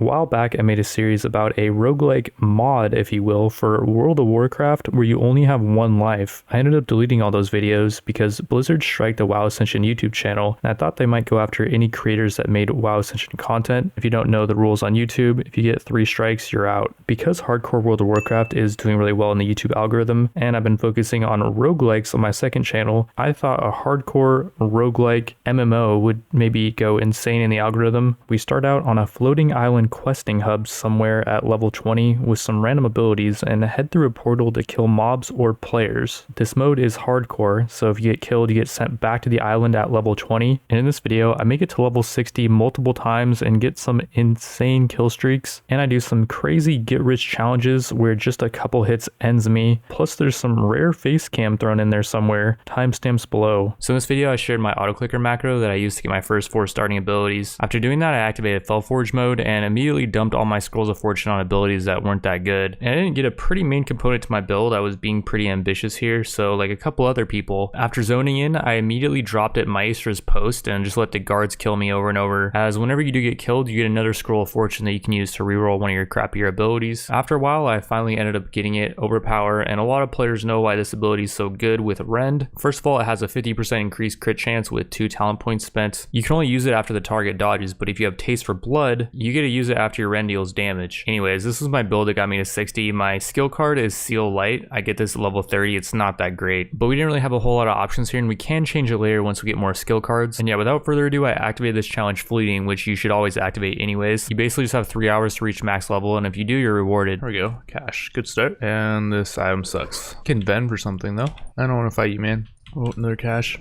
while back I made a series about a roguelike mod, if you will, for World of Warcraft where you only have one life. I ended up deleting all those videos because Blizzard striked the WoW Ascension YouTube channel, and I thought they might go after any creators that made WoW Ascension content. If you don't know the rules on YouTube, if you get 3 strikes, you're out. Because Hardcore World of Warcraft is doing really well in the YouTube algorithm, and I've been focusing on roguelikes on my second channel, I thought a hardcore roguelike MMO would maybe go insane in the algorithm. We start out on a floating island questing hub somewhere at level 20 with some random abilities and head through a portal to kill mobs or players. This mode is hardcore, so if you get killed, you get sent back to the island at level 20. And in this video, I make it to level 60 multiple times and get some insane kill streaks. And I do some crazy get rich challenges where just a couple hits ends me. Plus there's some rare face cam thrown in there somewhere, timestamps below. So in this video, I shared my auto clicker macro that I used to get my first 4 starting abilities. After doing that, I activated Fellforge mode and immediately dumped all my scrolls of fortune on abilities that weren't that good. And I didn't get a pretty main component to my build. I was being pretty ambitious here, so like a couple other people. After zoning in, I immediately dropped at Maestra's post and just let the guards kill me over and over, as whenever you do get killed, you get another scroll of fortune that you can use to reroll one of your crappier abilities. After a while, I finally ended up getting it, Overpower, and a lot of players know why this ability is so good with Rend. First of all, it has a 50% increased crit chance with 2 talent points spent. You can only use it after the target dodges, but if you have Taste for Blood, you get to use it after your Rend deals damage. Anyways, this is my build that got me to 60. My skill card is Seal Light. I get this at level 30. It's not that great, but we didn't really have a whole lot of options here, and we can change it later once we get more skill cards. And yeah, without further ado, I activated this challenge Fleeting, which you should always activate anyways. You basically just have 3 hours to reach max level, and if you do, you're rewarded. There we go. Cash. Good start. And this item sucks. Can bend for something though. I don't want to fight you, man. Oh, another cash.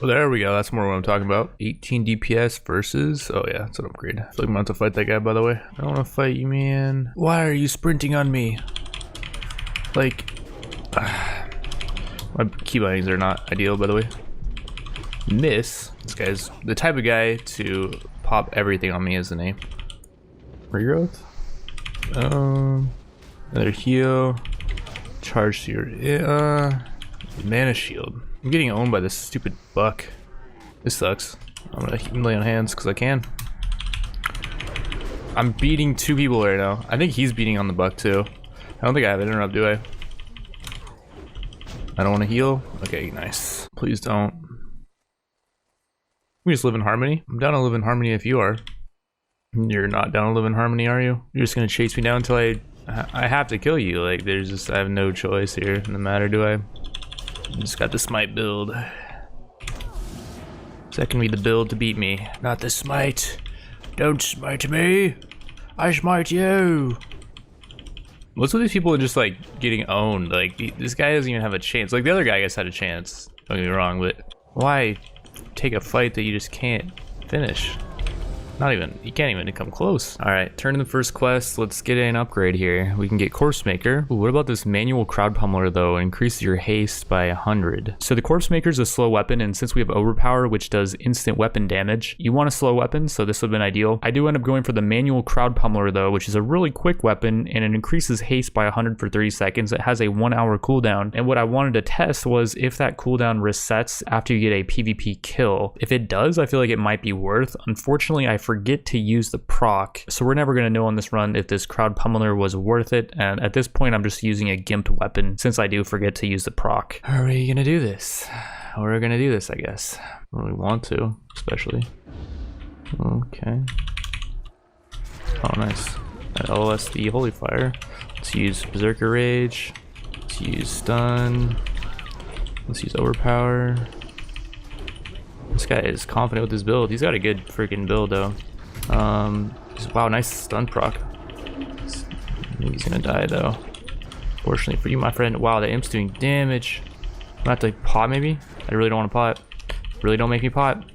Oh, there we go. That's more what I'm talking about. 18 DPS versus... Oh yeah, it's an upgrade. I feel like I'm about to fight that guy, by the way. I don't want to fight you, man. Why are you sprinting on me? Like... my keybindings are not ideal, by the way. Miss. This guy's the type of guy to pop everything on me, isn't he? Regrowth? Another heal. Charge to your... Mana shield. I'm getting owned by this stupid buck. This sucks. I'm gonna lay on hands because I can. I'm beating 2 people right now. I think he's beating on the buck too. I don't think I have interrupt, do I? I don't want to heal. Okay, nice. Please don't. We just live in harmony. I'm down to live in harmony if you are. You're not down to live in harmony, are you? You're just gonna chase me down until I have to kill you. Like there's just, I have no choice here. No matter, do I? Just got the smite build. That can be the build to beat me. Not the smite. Don't smite me. I smite you. What's with these people just like getting owned? Like this guy doesn't even have a chance. Like the other guy I guess had a chance. Don't get me wrong, but why take a fight that you just can't finish? Not even, you can't even come close. All right, turn to the first quest. Let's get an upgrade here. We can get Corpse Maker. Ooh, what about this manual crowd pummeler though? Increases your haste by 100. So the Corpse Maker is a slow weapon, and since we have Overpower, which does instant weapon damage, you want a slow weapon, so this would have been ideal. I do end up going for the manual crowd pummeler though, which is a really quick weapon, and it increases haste by 100 for 30 seconds. It has a 1-hour cooldown, and what I wanted to test was if that cooldown resets after you get a PvP kill. If it does, I feel like it might be worth. Unfortunately, I forget to use the proc, so we're never going to know on this run if this crowd pummeler was worth it, and at this point I'm just using a gimped weapon since I do forget to use the proc. How are we gonna do this? We're gonna do this, I guess. Or we want to, especially. Okay. Oh nice. LOS the Holy Fire. Let's use Berserker Rage. Let's use Stun. Let's use Overpower. This guy is confident with his build. He's got a good freaking build though. Wow, nice stun proc. I think he's gonna die though. Fortunately for you, my friend. Wow, the imp's doing damage. I'm gonna have to pot maybe? I really don't want to pot. Really don't make me pot.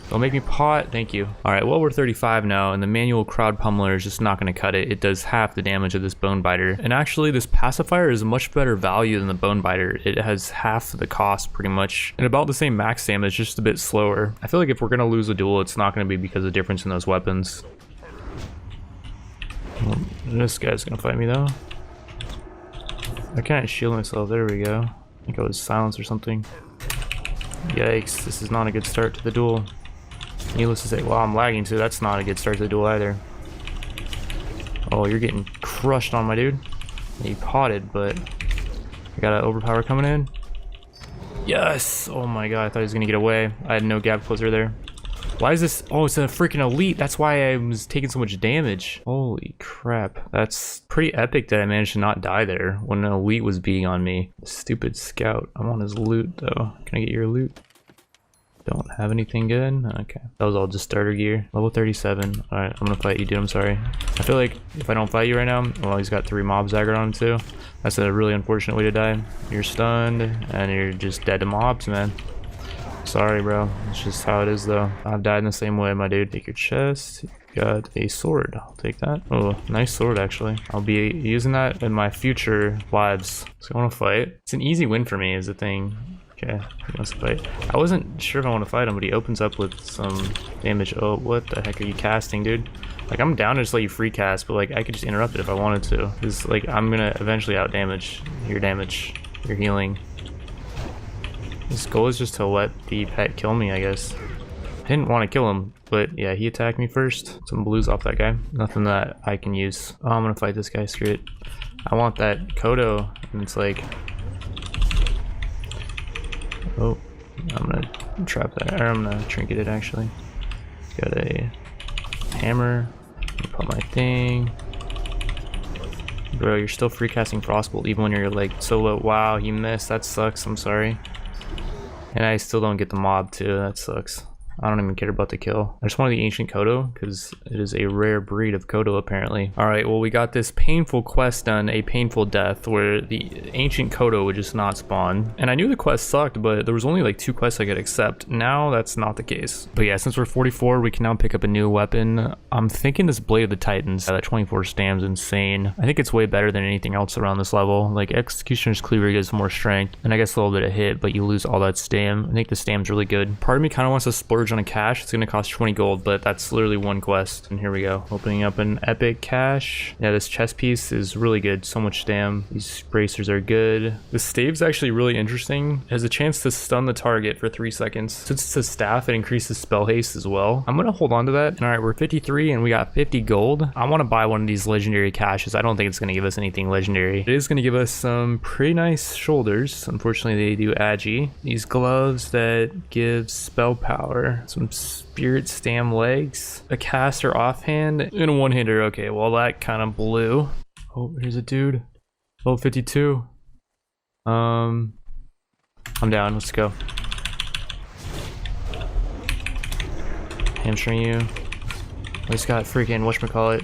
Don't make me pot. Thank you. Alright, well we're 35 now, and the manual crowd pummeler is just not going to cut it. It does half the damage of this bone biter. And actually this pacifier is a much better value than the bone biter. It has half the cost pretty much. And about the same max damage, just a bit slower. I feel like if we're going to lose a duel, it's not going to be because of the difference in those weapons. Well, this guy's going to fight me though. I can't shield myself. There we go. I think I was silenced or something. Yikes, this is not a good start to the duel. Needless to say, well, I'm lagging too. That's not a good start to the duel either. Oh, you're getting crushed on, my dude. He potted, but I got an overpower coming in. Yes! Oh my god, I thought he was gonna get away. I had no gap closer there. Why is this? Oh, it's a freaking elite. That's why I was taking so much damage. Holy crap. That's pretty epic that I managed to not die there when an elite was beating on me. Stupid scout. I want his loot though. Can I get your loot? Don't have anything good? Okay. That was all just starter gear. Level 37. Alright, I'm gonna fight you, dude. I'm sorry. I feel like if I don't fight you right now, well, he's got 3 mobs aggroed on him too. That's a really unfortunate way to die. You're stunned, and you're just dead to mobs, man. Sorry, bro. It's just how it is, though. I've died in the same way, my dude. Take your chest. You got a sword. I'll take that. Oh, nice sword, actually. I'll be using that in my future lives. So I want to fight. It's an easy win for me, is the thing. Okay, he wants to fight. I wasn't sure if I want to fight him, but he opens up with some damage. Oh, what the heck are you casting, dude? Like, I'm down to just let you free cast, but like, I could just interrupt it if I wanted to. Because like, I'm gonna eventually out damage, your healing. His goal is just to let the pet kill me, I guess. I didn't want to kill him, but yeah, he attacked me first. Some blues off that guy. Nothing that I can use. Oh, I'm gonna fight this guy, screw it. I want that Kodo, and it's like... Oh, I'm gonna trap that, or I'm gonna trinket it actually. Got a hammer. Put my thing. Bro, you're still free casting Frostbolt even when you're like so low. Wow, you missed. That sucks. I'm sorry. And I still don't get the mob too. That sucks. I don't even care about the kill. I just wanted the ancient Kodo because it is a rare breed of Kodo apparently. All right, well, we got this painful quest done, a painful death, where the ancient Kodo would just not spawn. And I knew the quest sucked, but there was only like 2 quests I could accept. Now that's not the case. But yeah, since we're 44, we can now pick up a new weapon. I'm thinking this Blade of the Titans, that 24 stam's insane. I think it's way better than anything else around this level. Like Executioner's Cleaver gives more strength, and I guess a little bit of hit, but you lose all that stam. I think the stam's really good. Part of me kind of wants to splurge on a cache. It's gonna cost 20 gold, but that's literally 1 quest. And here we go, opening up an epic cache. Yeah, this chest piece is really good. So much stam. These bracers are good. The stave's actually really interesting. It has a chance to stun the target for 3 seconds. Since it's a staff, it increases spell haste as well. I'm gonna hold on to that. And all right, we're 53 and we got 50 gold. I want to buy one of these legendary caches. I don't think it's gonna give us anything legendary. It is gonna give us some pretty nice shoulders. Unfortunately, they do agi. These gloves that give spell power. Some spirit stam legs, a caster offhand, and a one-hitter. Okay, well that kind of blew. Oh, here's a dude. Level 52. I'm down. Let's go. Hamstring you. I just got freaking whatchamacallit,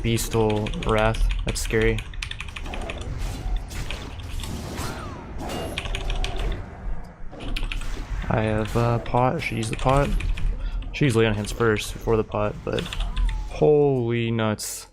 Beastal Wrath. That's scary. I have a pot. I should use the pot. Should use lay on hands first before the pot, but holy nuts.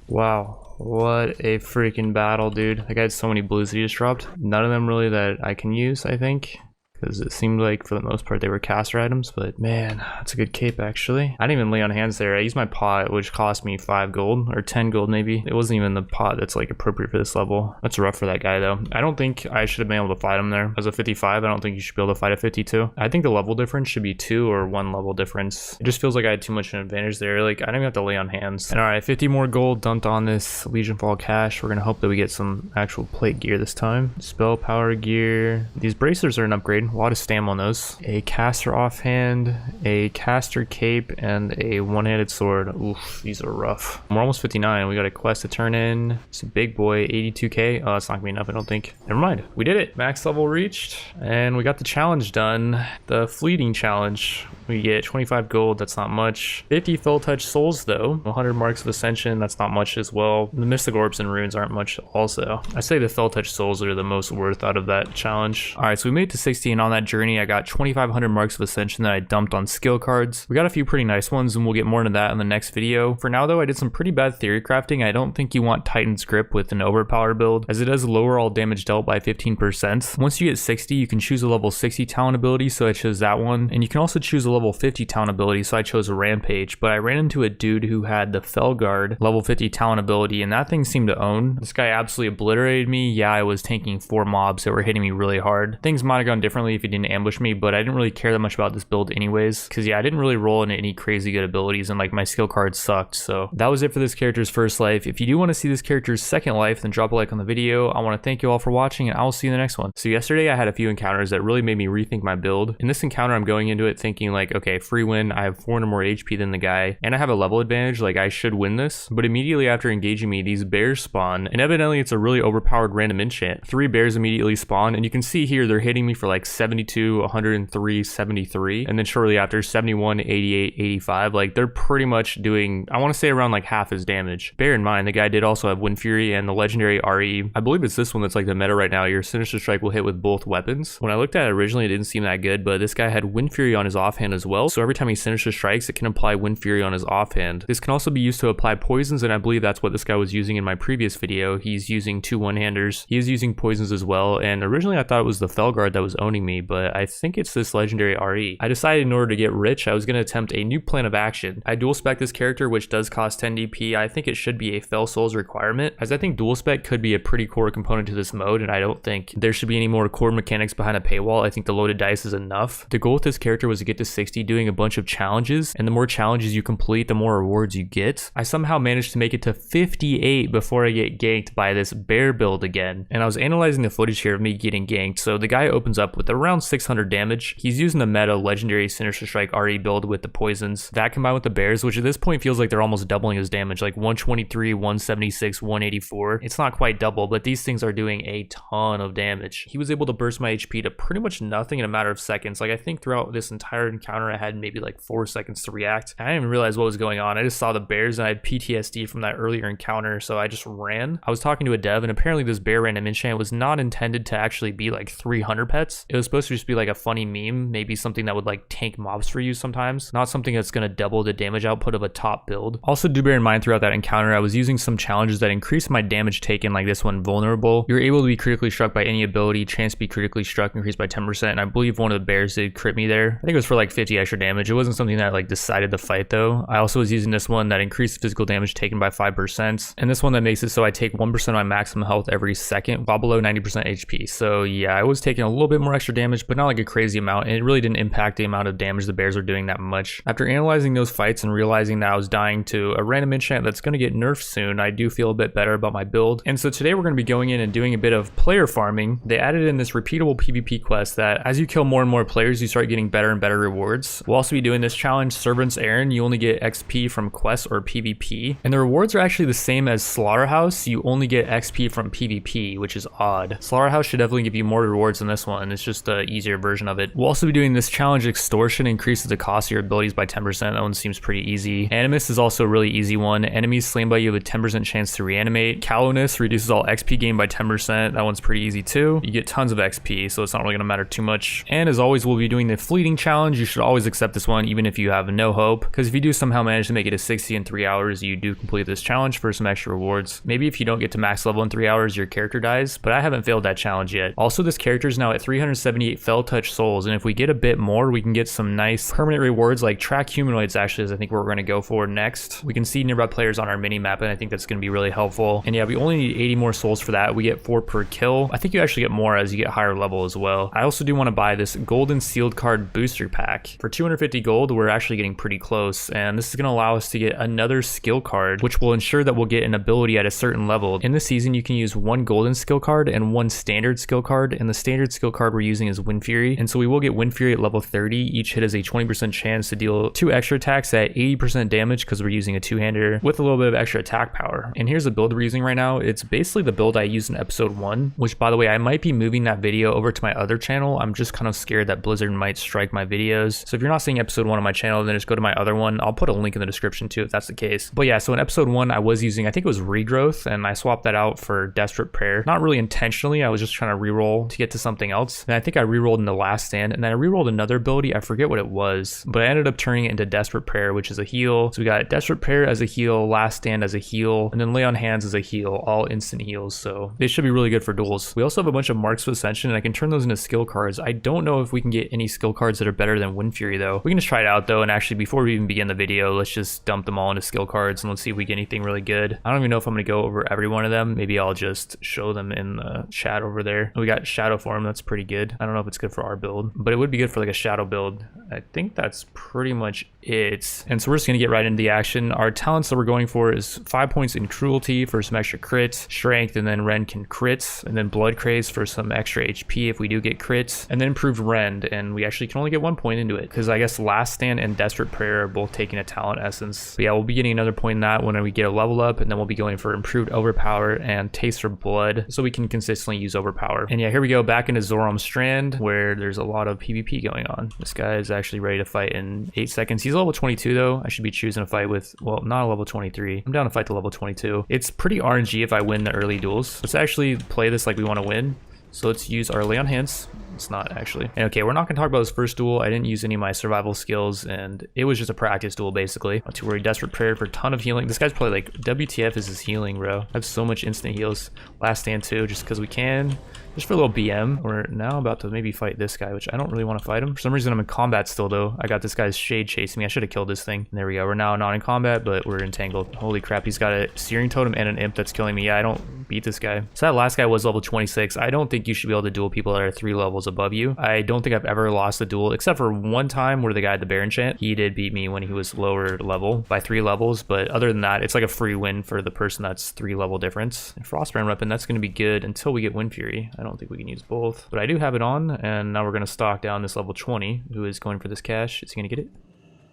Wow, what a freaking battle, dude. That guy had so many blues that he just dropped. None of them really that I can use, I think. Because it seemed like for the most part they were caster items, but man, that's a good cape actually. I didn't even lay on hands there. I used my pot, which cost me 5 gold or 10 gold maybe. It wasn't even the pot that's like appropriate for this level. That's rough for that guy though. I don't think I should have been able to fight him there. As a 55, I don't think you should be able to fight a 52. I think the level difference should be 2 or 1 level difference. It just feels like I had too much of an advantage there. Like I didn't even have to lay on hands. And all right, 50 more gold dumped on this Legion Fall cache. We're gonna hope that we get some actual plate gear this time. Spell power gear. These bracers are an upgrade. A lot of stam on those. A caster offhand, a caster cape, and a one-handed sword. Oof, these are rough. We're almost 59. We got a quest to turn in. It's a big boy, 82k. Oh, that's not gonna be enough, I don't think. Never mind. We did it. Max level reached, and we got the challenge done. The fleeting challenge. We get 25 gold. That's not much. 50 Fell Touch souls though. 100 marks of ascension. That's not much as well. The mystic orbs and runes aren't much also. I say the Fell Touch souls are the most worth out of that challenge. All right, so we made it to 60, and on that journey, I got 2,500 marks of ascension that I dumped on skill cards. We got a few pretty nice ones, and we'll get more into that in the next video. For now though, I did some pretty bad theory crafting. I don't think you want Titan's Grip with an overpower build, as it does lower all damage dealt by 15%. Once you get 60, you can choose a level 60 talent ability, so I chose that one. And you can also choose a level 50 talent ability, so I chose a Rampage. But I ran into a dude who had the Felguard level 50 talent ability, and that thing seemed to own. This guy absolutely obliterated me. Yeah, I was tanking 4 mobs that were hitting me really hard. Things might have gone differently differently if he didn't ambush me, but I didn't really care that much about this build anyways, because yeah, I didn't really roll into any crazy good abilities, and like my skill cards sucked. So that was it for this character's first life. If you do want to see this character's second life, then drop a like on the video. I want to thank you all for watching, and I will see you in the next one. So yesterday I had a few encounters that really made me rethink my build. In this encounter, I'm going into it thinking like, okay, free win, I have 400 more HP than the guy, and I have a level advantage, like I should win this. But immediately after engaging me, these bears spawn, and evidently it's a really overpowered random enchant. 3 bears immediately spawn, and you can see here they're hitting me for like 72, 103, 73, and then shortly after 71, 88, 85. Like they're pretty much doing, I want to say around like half his damage. Bear in mind, the guy did also have Wind Fury and the legendary RE. I believe it's this one that's like the meta right now. Your Sinister Strike will hit with both weapons. When I looked at it originally, it didn't seem that good, but this guy had Wind Fury on his offhand as well. So every time he Sinister Strikes, it can apply Wind Fury on his offhand. This can also be used to apply poisons, and I believe that's what this guy was using in my previous video. He's using 2 one-handers. He is using poisons as well, and originally I thought it was the Felguard that was owning me, but I think it's this legendary RE. I decided in order to get rich, I was going to attempt a new plan of action. I dual spec this character, which does cost 10 DP. I think it should be a Fell Souls requirement, as I think dual spec could be a pretty core component to this mode, and I don't think there should be any more core mechanics behind a paywall. I think the loaded dice is enough. The goal with this character was to get to 60 doing a bunch of challenges, and the more challenges you complete, the more rewards you get. I somehow managed to make it to 58 before I get ganked by this bear build again, and I was analyzing the footage here of me getting ganked. So the guy opens up with around 600 damage. He's using the meta legendary Sinister Strike RE build with the poisons. That combined with the bears, which at this point feels like they're almost doubling his damage, like 123, 176, 184. It's not quite double, but these things are doing a ton of damage. He was able to burst my HP to pretty much nothing in a matter of seconds. Like I think throughout this entire encounter I had maybe like 4 seconds to react. I didn't even realize what was going on. I just saw the bears and I had PTSD from that earlier encounter, so I just ran. I was talking to a dev, and apparently this bear random enchant was not intended to actually be like 300 pets. It was supposed to just be like a funny meme, maybe something that would like tank mobs for you sometimes, not something that's going to double the damage output of a top build. Also do bear in mind throughout that encounter I was using some challenges that increased my damage taken, like this one, Vulnerable. You're able to be critically struck by any ability, chance to be critically struck increased by 10%, and I believe one of the bears did crit me there. I think it was for like 50 extra damage. It wasn't something that like decided the fight though. I also was using this one that increased physical damage taken by 5%, and this one that makes it so I take 1% of my maximum health every second while below 90% HP. So yeah, I was taking a little bit more extra damage, but not like a crazy amount, and it really didn't impact the amount of damage the bears were doing that much. After analyzing those fights and realizing that I was dying to a random enchant that's going to get nerfed soon, I do feel a bit better about my build. And so today we're going to be going in and doing a bit of player farming. They added in this repeatable PvP quest that as you kill more and more players, you start getting better and better rewards. We'll also be doing this challenge, Servant's Errand. You only get XP from quests or PvP, and the rewards are actually the same as Slaughterhouse. You only get XP from PvP, which is odd. Slaughterhouse should definitely give you more rewards than this one. It's just the easier version of it. We'll also be doing this challenge, Extortion. Increases the cost of your abilities by 10%. That one seems pretty easy. Animus is also a really easy one. Enemies slain by you have a 10% chance to reanimate. Callowness reduces all XP gain by 10%. That one's pretty easy too. You get tons of XP, so it's not really going to matter too much. And as always, we'll be doing the Fleeting Challenge. You should always accept this one, even if you have no hope, because if you do somehow manage to make it to 60 in 3 hours, you do complete this challenge for some extra rewards. Maybe if you don't get to max level in 3 hours, your character dies, but I haven't failed that challenge yet. Also, this character is now at 378 Fell Touch Souls, and if we get a bit more, we can get some nice permanent rewards like Track Humanoids. Actually, is I think what we're going to go for next. We can see nearby players on our mini map, and I think that's going to be really helpful. And yeah, we only need 80 more souls for that. We get 4 per kill. I think you actually get more as you get higher level as well. I also do want to buy this Golden Sealed Card Booster Pack. For 250 gold, we're actually getting pretty close, and this is going to allow us to get another skill card, which will ensure that we'll get an ability at a certain level. In this season, you can use 1 golden skill card and 1 standard skill card, and the standard skill card we're using is Wind Fury, and so we will get Wind Fury at level 30. Each hit has a 20% chance to deal 2 extra attacks at 80% damage because we're using a two-hander with a little bit of extra attack power. And here's the build we're using right now. It's basically the build I used in episode 1, which by the way, I might be moving that video over to my other channel. I'm just kind of scared that Blizzard might strike my videos. So if you're not seeing episode 1 on my channel, then just go to my other one. I'll put a link in the description too if that's the case. But yeah, so in episode 1, I was using, I think it was Regrowth, and I swapped that out for Desperate Prayer. Not really intentionally, I was just trying to reroll to get to something else. And I think I rerolled into Last Stand, and then I rerolled another ability. I forget what it was, but I ended up turning it into Desperate Prayer, which is a heal. So we got Desperate Prayer as a heal, Last Stand as a heal, and then Lay on Hands as a heal, all instant heals. So they should be really good for duels. We also have a bunch of Marks of Ascension, and I can turn those into skill cards. I don't know if we can get any skill cards that are better than Wind Fury though. We can just try it out though, and actually before we even begin the video, let's just dump them all into skill cards and let's see if we get anything really good. I don't even know if I'm going to go over every one of them. Maybe I'll just show them in the chat over there. We got Shadow Form, that's pretty good. I don't know if it's good for our build, but it would be good for like a shadow build. I think that's pretty much it. And so we're just gonna get right into the action. Our talents that we're going for is 5 points in cruelty for some extra crits, strength, and then Ren can crits, and then blood craze for some extra HP if we do get crits, and then improved rend, and we actually can only get 1 point into it because I guess last stand and desperate prayer are both taking a talent essence. But yeah, we'll be getting another point in that when we get a level up, and then we'll be going for improved overpower and taste for blood so we can consistently use overpower. And yeah, here we go back into Zoram Strand where there's a lot of PvP going on. This guy is actually ready to fight in 8 seconds. He's level 22 though. I should be choosing a fight with, well, not a level 23. I'm down to fight the level 22. It's pretty RNG if I win the early duels. Let's actually play this like we want to win. So let's use our lay on hands. It's not actually. And okay, we're not gonna talk about this first duel. I didn't use any of my survival skills and it was just a practice duel basically. Not too worried. Desperate prayer for a ton of healing. This guy's probably like, WTF is his healing, bro. I have so much instant heals. Last stand too, just because we can. Just for a little BM. We're now about to maybe fight this guy, which I don't really want to fight him. For some reason I'm in combat still though. I got this guy's shade chasing me. I should have killed this thing. And there we go. We're now not in combat, but we're entangled. Holy crap, he's got a searing totem and an imp that's killing me. Yeah, I don't beat this guy. So that last guy was level 26. I don't think you should be able to duel people that are 3 levels above you. I don't think I've ever lost a duel except for one time where the guy at the Baron Chant, he did beat me when he was lower level by 3 levels. But other than that, it's like a free win for the person that's 3 level difference. And Frostbrand weapon, that's going to be good until we get Wind Fury. I don't think we can use both. But I do have it on, and now we're going to stock down this level 20, who is going for this cash. Is he going to get it?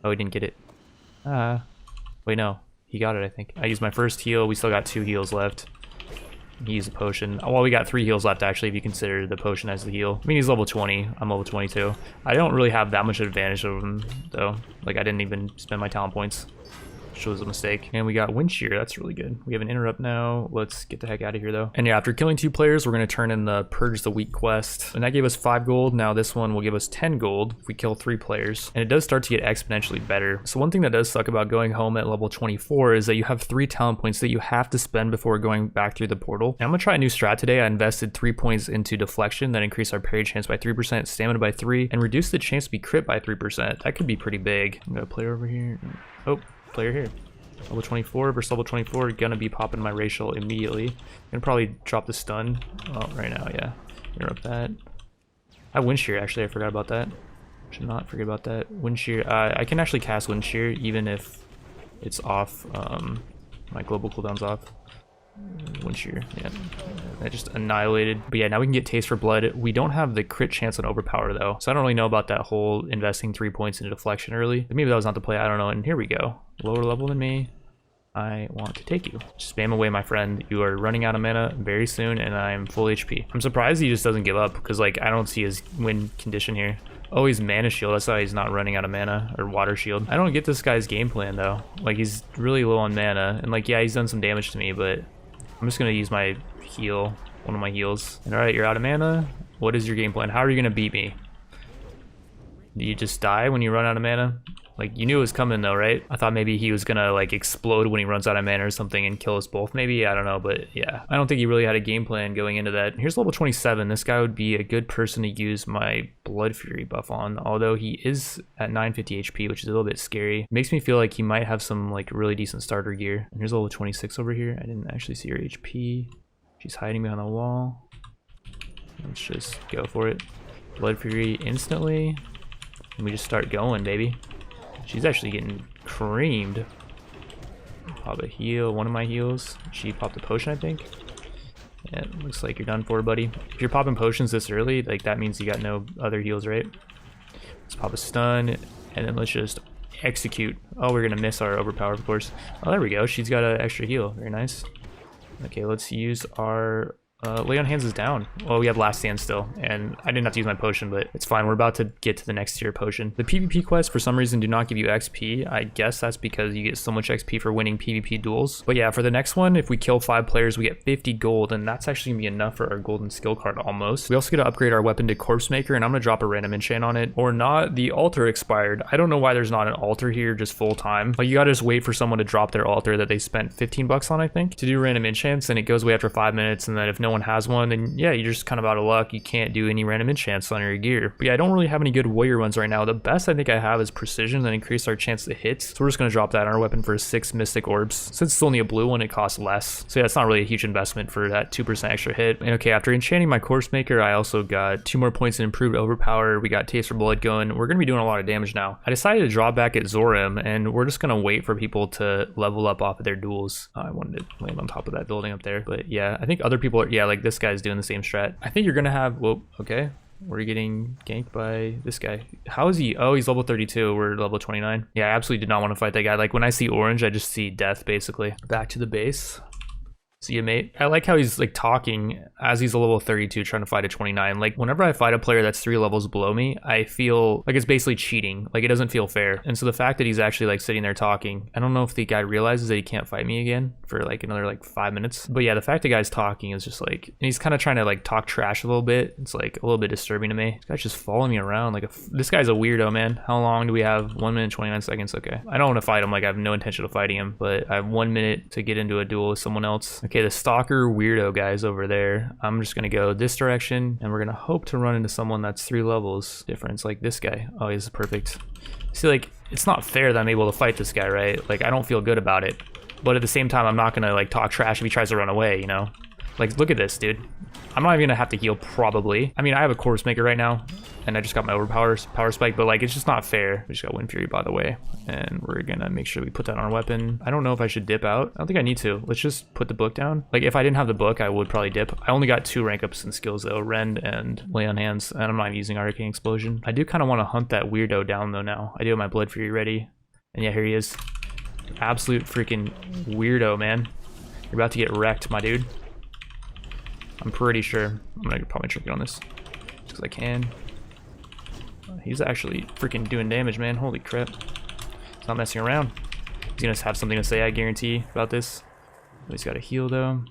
Oh, he didn't get it. Wait, no. He got it, I think. I used my first heal. We still got 2 heals left. He used a potion. Well, we got 3 heals left, actually, if you consider the potion as the heal. I mean, he's level 20. I'm level 22. I don't really have that much advantage over him, though. Like, I didn't even spend my talent points. Which was a mistake. And we got Wind Shear. That's really good. We have an interrupt now. Let's get the heck out of here though. And yeah, after killing 2 players, we're going to turn in the Purge the Weak quest. And that gave us 5 gold. Now this one will give us 10 gold if we kill 3 players. And it does start to get exponentially better. So one thing that does suck about going home at level 24 is that you have 3 talent points that you have to spend before going back through the portal. And I'm going to try a new strat today. I invested 3 points into deflection that increased our parry chance by 3%, stamina by 3, and reduced the chance to be crit by 3%. That could be pretty big. I'm going to play over here. Oh, player here. Level 24 versus level 24, gonna be popping my racial immediately. Gonna probably drop the stun. Oh, right now, yeah. Interrupt that. I have Wind Shear, actually, I forgot about that. Should not forget about that. Wind Shear, I can actually cast Wind Shear even if it's off, my global cooldown's off. Wind Shear, yeah. That just annihilated. But yeah, now we can get Taste for Blood. We don't have the crit chance on Overpower though, so I don't really know about that whole investing 3 points into deflection early. But maybe that was not the play, I don't know. And here we go. Lower level than me. I want to take you. Spam away, my friend. You are running out of mana very soon, and I'm full HP. I'm surprised he just doesn't give up, because like I don't see his win condition here. Oh, he's Mana Shield. That's why he's not running out of mana, or Water Shield. I don't get this guy's game plan though. Like he's really low on mana, and like yeah, he's done some damage to me, but I'm just gonna use my heal, one of my heals. And all right, you're out of mana. What is your game plan? How are you gonna beat me? Do you just die when you run out of mana? Like, you knew it was coming though, right? I thought maybe he was gonna like explode when he runs out of mana or something and kill us both. Maybe, I don't know, but yeah. I don't think he really had a game plan going into that. Here's level 27. This guy would be a good person to use my Blood Fury buff on, although he is at 950 HP, which is a little bit scary. Makes me feel like he might have some like really decent starter gear. And here's level 26 over here. I didn't actually see her HP. She's hiding behind the wall. Let's just go for it. Blood Fury instantly. And we just start going, baby. She's actually getting creamed. Pop a heal, one of my heals. She popped a potion, I think. Yeah, it looks like you're done for, buddy. If you're popping potions this early, like that means you got no other heals, right? Let's pop a stun, and then let's just execute. Oh, we're gonna miss our overpower, of course. Oh, there we go. She's got an extra heal. Very nice. Okay, let's use our Lay on Hands is down. Well, we have Last Stand still, and I didn't have to use my potion, but it's fine. We're about to get to the next tier potion. The PvP quests, for some reason, do not give you XP. I guess that's because you get so much XP for winning PvP duels. But yeah, for the next one, if we kill 5 players, we get 50 gold, and that's actually gonna be enough for our golden skill card almost. We also get to upgrade our weapon to Corpse Maker, and I'm gonna drop a random enchant on it. Or not, the altar expired. I don't know why there's not an altar here just full time. Like, you gotta just wait for someone to drop their altar that they spent 15 bucks on, I think, to do random enchants, and it goes away after 5 minutes, and then if no one has one, then yeah, you're just kind of out of luck. You can't do any random enchants on your gear. But yeah, I don't really have any good warrior ones right now. The best I think I have is precision that increase our chance to hit. So we're just going to drop that on our weapon for 6 mystic orbs. Since it's only a blue one, it costs less. So yeah, it's not really a huge investment for that 2% extra hit. And okay, after enchanting my corpse maker, I also got 2 more points in improved overpower. We got taste for blood going. We're going to be doing a lot of damage now. I decided to draw back at Zorim, and we're just going to wait for people to level up off of their duels. I wanted to land on top of that building up there, but yeah, I think other people are, yeah, like this guy's doing the same strat. I think you're going to have, whoa, okay. We're getting ganked by this guy. How is he? Oh, he's level 32. We're level 29. Yeah, I absolutely did not want to fight that guy. Like when I see orange, I just see death basically. Back to the base. See you, mate. I like how he's like talking as he's a level 32 trying to fight a 29. Like whenever I fight a player that's 3 levels below me, I feel like it's basically cheating. Like it doesn't feel fair. And so the fact that he's actually like sitting there talking, I don't know if the guy realizes that he can't fight me again for like another like 5 minutes. But yeah, the fact the guy's talking is just like, and he's kind of trying to like talk trash a little bit. It's like a little bit disturbing to me. This guy's just following me around. Like this guy's a weirdo, man. How long do we have? 1 minute, 29 seconds. Okay. I don't want to fight him. Like I have no intention of fighting him, but I have 1 minute to get into a duel with someone else. Okay, the stalker weirdo guys over there. I'm just gonna go this direction, and we're gonna hope to run into someone that's 3 levels difference, like this guy. Oh, he's perfect. See, like it's not fair that I'm able to fight this guy, right? Like I don't feel good about it, but at the same time, I'm not gonna like talk trash if he tries to run away, you know? Like look at this, dude. I'm not even gonna have to heal probably. I mean, I have a corpse maker right now, and I just got my power spike, but like it's just not fair. We just got Wind Fury, by the way, and we're gonna make sure we put that on our weapon. I don't know if I should dip out. I don't think I need to. Let's just put the book down. Like if I didn't have the book, I would probably dip. I only got 2 rank ups in skills though, Rend and Lay on Hands, and I'm not using Arcane Explosion. I do kind of want to hunt that weirdo down though now. I do have my Blood Fury ready, and yeah, here he is. Absolute freaking weirdo, man. You're about to get wrecked, my dude. I'm pretty sure. I'm gonna probably trinket on this just because I can. He's actually freaking doing damage, man. Holy crap. He's not messing around. He's gonna have something to say, I guarantee, about this. He's got a heal though.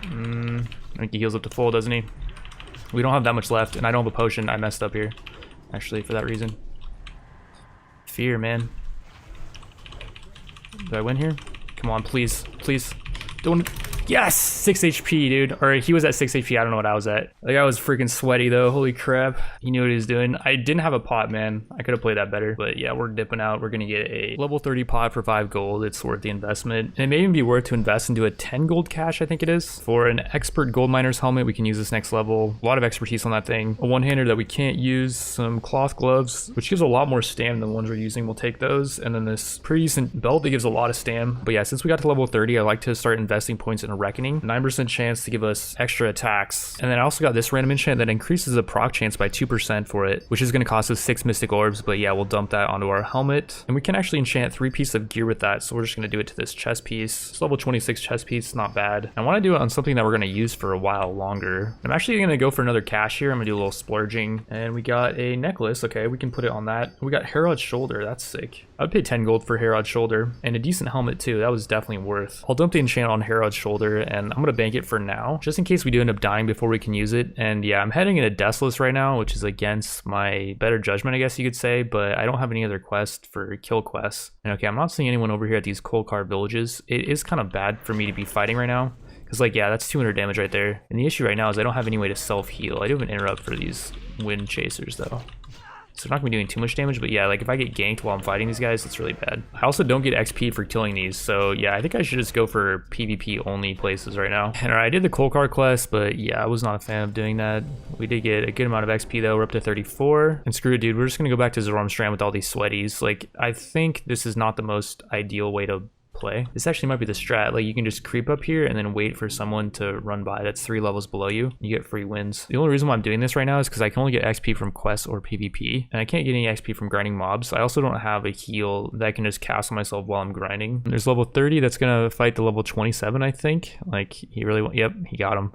I think he heals up to full, doesn't he? We don't have that much left, and I don't have a potion. I messed up here, actually, for that reason. Fear, man. Did I win here? Come on, please. Please. Don't. Yes! 6 HP, dude. Or he was at 6 HP. I don't know what I was at. Like, I was freaking sweaty, though. Holy crap. He knew what he was doing. I didn't have a pot, man. I could have played that better. But yeah, we're dipping out. We're going to get a level 30 pot for 5 gold. It's worth the investment. And it may even be worth to invest into a 10 gold cache, I think it is. For an expert gold miner's helmet, we can use this next level. A lot of expertise on that thing. A one-hander that we can't use. Some cloth gloves, which gives a lot more stam than the ones we're using. We'll take those. And then this pretty decent belt that gives a lot of stam. But yeah, since we got to level 30, I like to start investing points in a Reckoning. 9% chance to give us extra attacks. And then I also got this random enchant that increases the proc chance by 2% for it, which is going to cost us 6 mystic orbs. But yeah, we'll dump that onto our helmet. And we can actually enchant 3 pieces of gear with that. So we're just going to do it to this chest piece. It's level 26 chest piece, not bad. I want to do it on something that we're going to use for a while longer. I'm actually going to go for another cache here. I'm going to do a little splurging. And we got a necklace. Okay, we can put it on that. We got Herod's shoulder. That's sick. I would pay 10 gold for Herod's shoulder. And a decent helmet too. That was definitely worth. I'll dump the enchant on Herod's shoulder, and I'm going to bank it for now, just in case we do end up dying before we can use it. And yeah, I'm heading into Deathless right now, which is against my better judgment, I guess you could say, but I don't have any other quest for kill quests. And okay, I'm not seeing anyone over here at these coal car villages. It is kind of bad for me to be fighting right now, because like, yeah, that's 200 damage right there. And the issue right now is I don't have any way to self-heal. I do have an interrupt for these wind chasers though, so I'm not gonna be doing too much damage. But yeah, like if I get ganked while I'm fighting these guys, it's really bad. I also don't get XP for killing these, so yeah, I think I should just go for PvP only places right now. And I did the coal car quest, but yeah, I was not a fan of doing that. We did get a good amount of XP though. We're up to 34. And screw it, dude, we're just gonna go back to Zoram Strand with all these sweaties. Like, I think this is not the most ideal way to play. This actually might be the strat. Like, you can just creep up here and then wait for someone to run by that's 3 levels below you. You get free wins. The only reason why I'm doing this right now is because I can only get XP from quests or PvP, and I can't get any XP from grinding mobs. I also don't have a heal that I can just cast on myself while I'm grinding. There's level 30 that's gonna fight the level 27, I think. Like, he really, yep, he got him.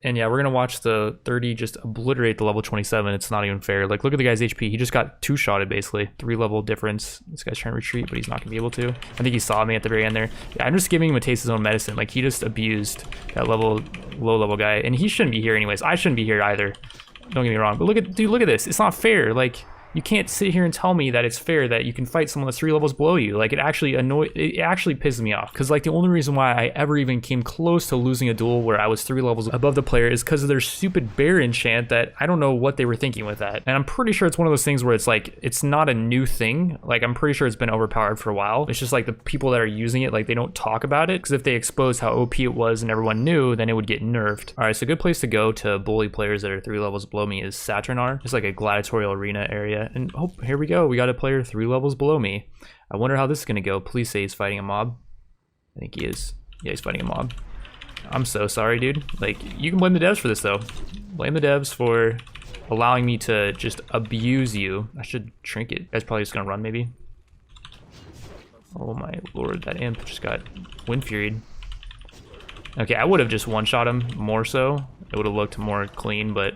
And yeah, we're gonna watch the 30 just obliterate the level 27. It's not even fair. Like, look at the guy's HP. He just got 2-shotted basically. 3 level difference. This guy's trying to retreat, but he's not gonna be able to. I think he saw me at the very end there. Yeah, I'm just giving him a taste of his own medicine. Like, he just abused that low level guy, and he shouldn't be here anyways. I shouldn't be here either. Don't get me wrong, but look at, dude, look at this. It's not fair. Like, You can't sit here and tell me that it's fair that you can fight someone that's 3 levels below you. Like, it actually pisses me off. Because, like, the only reason why I ever even came close to losing a duel where I was 3 levels above the player is because of their stupid bear enchant that I don't know what they were thinking with that. And I'm pretty sure it's one of those things where it's like, it's not a new thing. Like, I'm pretty sure it's been overpowered for a while. It's just like the people that are using it, like, they don't talk about it. Because if they expose how OP it was and everyone knew, then it would get nerfed. All right, so a good place to go to bully players that are 3 levels below me is Saturnar. It's like a gladiatorial arena area. And oh, here we go. We got a player 3 levels below me. I wonder how this is gonna go. Please say he's fighting a mob. I think he is. Yeah, he's fighting a mob. I'm so sorry, dude. Like, you can blame the devs for this, though. Blame the devs for allowing me to just abuse you. I should shrink it. That's probably just gonna run, maybe. Oh my lord, that imp just got wind furied. Okay, I would have just one-shot him more so. It would have looked more clean, but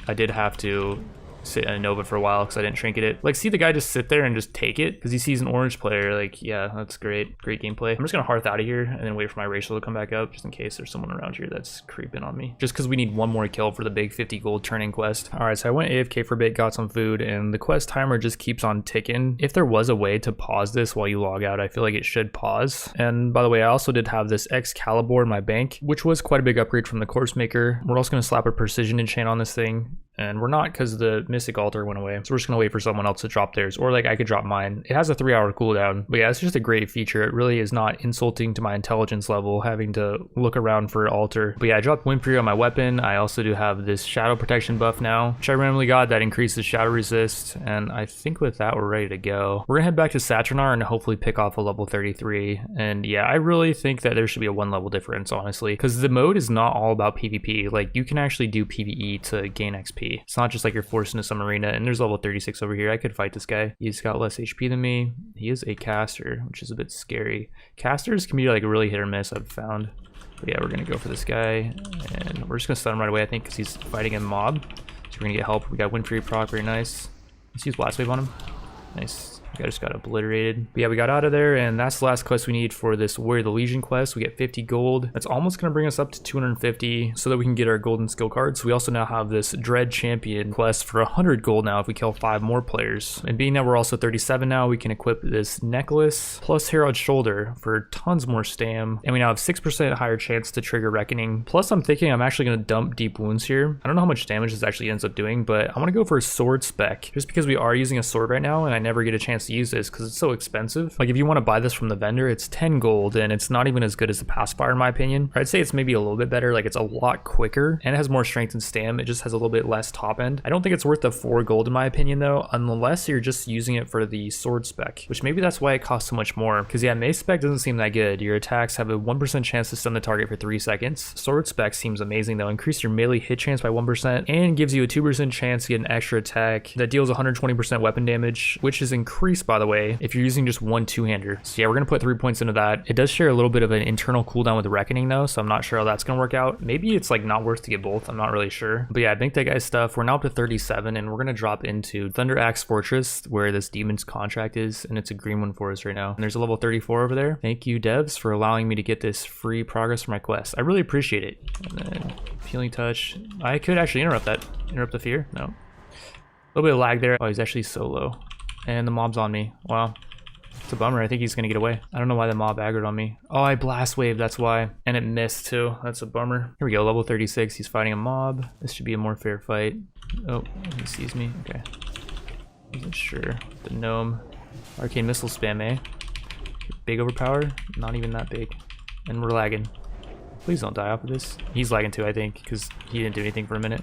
I did have to sit in a Nova for a while because I didn't trinket it. Like, see the guy just sit there and just take it because he sees an orange player. Like, yeah, that's great. Great gameplay. I'm just going to hearth out of here and then wait for my racial to come back up just in case there's someone around here that's creeping on me. Just because we need one more kill for the big 50 gold turning quest. All right, so I went AFK for a bit, got some food, and the quest timer just keeps on ticking. If there was a way to pause this while you log out, I feel like it should pause. And by the way, I also did have this Excalibur in my bank, which was quite a big upgrade from the Corpse Maker. We're also going to slap a Precision enchant on this thing. And we're not because the Mystic Altar went away. So we're just going to wait for someone else to drop theirs. Or like I could drop mine. It has a 3-hour cooldown. But yeah, it's just a great feature. It really is not insulting to my intelligence level having to look around for altar. But yeah, I dropped Wind Fury on my weapon. I also do have this Shadow Protection buff now, which I randomly got that increases Shadow Resist. And I think with that, we're ready to go. We're going to head back to Saturnar and hopefully pick off a level 33. And yeah, I really think that there should be a 1 level difference, honestly. Because the mode is not all about PvP. Like, you can actually do PvE to gain XP. It's not just like you're forced into some arena. And there's level 36 over here. I could fight this guy. He's got less HP than me. He is a caster, which is a bit scary. Casters can be like really hit or miss, I've found. But yeah, we're gonna go for this guy. And we're just gonna stun him right away, I think, because he's fighting a mob. So we're gonna get help. We got Wind Fury proc, very nice. Let's use Blast Wave on him. Nice. I just got obliterated. But yeah, we got out of there, and that's the last quest we need for this Warrior of the Legion quest. We get 50 gold. That's almost going to bring us up to 250 so that we can get our golden skill cards. We also now have this Dread Champion quest for 100 gold now if we kill 5 more players. And being that we're also 37 now, we can equip this necklace plus Herald's Shoulder for tons more stam. And we now have 6% higher chance to trigger Reckoning. Plus, I'm thinking I'm actually going to dump Deep Wounds here. I don't know how much damage this actually ends up doing, but I want to go for a sword spec just because we are using a sword right now and I never get a chance to use this because it's so expensive. Like, if you want to buy this from the vendor, it's 10 gold and it's not even as good as the pacifier in my opinion. Or I'd say it's maybe a little bit better. Like, it's a lot quicker and it has more strength and stam. It just has a little bit less top end. I don't think it's worth the 4 gold in my opinion though, unless you're just using it for the sword spec, which maybe that's why it costs so much more. Because yeah, mace spec doesn't seem that good. Your attacks have a 1% chance to stun the target for 3 seconds. Sword spec seems amazing though. Increase your melee hit chance by 1% and gives you a 2% chance to get an extra attack that deals 120% weapon damage, which is increased by the way if you're using just one two-hander. So yeah, we're gonna put 3 points into that. It does share a little bit of an internal cooldown with the Reckoning though, so I'm not sure how that's gonna work out. Maybe it's like not worth to get both, I'm not really sure. But yeah, I think that guy's stuff. We're now up to 37 and we're gonna drop into Thunder Axe Fortress where this demon's contract is, and it's a green one for us right now. And there's a level 34 over there. Thank you devs for allowing me to get this free progress for my quest. I really appreciate it. And then Healing Touch. I could actually interrupt that. Interrupt the fear? No. A little bit of lag there. Oh, he's actually so low. And the mob's on me. Wow. It's a bummer. I think he's gonna get away. I don't know why the mob aggroed on me. Oh, I blast wave, that's why. And it missed too. That's a bummer. Here we go, level 36. He's fighting a mob. This should be a more fair fight. Oh, he sees me. Okay. Wasn't sure. The gnome. Arcane missile spam, eh? Big overpower? Not even that big. And we're lagging. Please don't die off of this. He's lagging too, I think, because he didn't do anything for a minute.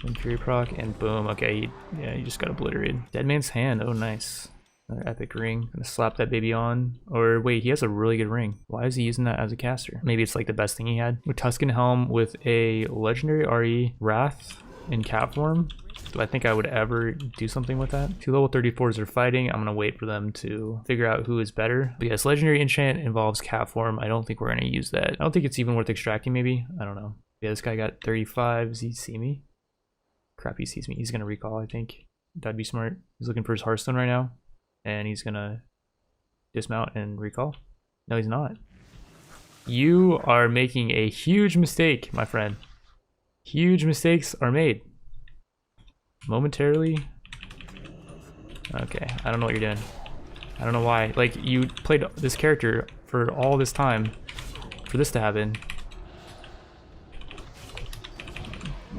Wind Fury proc, and boom. Okay, he just got obliterated. Dead Man's Hand. Oh, nice. Another epic ring. Gonna slap that baby on. Or wait, he has a really good ring. Why is he using that as a caster? Maybe it's like the best thing he had. With Tuscan Helm with a legendary RE Wrath in cat form. Do I think I would ever do something with that? 2 level 34s are fighting. I'm gonna wait for them to figure out who is better. But yes, legendary enchant involves cat form. I don't think we're gonna use that. I don't think it's even worth extracting maybe. I don't know. Yeah, this guy got 35. Does he see me? Crap, he sees me. He's gonna recall, I think. That'd be smart. He's looking for his Hearthstone right now. And he's gonna dismount and recall. No, he's not. You are making a huge mistake, my friend. Huge mistakes are made. momentarily. Okay, I don't know what you're doing. I don't know why. Like, you played this character for all this time for this to happen.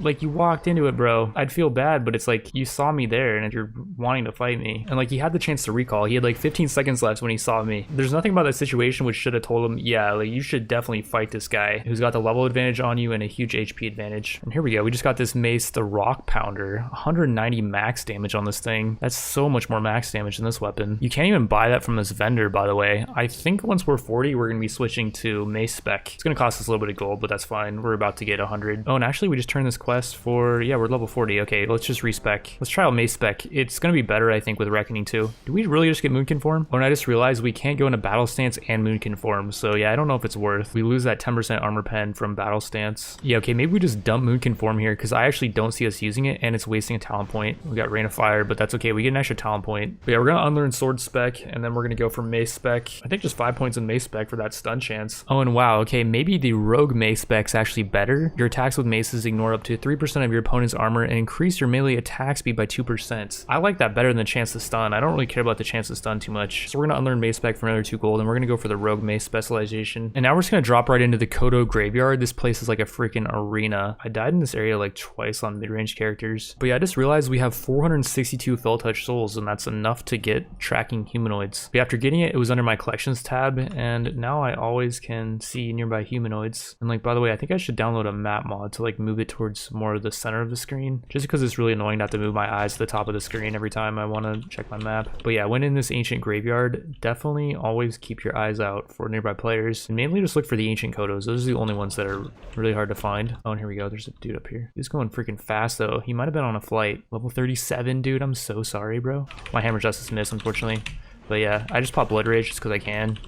Like, you walked into it, bro. I'd feel bad, but it's like, you saw me there and you're wanting to fight me. And like, he had the chance to recall. He had like 15 seconds left when he saw me. There's nothing about that situation which should have told him, yeah, like, you should definitely fight this guy who's got the level advantage on you and a huge HP advantage. And here we go. We just got this mace, the Rock Pounder. 190 max damage on this thing. That's so much more max damage than this weapon. You can't even buy that from this vendor, by the way. I think once we're 40, we're going to be switching to mace spec. It's going to cost us a little bit of gold, but that's fine. We're about to get 100. Oh, and actually, we just turned this quest for, yeah, we're level 40. Okay, let's just respec. Let's try out mace spec. It's gonna be better, I think, with Reckoning too. Do we really just get Moonkin form? Oh, and I just realized we can't go into battle stance and Moonkin form, so yeah, I don't know if it's worth. We lose that 10% armor pen from battle stance. Yeah, okay, maybe we just dump Moonkin form here because I actually don't see us using it and it's wasting a talent point. We got Rain of Fire, but that's okay. We get an extra talent point. But yeah, we're gonna unlearn sword spec and then we're gonna go for mace spec. I think just 5 points in mace spec for that stun chance. Oh, and wow, okay, maybe the rogue mace spec's actually better. Your attacks with maces ignore up to 3% of your opponent's armor and increase your melee attack speed by 2%. I like that better than the chance to stun. I don't really care about the chance to stun too much. So we're gonna unlearn mace spec for another 2 gold and we're gonna go for the rogue mace specialization. And now we're just gonna drop right into the Kodo graveyard. This place is like a freaking arena. I died in this area like twice on mid-range characters. But yeah, I just realized we have 462 fell touch souls and that's enough to get tracking humanoids. But after getting it, it was under my collections tab and now I always can see nearby humanoids. And like, by the way, I think I should download a map mod to like move it towards more of the center of the screen, just because it's really annoying to have to move my eyes to the top of the screen every time I want to check my map. But yeah, when in this ancient graveyard, definitely always keep your eyes out for nearby players and mainly just look for the ancient Kodos. Those are the only ones that are really hard to find. Oh, and here we go. There's a dude up here. He's going freaking fast though. He might have been on a flight. Level 37, dude. I'm so sorry, bro. My hammer justice missed, unfortunately. But yeah, I just popped blood rage just because I can.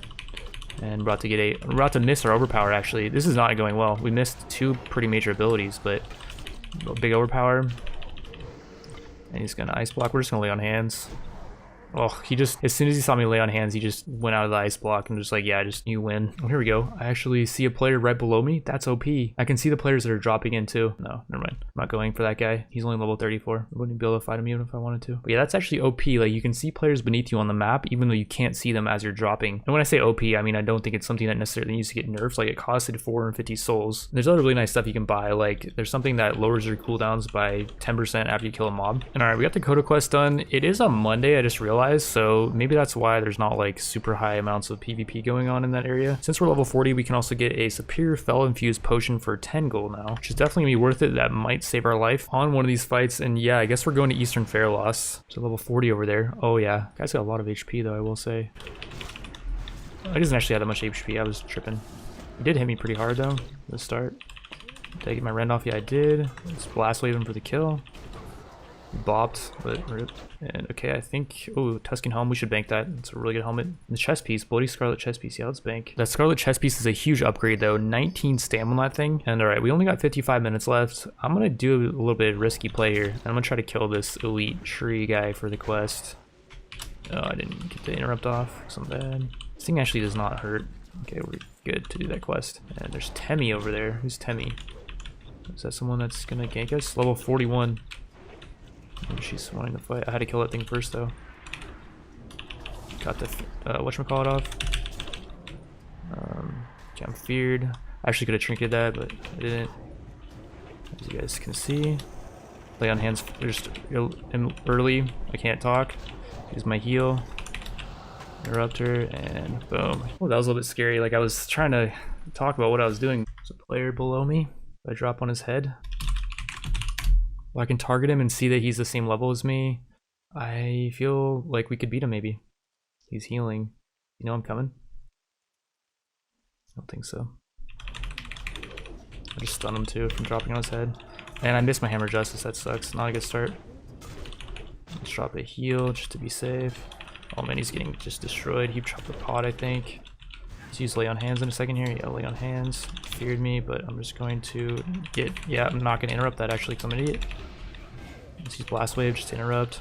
And we're about to miss our overpower actually. This is not going well. We missed 2 pretty major abilities, but big overpower. And he's gonna ice block. We're just gonna lay on hands. Oh, he just, as soon as he saw me lay on hands, he just went out of the ice block and just like, yeah, just you win. Oh, here we go. I actually see a player right below me. That's OP. I can see the players that are dropping in too. No, never mind. I'm not going for that guy. He's only level 34. I wouldn't be able to fight him even if I wanted to. But yeah, that's actually OP. Like, you can see players beneath you on the map, even though you can't see them as you're dropping. And when I say OP, I mean, I don't think it's something that necessarily needs to get nerfed. Like, it costed 450 souls. There's other really nice stuff you can buy. Like, there's something that lowers your cooldowns by 10% after you kill a mob. And all right, we got the Kodo quest done. It is a Monday, I just realized. So maybe that's why there's not like super high amounts of PvP going on in that area. Since we're level 40, we can also get a superior fel infused potion for 10 gold now, which is definitely gonna be worth it. That might save our life on one of these fights. And yeah, I guess we're going to Eastern Fairloss. So level 40 over there. Oh yeah, guy's got a lot of HP though, I will say. He doesn't actually have that much HP. I was tripping. He did hit me pretty hard though at the start. Did I get my rend off? Yeah, I did. Let's blast wave him for the kill. Bopped, but rip. And okay, I think, oh, Tuscan Helm, we should bank that. It's a really good helmet. And the chest piece, Bloody Scarlet chest piece, yeah, let's bank. That Scarlet chest piece is a huge upgrade though, 19 stam on that thing. And all right, we only got 55 minutes left. I'm gonna do a little bit of risky play here. I'm gonna try to kill this elite tree guy for the quest. Oh, I didn't get the interrupt off, some bad. This thing actually does not hurt. Okay, we're good to do that quest. And there's Temmie over there. Who's Temmie? Is that someone that's gonna gank us? Level 41. Maybe she's wanting to fight. I had to kill that thing first though. Got the whatchamacallit off. Okay, I'm feared. I actually could have trinketed that, but I didn't. As you guys can see, lay on hands just early. I can't talk. Use my heal. Interrupt her and boom. Oh, that was a little bit scary. Like, I was trying to talk about what I was doing. There's a player below me. I drop on his head. Well, I can target him and see that he's the same level as me. I feel like we could beat him maybe. He's healing. You know I'm coming? I don't think so. I just stun him too from dropping on his head. And I missed my hammer justice, that sucks. Not a good start. Let's drop a heal just to be safe. Oh man, he's getting just destroyed. He dropped the pod, I think. Let's use lay on hands in a second here. Yeah, lay on hands. Feared me, but I'm just going to get, yeah, I'm not gonna interrupt that actually, 'cause I'm an idiot. Let's use blast wave just to interrupt.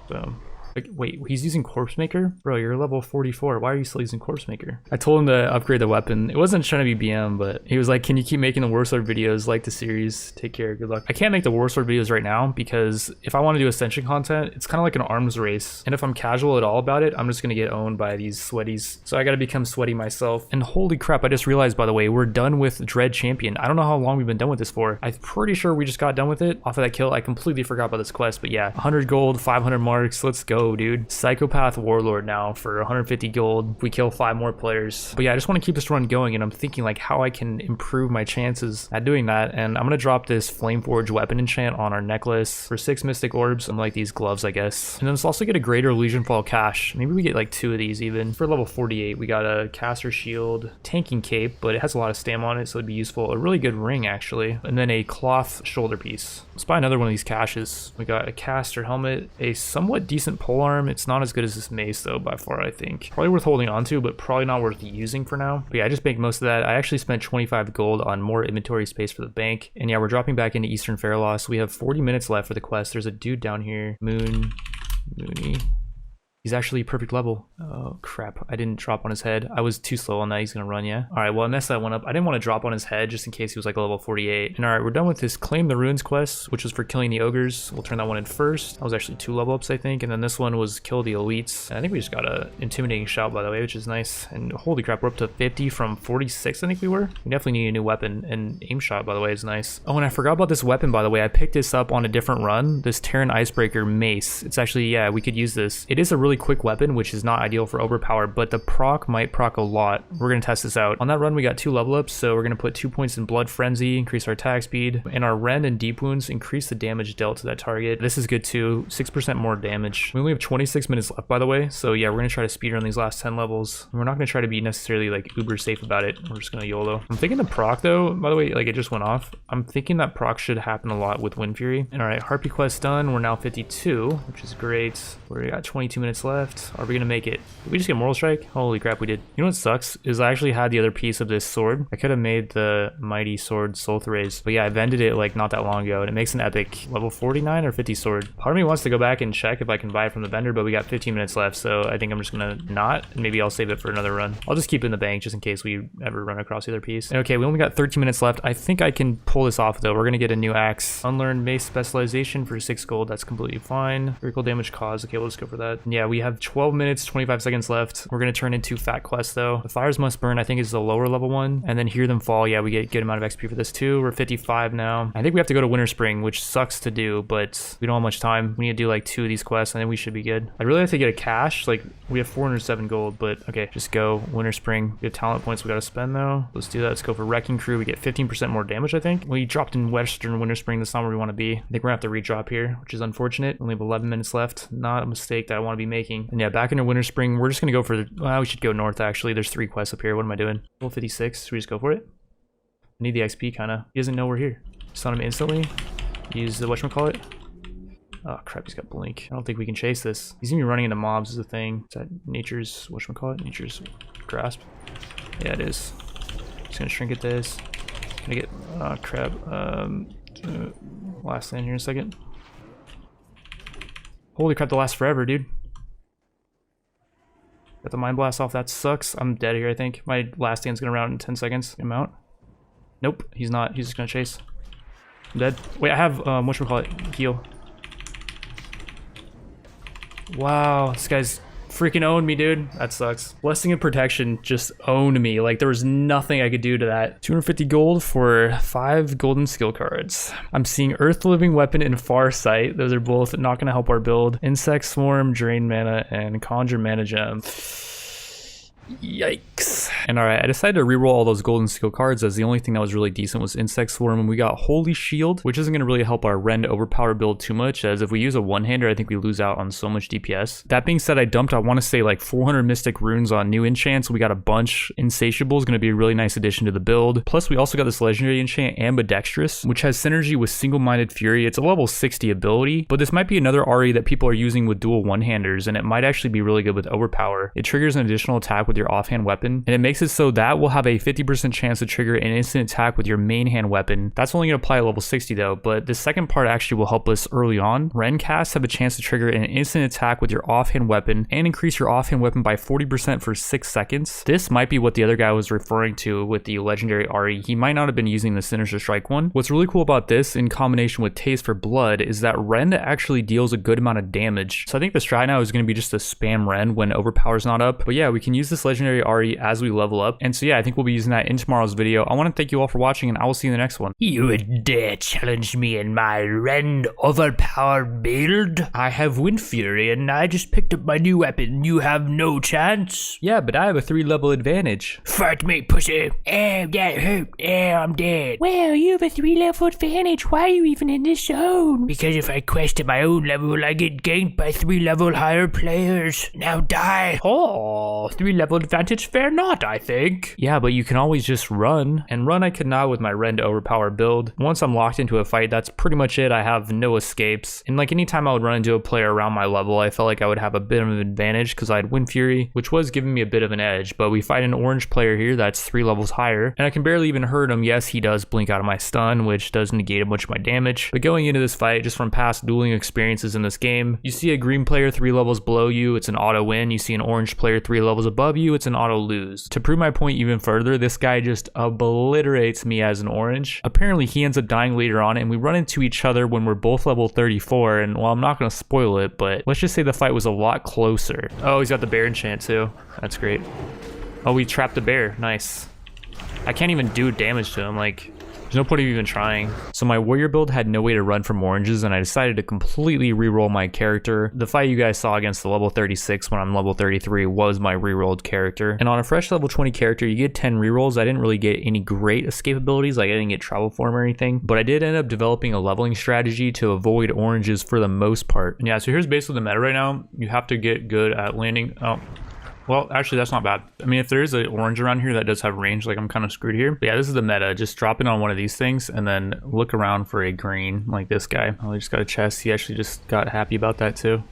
Boom. Like, wait, he's using Corpse Maker? Bro, you're level 44. Why are you still using Corpse Maker? I told him to upgrade the weapon. It wasn't trying to be BM, but he was like, can you keep making the Warsword videos? Like the series. Take care. Good luck. I can't make the Warsword videos right now because if I want to do Ascension content, it's kind of like an arms race. And if I'm casual at all about it, I'm just going to get owned by these sweaties. So I got to become sweaty myself. And holy crap, I just realized, by the way, we're done with Dread Champion. I don't know how long we've been done with this for. I'm pretty sure we just got done with it off of that kill. I completely forgot about this quest, but yeah, 100 gold, 500 marks. Let's go, dude. Psychopath Warlord now for 150 gold. We kill 5 more players. But yeah, I just want to keep this run going, and I'm thinking like how I can improve my chances at doing that. And I'm gonna drop this Flameforge weapon enchant on our necklace for 6 mystic orbs and like these gloves, I guess. And then let's also get a greater Legion Fall cache. Maybe we get like 2 of these even. For level 48, we got a caster shield, tanking cape, but it has a lot of stam on it, so it'd be useful. A really good ring actually, and then a cloth shoulder piece. Let's buy another one of these caches. We got a caster helmet, a somewhat decent polearm. It's not as good as this mace though by far, I think. Probably worth holding on to, but probably not worth using for now. But yeah, I just banked most of that. I actually spent 25 gold on more inventory space for the bank. And yeah, we're dropping back into Eastern Fairloss. We have 40 minutes left for the quest. There's a dude down here. Mooney. He's actually perfect level. Oh crap, I didn't drop on his head. I was too slow on that. He's gonna run, yeah. All right, well I messed that one up. I didn't want to drop on his head just in case he was like a level 48. And all right, we're done with this Claim the Ruins quest, which was for killing the ogres. We'll turn that one in first. That was actually 2 level ups, I think. And then this one was kill the elites. And I think we just got a intimidating shout, by the way, which is nice. And holy crap, we're up to 50 from 46, I think we were. We definitely need a new weapon. And aim shot, by the way, is nice. Oh, and I forgot about this weapon, by the way. I picked this up on a different run. This Terran Icebreaker mace. It's actually, yeah, we could use this. It is a really quick weapon, which is not ideal for overpower, but the proc might proc a lot. We're gonna test this out. On that run, we got 2 level ups, so we're gonna put 2 points in Blood Frenzy, increase our attack speed, and our rend and deep wounds increase the damage dealt to that target. This is good too, 6% more damage. We only have 26 minutes left, by the way, so yeah, we're gonna try to speedrun these last 10 levels. We're not gonna try to be necessarily like uber safe about it. We're just gonna YOLO. I'm thinking the proc though, by the way, like it just went off. I'm thinking that proc should happen a lot with Wind Fury. And all right, Harpy quest done. We're now 52, which is great. We got 22 minutes left. Are we gonna make it? Did we just get Moral Strike? Holy crap, we did. You know what sucks? Is I actually had the other piece of this sword. I could have made the Mighty Sword Solthraze, but yeah, I vended it like not that long ago, and it makes an epic level 49 or 50 sword. Part of me wants to go back and check if I can buy it from the vendor, but we got 15 minutes left, so I think I'm just gonna not, and maybe I'll save it for another run. I'll just keep it in the bank just in case we ever run across the other piece. And okay, we only got 13 minutes left. I think I can pull this off though. We're gonna get a new axe. Unlearned Mace Specialization for 6 gold. That's completely fine. Critical damage cause. Okay, we'll just go for that. And yeah, we have 12 minutes, 25 seconds left. We're gonna turn into Fat Quest though. The Fires Must Burn, I think, is the lower level one. And then Hear Them Fall. Yeah, we get a good amount of XP for this too. We're 55 now. I think we have to go to Winter Spring, which sucks to do, but we don't have much time. We need to do like 2 of these quests, and then we should be good. I'd really like to get a cache. Like, we have 407 gold, but okay, just go Winter Spring. We have talent points we gotta spend though. Let's do that. Let's go for Wrecking Crew. We get 15% more damage, I think. We dropped in Western Winter Spring. That's not where we want to be. I think we're gonna have to redrop here, which is unfortunate. Only have 11 minutes left. Not a mistake that I want to be making. And yeah, back into Winter Spring. We're just gonna go for the, we should go north actually. There's 3 quests up here. What am I doing? Level 56. Should we just go for it? I need the XP kinda. He doesn't know we're here. Stun him instantly. Use the whatchamacallit. Oh crap, he's got blink. I don't think we can chase this. He's gonna be running into mobs is the thing. Is that nature's whatchamacallit? Nature's grasp. Yeah, it is. Just gonna shrink at this. Gonna get crap. Last stand here in a second. Holy crap, the last forever, dude. Got the Mind Blast off, that sucks. I'm dead here, I think. My last stand's gonna round in 10 seconds. I'm out. Nope, he's not. He's just gonna chase. I'm dead. Wait, I have, whatchamacallit, heal. Wow, this guy's freaking owned me, dude. That sucks. Blessing and Protection just owned me. Like, there was nothing I could do to that. 250 gold for 5 golden skill cards. I'm seeing Earth Living Weapon and Farsight. Those are both not going to help our build. Insect Swarm, Drain Mana, and Conjure Mana Gem. Yikes. And alright, I decided to reroll all those golden skill cards as the only thing that was really decent was Insect Swarm, and we got Holy Shield, which isn't going to really help our Rend overpower build too much, as if we use a one-hander, I think we lose out on so much DPS. That being said, I dumped, I want to say like 400 Mystic Runes on new enchants. We got a bunch. Insatiable is going to be a really nice addition to the build. Plus, we also got this legendary enchant, Ambidextrous, which has synergy with Single-Minded Fury. It's a level 60 ability, but this might be another RE that people are using with dual one-handers, and it might actually be really good with overpower. It triggers an additional attack with your offhand weapon, and it makes makes it so that will have a 50% chance to trigger an instant attack with your main hand weapon. That's only going to apply at level 60 though, but the second part actually will help us early on. Ren casts have a chance to trigger an instant attack with your offhand weapon and increase your offhand weapon by 40% for 6 seconds. This might be what the other guy was referring to with the legendary RE. He might not have been using the Sinister Strike one. What's really cool about this in combination with Taste for Blood is that Ren actually deals a good amount of damage. So I think the strat now is going to be just to spam Ren when overpower's not up. But yeah, we can use this legendary RE as we level up. And so yeah, I think we'll be using that in tomorrow's video. I want to thank you all for watching, and I will see you in the next one. You would dare challenge me in my Ren overpowered build? I have Wind Fury and I just picked up my new weapon. You have no chance. Yeah, but I have a 3-level advantage. Fight me, pussy. That hurt. I'm dead. Well, you have a 3-level advantage. Why are you even in this zone? Because if I quest at my own level, I get ganked by 3-level higher players. Now die. Oh, 3-level advantage, fair not, I think. Yeah, but you can always just run. And run I could not with my Ren to overpower build. Once I'm locked into a fight, that's pretty much it. I have no escapes. And like anytime I would run into a player around my level, I felt like I would have a bit of an advantage because I had Wind Fury, which was giving me a bit of an edge. But we fight an orange player here that's 3 levels higher, and I can barely even hurt him. Yes, he does blink out of my stun, which does negate much of my damage. But going into this fight, just from past dueling experiences in this game, you see a green player 3 levels below you, it's an auto win. You see an orange player 3 levels above you, it's an auto lose. To prove my point even further, this guy just obliterates me as an orange. Apparently he ends up dying later on, and we run into each other when we're both level 34, and well, I'm not going to spoil it, but let's just say the fight was a lot closer. Oh, he's got the bear enchant too. That's great. Oh, we trapped the bear. Nice. I can't even do damage to him. Like, there's no point of even trying. So my warrior build had no way to run from oranges, and I decided to completely reroll my character. The fight you guys saw against the level 36 when I'm level 33 was my rerolled character. And on a fresh level 20 character, you get 10 rerolls. I didn't really get any great escape abilities, like I didn't get travel form or anything, but I did end up developing a leveling strategy to avoid oranges for the most part. And yeah, so here's basically the meta right now. You have to get good at landing. Oh. Well, actually, that's not bad. I mean, if there is an orange around here that does have range, like I'm kind of screwed here. But yeah, this is the meta. Just drop it on one of these things and then look around for a green like this guy. Oh, he just got a chest. He actually just got happy about that too.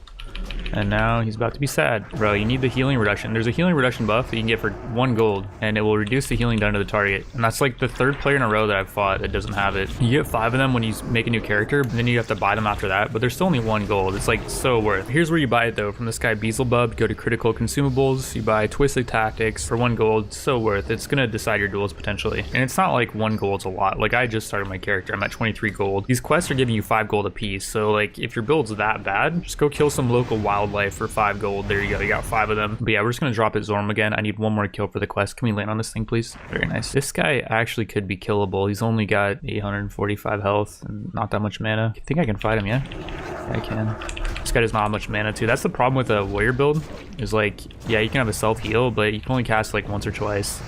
And now he's about to be sad. Bro, you need the healing reduction. There's a healing reduction buff that you can get for 1 gold, and it will reduce the healing done to the target. And that's like the 3rd player in a row that I've fought that doesn't have it. You get 5 of them when you make a new character, and then you have to buy them after that, but there's still only 1 gold. It's like so worth. Here's where you buy it though. From this guy Beelzebub, go to critical consumables, you buy Twisted Tactics for 1 gold. So worth. It's gonna decide your duels potentially. And it's not like 1 gold's a lot. Like I just started my character, I'm at 23 gold. These quests are giving you 5 gold a piece. So like if your build's that bad, just go kill some local wildlife for 5 gold. There you go, you got 5 of them. But yeah, we're just gonna drop it Zorm again. I need 1 more kill for the quest. Can we land on this thing, please? Very nice. This guy actually could be killable. He's only got 845 health and not that much mana. I think I can fight him, yeah? Yeah, I can. This guy does not have much mana too. That's the problem with a warrior build, is like, yeah, you can have a self heal, but you can only cast like once or twice.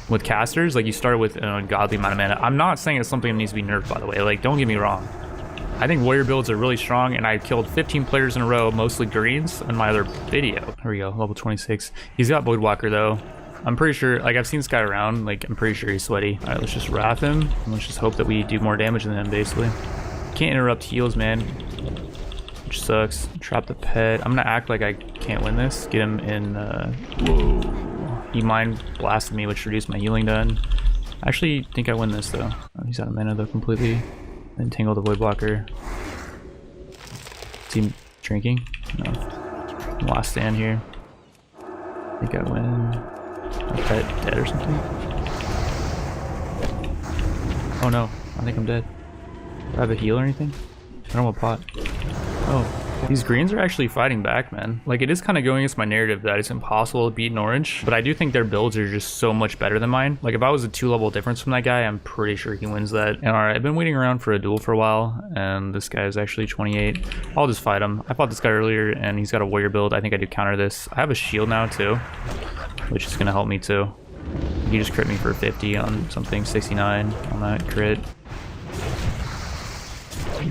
With casters, like you start with an ungodly amount of mana. I'm not saying it's something that needs to be nerfed, by the way. Like, don't get me wrong. I think warrior builds are really strong, and I killed 15 players in a row, mostly greens, in my other video. Here we go, level 26. He's got Voidwalker though. I'm pretty sure, like I've seen this guy around, like I'm pretty sure he's sweaty. All right, let's just wrath him, and let's just hope that we do more damage than him, basically. Can't interrupt heals, man, which sucks. Trap the pet. I'm gonna act like I can't win this. Get him in, whoa. He mind blasted me, which reduced my healing done. I actually think I win this though. Oh, he's out of mana though completely. Entangle the Voidwalker. Is he drinking? No. Last stand here. I think I win. My pet dead or something? Oh no, I think I'm dead. Do I have a heal or anything? I don't have a pot. Oh. These greens are actually fighting back, man. Like, it is kind of going against my narrative that it's impossible to beat an orange, but I do think their builds are just so much better than mine. Like, if I was a 2-level difference from that guy, I'm pretty sure he wins that. And alright, I've been waiting around for a duel for a while, and this guy is actually 28. I'll just fight him. I fought this guy earlier, and he's got a warrior build. I think I do counter this. I have a shield now, too, which is going to help me, too. He just crit me for 50 on something, 69 on that crit.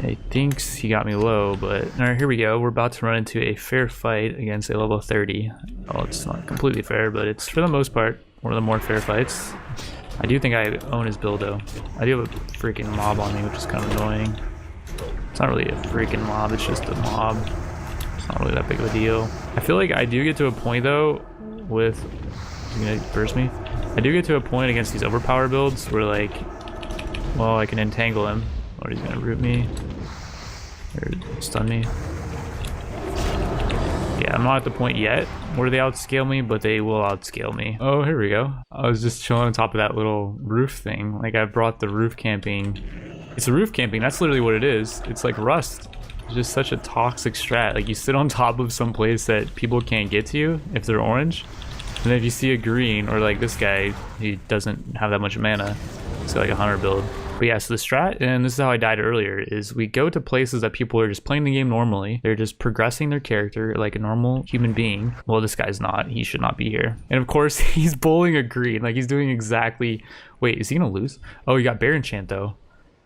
He thinks he got me low, but alright, here we go. We're about to run into a fair fight against a level 30. Oh, it's not completely fair, but it's for the most part one of the more fair fights. I do think I own his build though. I do have a freaking mob on me, which is kind of annoying. It's not really a freaking mob, it's just a mob. It's not really that big of a deal. I feel like I do get to a point though with He's gonna burst me. I do get to a point against these overpower builds where like, well, I can entangle him, or he's gonna root me, or stun me. Yeah, I'm not at the point yet where they outscale me, but they will outscale me. Oh, here we go. I was just chilling on top of that little roof thing. Like I brought the roof camping. It's a roof camping, that's literally what it is. It's like Rust. It's just such a toxic strat. Like you sit on top of some place that people can't get to you if they're orange. And then if you see a green, or like this guy, he doesn't have that much mana. It's like a hunter build. But yeah, so the strat, and this is how I died earlier, is we go to places that people are just playing the game normally. They're just progressing their character like a normal human being. Well, this guy's not. He should not be here. And of course, he's bowling a green. Like he's doing exactly... Wait, is he gonna lose? Oh, he got Bear Enchant though.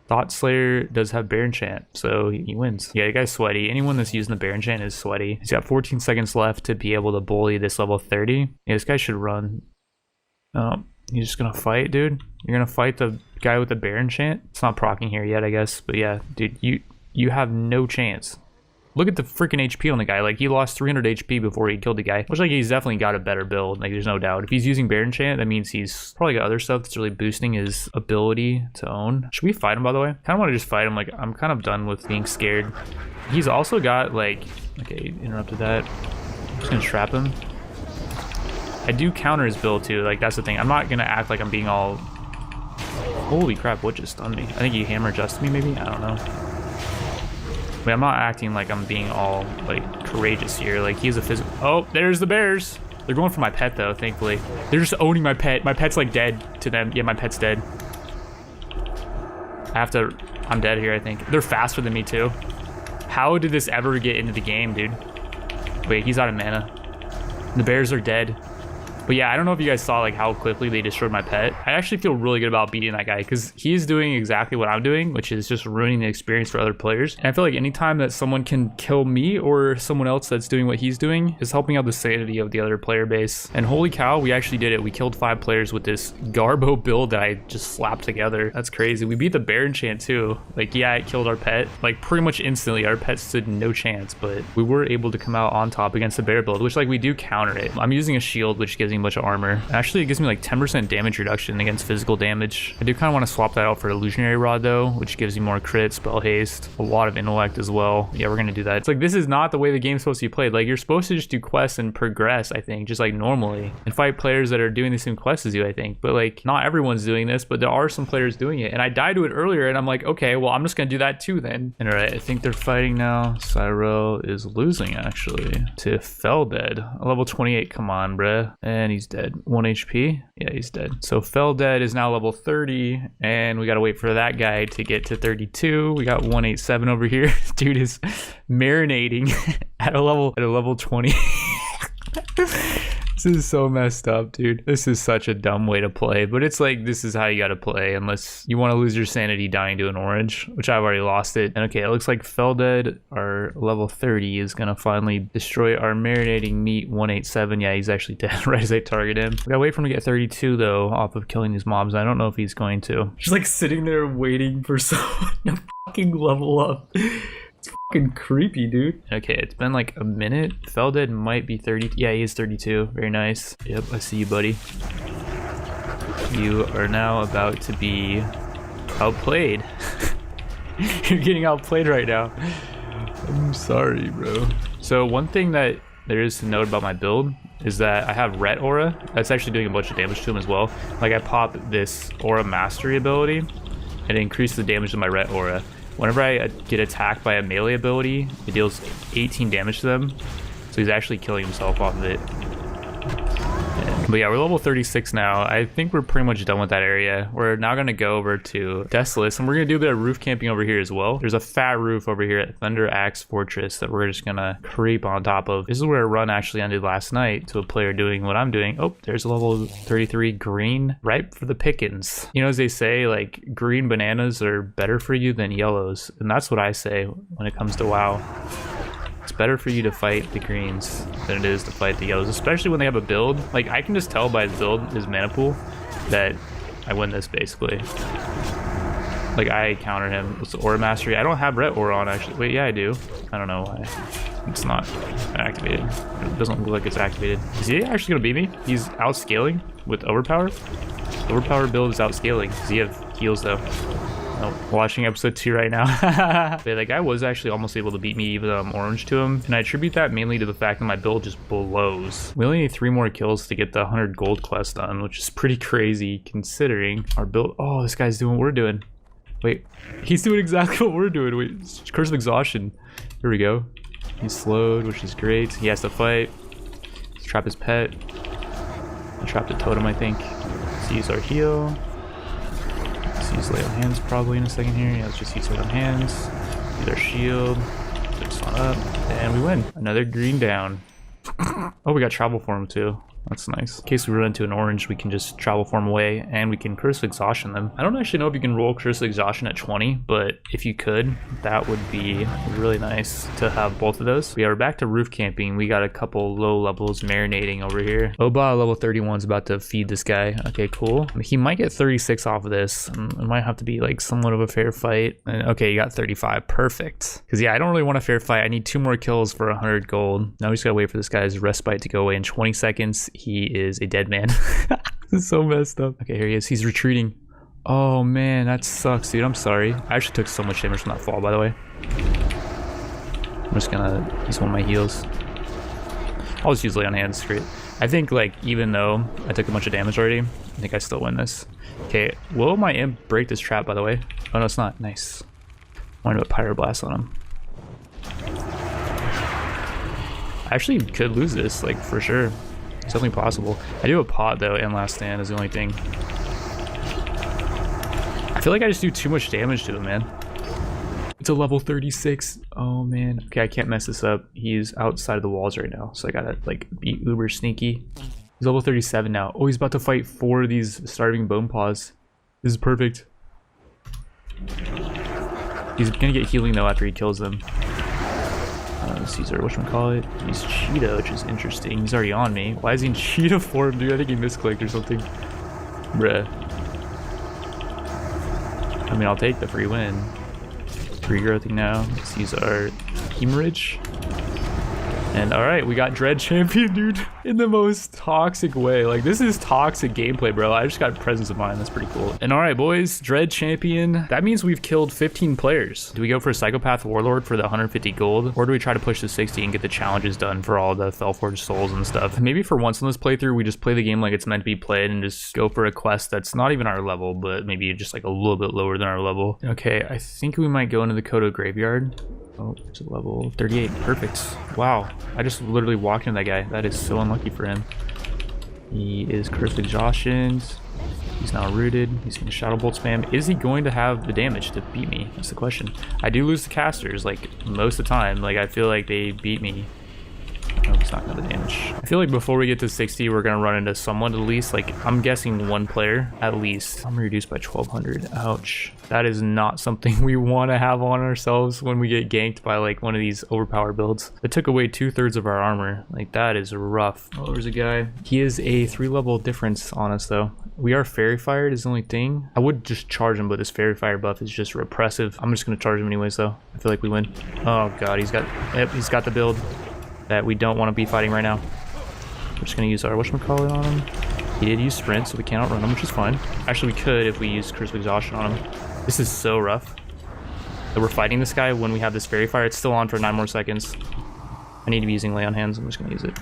Thought Slayer does have Bear Enchant, so he wins. Yeah, the guy's sweaty. Anyone that's using the Bear Enchant is sweaty. He's got 14 seconds left to be able to bully this level 30. Yeah, this guy should run. Oh, he's just gonna fight, dude. You're gonna fight the guy with the Bear Enchant? It's not proccing here yet, I guess. But yeah, dude, you have no chance. Look at the freaking HP on the guy. Like, he lost 300 HP before he killed the guy. Looks like he's definitely got a better build. Like, there's no doubt. If he's using Bear Enchant, that means he's probably got other stuff that's really boosting his ability to own. Should we fight him, by the way? I kind of want to just fight him. Like, I'm kind of done with being scared. He's also got, like... Okay, interrupted that. I'm just gonna trap him. I do counter his build, too. Like, that's the thing. I'm not gonna act like I'm being all... Holy crap, what just stunned me? I think he hammer adjusted me, maybe? I don't know. But I'm not acting like I'm being all, like, courageous here. Like, he's a physical... Oh, there's the bears! They're going for my pet, though, thankfully. They're just owning my pet. My pet's, like, dead to them. Yeah, my pet's dead. I have to... I'm dead here, I think. They're faster than me, too. How did this ever get into the game, dude? Wait, he's out of mana. The bears are dead. But yeah, I don't know if you guys saw like how quickly they destroyed my pet. I actually feel really good about beating that guy because he's doing exactly what I'm doing, which is just ruining the experience for other players. And I feel like anytime that someone can kill me or someone else that's doing what he's doing is helping out the sanity of the other player base. And holy cow, we actually did it. We killed 5 players with this Garbo build that I just slapped together. That's crazy. We beat the Bear Enchant too. Like, yeah, it killed our pet. Like, pretty much instantly, our pet stood no chance, but we were able to come out on top against the bear build, which like we do counter it. I'm using a shield, which gives me a bunch of armor. Actually, it gives me like 10% damage reduction against physical damage. I do kind of want to swap that out for Illusionary Rod though, which gives you more crit, spell haste, a lot of intellect as well. Yeah, we're gonna do that. It's like, this is not the way the game's supposed to be played. Like, you're supposed to just do quests and progress, I think, just like normally, and fight players that are doing the same quests as you, I think. But like, not everyone's doing this, but there are some players doing it. And I died to it earlier, and I'm like, okay, well, I'm just gonna do that too then. And all right, I think they're fighting now. Cyril is losing actually to Felded, a level 28. Come on, bruh. And he's dead. 1 HP. Yeah, he's dead. So Felded is now level 30, and we gotta wait for that guy to get to 32. We got 187 over here. Dude is marinating at a level 20. This is so messed up, dude. This is such a dumb way to play, but it's like, this is how you gotta play unless you want to lose your sanity dying to an orange, which I've already lost it. And okay, it looks like Felded, our level 30, is gonna finally destroy our marinating meat. 187. Yeah, he's actually dead right as I target him. We gotta wait for him to get 32 though, off of killing these mobs. I don't know if he's going to. Just like sitting there waiting for someone to fucking level up. It's fucking creepy, dude. Okay, it's been like a minute. Felded might be 30. Yeah, he is 32. Very nice. Yep, I see you, buddy. You are now about to be outplayed. You're getting outplayed right now. I'm sorry, bro. So one thing that there is to note about my build is that I have Ret Aura. That's actually doing a bunch of damage to him as well. Like, I pop this Aura Mastery ability, and it increases the damage of my Ret Aura. Whenever I get attacked by a melee ability, it deals 18 damage to them. So he's actually killing himself off of it. But yeah, we're level 36 now. I think we're pretty much done with that area. We're now going to go over to Desolus, and we're going to do a bit of roof camping over here as well. There's a fat roof over here at Thunder Axe Fortress that we're just going to creep on top of. This is where a run actually ended last night to a player doing what I'm doing. Oh, there's a level 33 green, ripe for the pickings. You know, as they say, like, green bananas are better for you than yellows. And that's what I say when it comes to WoW. It's better for you to fight the greens than it is to fight the yellows, especially when they have a build. Like, I can just tell by his build, his mana pool, that I win this basically. Like, I counter him with the Aura Mastery. I don't have Ret Aura on actually. Wait, yeah, I do. I don't know why. It's not activated. It doesn't look like it's activated. Is he actually gonna beat me? He's outscaling with overpower. Overpower build is outscaling. Does he have heals though? Oh, watching episode 2 right now. But that guy was actually almost able to beat me even though I'm orange to him. And I attribute that mainly to the fact that my build just blows. We only need 3 more kills to get the 100 gold quest done, which is pretty crazy considering our build. Oh, this guy's doing what we're doing. Wait, he's doing exactly what we're doing. Wait, Curse of Exhaustion. Here we go. He's slowed, which is great. He has to fight. Let's trap his pet. I trapped a totem, I think. Let's use our heal. Let's use lay on hands probably in a second here. Yeah, let's just use lay on hands. Use our shield. Put this one up. And we win. Another green down. Oh, we got travel form too. That's nice. In case we run into an orange, we can just travel form away and we can Curse of Exhaustion them. I don't actually know if you can roll Curse of Exhaustion at 20, but if you could, that would be really nice to have both of those. Yeah, we're back to roof camping. We got a couple low levels marinating over here. Oba level 31 is about to feed this guy. Okay, cool. He might get 36 off of this. It might have to be like somewhat of a fair fight. And okay, you got 35. Perfect. Because yeah, I don't really want a fair fight. I need 2 more kills for 100 gold. Now we just gotta wait for this guy's respite to go away in 20 seconds. He is a dead man. This is so messed up. Okay, here he is. He's retreating. Oh man, that sucks, dude. I'm sorry. I actually took so much damage from that fall, by the way. I'm just gonna use one of my heals. I'll just use lay on hands. Great. I think like even though I took a bunch of damage already, I think I still win this. Okay, will my imp break this trap, by the way? Oh no, it's not. Nice. I want to put Pyroblast on him. I actually could lose this, like for sure. It's definitely possible. I do have a pot though, and last stand is the only thing. I feel like I just do too much damage to him, man. It's a level 36. Oh man. Okay, I can't mess this up. He's outside of the walls right now, so I gotta like be uber sneaky. He's level 37 now. Oh, he's about to fight 4 of these starving bone paws. This is perfect. He's gonna get healing though after he kills them. Caesar, whatchamacallit? He's cheetah, which is interesting. He's already on me. Why is he in cheetah form, dude? I think he misclicked or something. Bruh. I mean, I'll take the free win. Regrowthing now. Let's use our hemorrhage. And alright, we got Dread Champion, dude, in the most toxic way. Like, this is toxic gameplay, bro. I just got presence of mind. That's pretty cool. And alright, boys, Dread Champion. That means we've killed 15 players. Do we go for a Psychopath Warlord for the 150 gold? Or do we try to push to 60 and get the challenges done for all the Felforged Souls and stuff? Maybe for once in this playthrough, we just play the game like it's meant to be played and just go for a quest that's not even our level, but maybe just like a little bit lower than our level. Okay, I think we might go into the Kodo Graveyard. Oh, it's a level 38. Perfect. Wow. I just literally walked into that guy. That is so unlucky for him. He is Cursed Exhaustion. He's now rooted. He's going to Shadow Bolt spam. Is he going to have the damage to beat me? That's the question. I do lose the casters, like, most of the time. Like, I feel like they beat me. Oh, he's not going to have the damage. I feel like before we get to 60, we're going to run into someone at least. Like, I'm guessing 1 player at least. I'm reduced by 1200. Ouch. That is not something we want to have on ourselves when we get ganked by like one of these overpowered builds. It took away 2/3 of our armor. Like, that is rough. Oh, there's a guy. He is a 3 level difference on us though. We are Fairy Fired is the only thing. I would just charge him, but this Fairy Fire buff is just repressive. I'm just going to charge him anyways though. I feel like we win. Oh god, he's got the build that we don't want to be fighting right now. We're just going to use our whatchamacallit on him. He did use sprint, so we can't outrun him, which is fine. Actually, we could if we use Curse of Exhaustion on him. This is so rough that we're fighting this guy when we have this Fairy Fire. It's still on for 9 more seconds. I need to be using Lay on Hands. I'm just going to use it.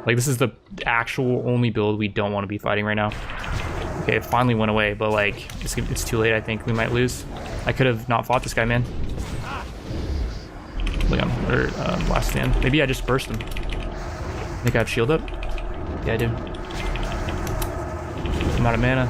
Like, this is the actual only build we don't want to be fighting right now. Okay, it finally went away, but like, it's too late, I think. We might lose. I could have not fought this guy, man. Leon, or last stand. Maybe I just burst him. I think I have shield up. Yeah, I do. I'm out of mana.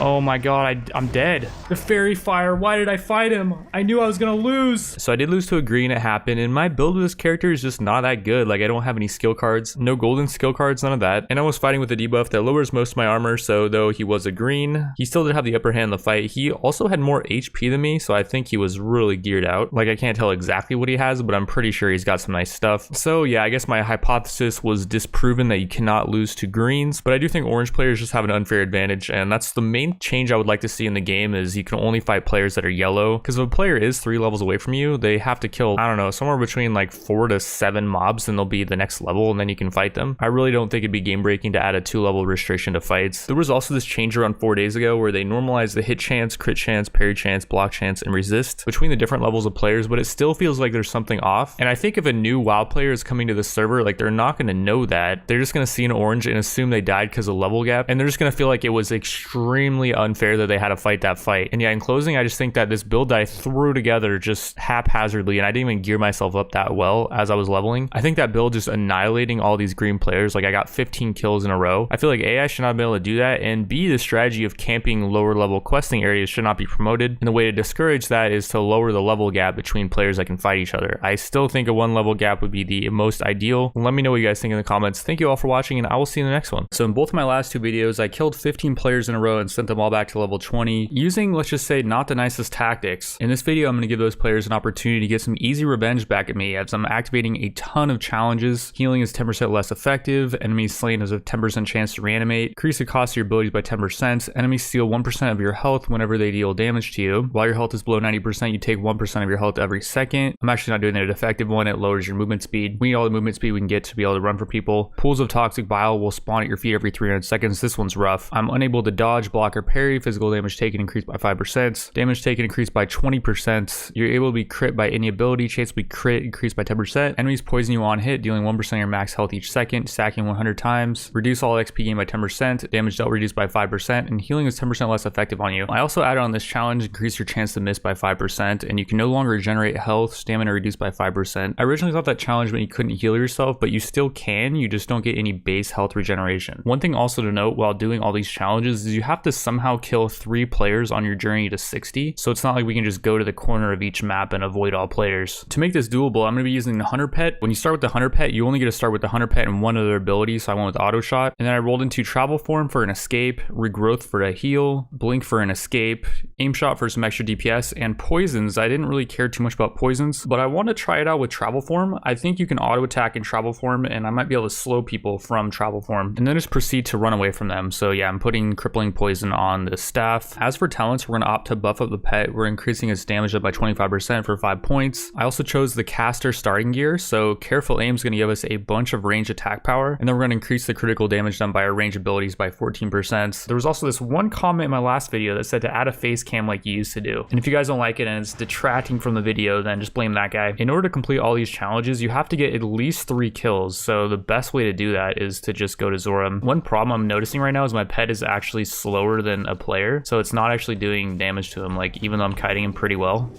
Oh my god, I'm dead. The Fairy Fire, why did I fight him? I knew I was gonna lose. So I did lose to a green, it happened, and my build with this character is just not that good. Like, I don't have any skill cards, no golden skill cards, none of that. And I was fighting with a debuff that lowers most of my armor, so though he was a green, he still did have the upper hand in the fight. He also had more HP than me, so I think he was really geared out. Like, I can't tell exactly what he has, but I'm pretty sure he's got some nice stuff. So yeah, I guess my hypothesis was disproven that you cannot lose to greens, but I do think orange players just have an unfair advantage, and that's the main main change I would like to see in the game is you can only fight players that are yellow, because if a player is 3 levels away from you, they have to kill, I don't know, somewhere between like 4 to 7 mobs, and they'll be the next level, and then you can fight them. I really don't think it'd be game breaking to add a 2-level restriction to fights. There was also this change around 4 days ago where they normalized the hit chance, crit chance, parry chance, block chance, and resist between the different levels of players, but it still feels like there's something off. And I think if a new WoW player is coming to the server, like, they're not going to know that. They're just going to see an orange and assume they died because of level gap, and they're just going to feel like it was extremely unfair that they had to fight that fight. And yeah, in closing, I just think that this build that I threw together just haphazardly, and I didn't even gear myself up that well as I was leveling, I think that build just annihilating all these green players. Like, I got 15 kills in a row. I feel like A, I should not be able to do that, and B, the strategy of camping lower level questing areas should not be promoted, and the way to discourage that is to lower the level gap between players that can fight each other. I still think a 1 level gap would be the most ideal. Let me know what you guys think in the comments. Thank you all for watching, and I will see you in the next one. So in both of my last 2 videos, I killed 15 players in a row and sent them all back to level 20 using, let's just say, not the nicest tactics. In this video, I'm going to give those players an opportunity to get some easy revenge back at me as I'm activating a ton of challenges. Healing is 10% less effective, enemies slain has a 10% chance to reanimate, increase the cost of your abilities by 10%, enemies steal 1% of your health whenever they deal damage to you. While your health is below 90%, you take 1% of your health every second. I'm actually not doing the defective one, it lowers your movement speed. We need all the movement speed we can get to be able to run for people. Pools of toxic bile will spawn at your feet every 300 seconds. This one's rough. I'm unable to dodge, block, or parry. Physical damage taken increased by 5%. Damage taken increased by 20%. You're able to be crit by any ability. Chance to be crit increased by 10%. Enemies poison you on hit, dealing 1% of your max health each second, stacking 100 times. Reduce all XP gain by 10%. Damage dealt reduced by 5%. And healing is 10% less effective on you. I also added on this challenge, increase your chance to miss by 5%. And you can no longer regenerate health, stamina reduced by 5%. I originally thought that challenge meant you couldn't heal yourself, but you still can. You just don't get any base health regeneration. One thing also to note while doing all these challenges is you have to somehow kill 3 players on your journey to 60. So it's not like we can just go to the corner of each map and avoid all players. To make this doable, I'm going to be using the Hunter Pet. When you start with the Hunter Pet, you only get to start with the Hunter Pet and one other ability, so I went with Auto Shot. And then I rolled into Travel Form for an escape, Regrowth for a heal, Blink for an escape, Aim Shot for some extra DPS, and Poisons. I didn't really care too much about Poisons, but I want to try it out with Travel Form. I think you can auto attack in Travel Form, and I might be able to slow people from Travel Form and then just proceed to run away from them. So yeah, I'm putting Crippling Poison on the staff. As for talents, we're going to opt to buff up the pet. We're increasing its damage up by 25% for 5 points. I also chose the Caster starting gear, so Careful Aim is going to give us a bunch of range attack power, and then we're going to increase the critical damage done by our range abilities by 14%. There was also this one comment in my last video that said to add a face cam like you used to do, and if you guys don't like it and it's detracting from the video, then just blame that guy. In order to complete all these challenges, you have to get at least 3 kills, so the best way to do that is to just go to Zoram. One problem I'm noticing right now is my pet is actually slower than a player, so it's not actually doing damage to him. Like, even though I'm kiting him pretty well,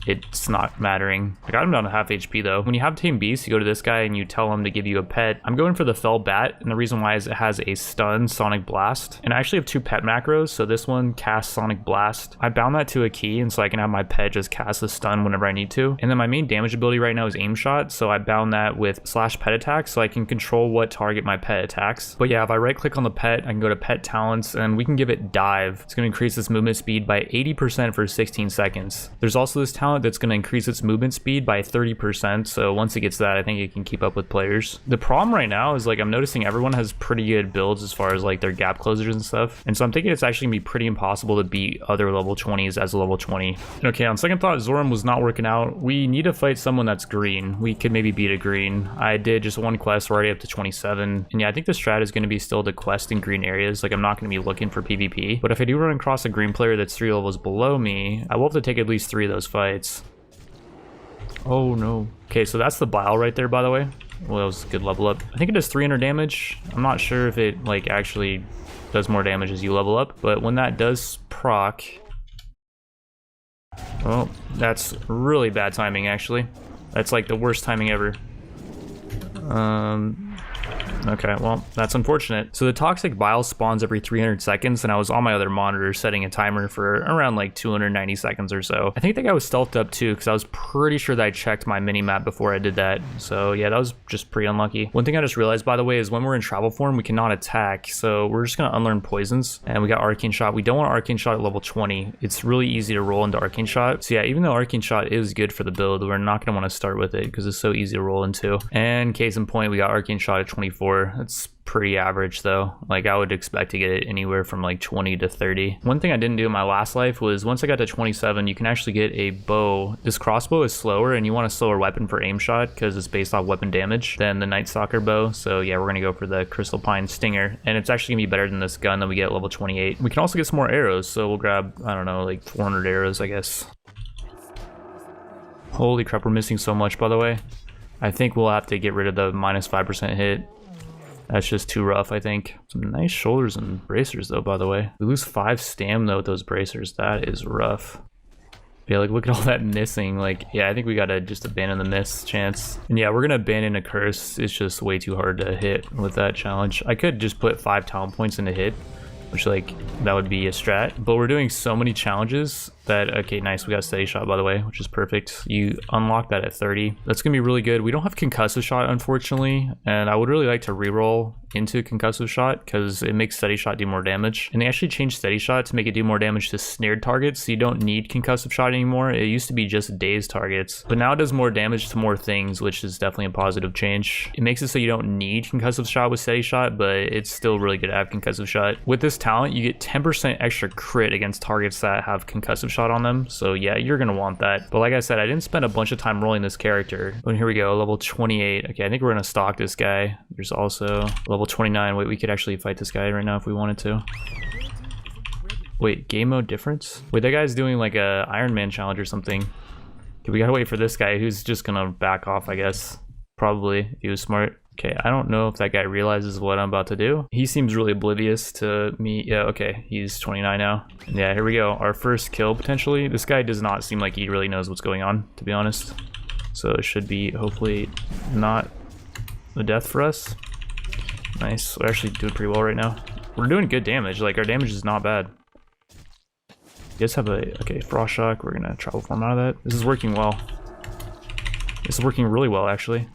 it's not mattering. I got him down to half HP though. When you have Tame Beast, you go to this guy and you tell him to give you a pet. I'm going for the Fell Bat, and the reason why is it has a stun Sonic Blast. And I actually have 2 pet macros, so this one casts Sonic Blast. I bound that to a key, and so I can have my pet just cast the stun whenever I need to. And then my main damage ability right now is Aim Shot, so I bound that with /pet attack, so I can control what target my pet attacks. But yeah, if I right click on the pet, I can go to pet talents, and we can give it Dive. It's going to increase its movement speed by 80% for 16 seconds. There's also this talent that's going to increase its movement speed by 30%, so once it gets that, I think it can keep up with players. The problem right now is, like, I'm noticing everyone has pretty good builds as far as like their gap closers and stuff, and so I'm thinking it's actually gonna be pretty impossible to beat other level 20s as a level 20. Okay, on second thought, Zoram was not working out. We need to fight someone that's green. We could maybe beat a green. I did just 1 quest, we're already up to 27, and yeah, I think the strat is going to be still to quest in green areas. Like, I'm not going to be looking for PvP, but if I do run across a green player that's 3 levels below me, I will have to take at least 3 of those fights. Oh no. Okay, so that's the Bile right there, by the way. Well, that was a good level up. I think it does 300 damage. I'm not sure if it like actually does more damage as you level up, but when that does proc, well, that's really bad timing actually. That's like the worst timing ever. Okay, well, that's unfortunate. So the toxic bile spawns every 300 seconds, and I was on my other monitor setting a timer for around like 290 seconds or so. I think that guy was stealthed up too, because I was pretty sure that I checked my mini-map before I did that. So yeah, that was just pretty unlucky. One thing I just realized, by the way, is when we're in travel form, we cannot attack. So we're just gonna unlearn poisons, and we got Arcane Shot. We don't want Arcane Shot at level 20. It's really easy to roll into Arcane Shot. So yeah, even though Arcane Shot is good for the build, we're not gonna want to start with it because it's so easy to roll into. And case in point, we got Arcane Shot at 24. 24. That's pretty average though. Like I would expect to get it anywhere from like 20 to 30. One thing I didn't do in my last life was once I got to 27, you can actually get a bow. This crossbow is slower and you want a slower weapon for aim shot because it's based off weapon damage than the Night Stalker bow. So yeah, we're gonna go for the Crystal Pine Stinger, and it's actually gonna be better than this gun that we get at level 28. We can also get some more arrows, so we'll grab, I don't know, like 400 arrows, I guess. Holy crap, we're missing so much, by the way. I think we'll have to get rid of the minus 5% hit. That's just too rough, I think. Some nice shoulders and bracers, though, by the way. We lose 5 stam, though, with those bracers. That is rough. Yeah, like, look at all that missing. Like, yeah, I think we gotta just abandon the miss chance. And yeah, we're gonna abandon a curse. It's just way too hard to hit with that challenge. I could just put 5 talent points into hit, which, like, that would be a strat. But we're doing so many challenges that, okay, nice, we got steady shot, by the way, which is perfect. You unlock that at 30. That's gonna be really good. We don't have concussive shot, unfortunately, and I would really like to reroll into concussive shot because it makes steady shot do more damage. And they actually changed steady shot to make it do more damage to snared targets, so you don't need concussive shot anymore. It used to be just dazed targets, but now it does more damage to more things, which is definitely a positive change. It makes it so you don't need concussive shot with steady shot, but it's still really good to have concussive shot. With this talent, you get 10% extra crit against targets that have concussive shot on them, so yeah, you're gonna want that. But like I said, I didn't spend a bunch of time rolling this character. But here we go, level 28. Okay, I think we're gonna stalk this guy. There's also level 29. Wait, we could actually fight this guy right now if we wanted to. Wait, game mode difference? Wait, that guy's doing like a Iron Man challenge or something. Okay, we gotta wait for this guy who's just gonna back off, I guess. Probably, if he was smart. Okay, I don't know if that guy realizes what I'm about to do. He seems really oblivious to me. Yeah, okay, he's 29 now. Yeah, here we go. Our first kill, potentially. This guy does not seem like he really knows what's going on, to be honest. So it should be, hopefully, not a death for us. Nice. We're actually doing pretty well right now. We're doing good damage. Like, our damage is not bad. You guys have a, okay, Frost Shock. We're gonna travel form out of that. This is working well. This is working really well, actually.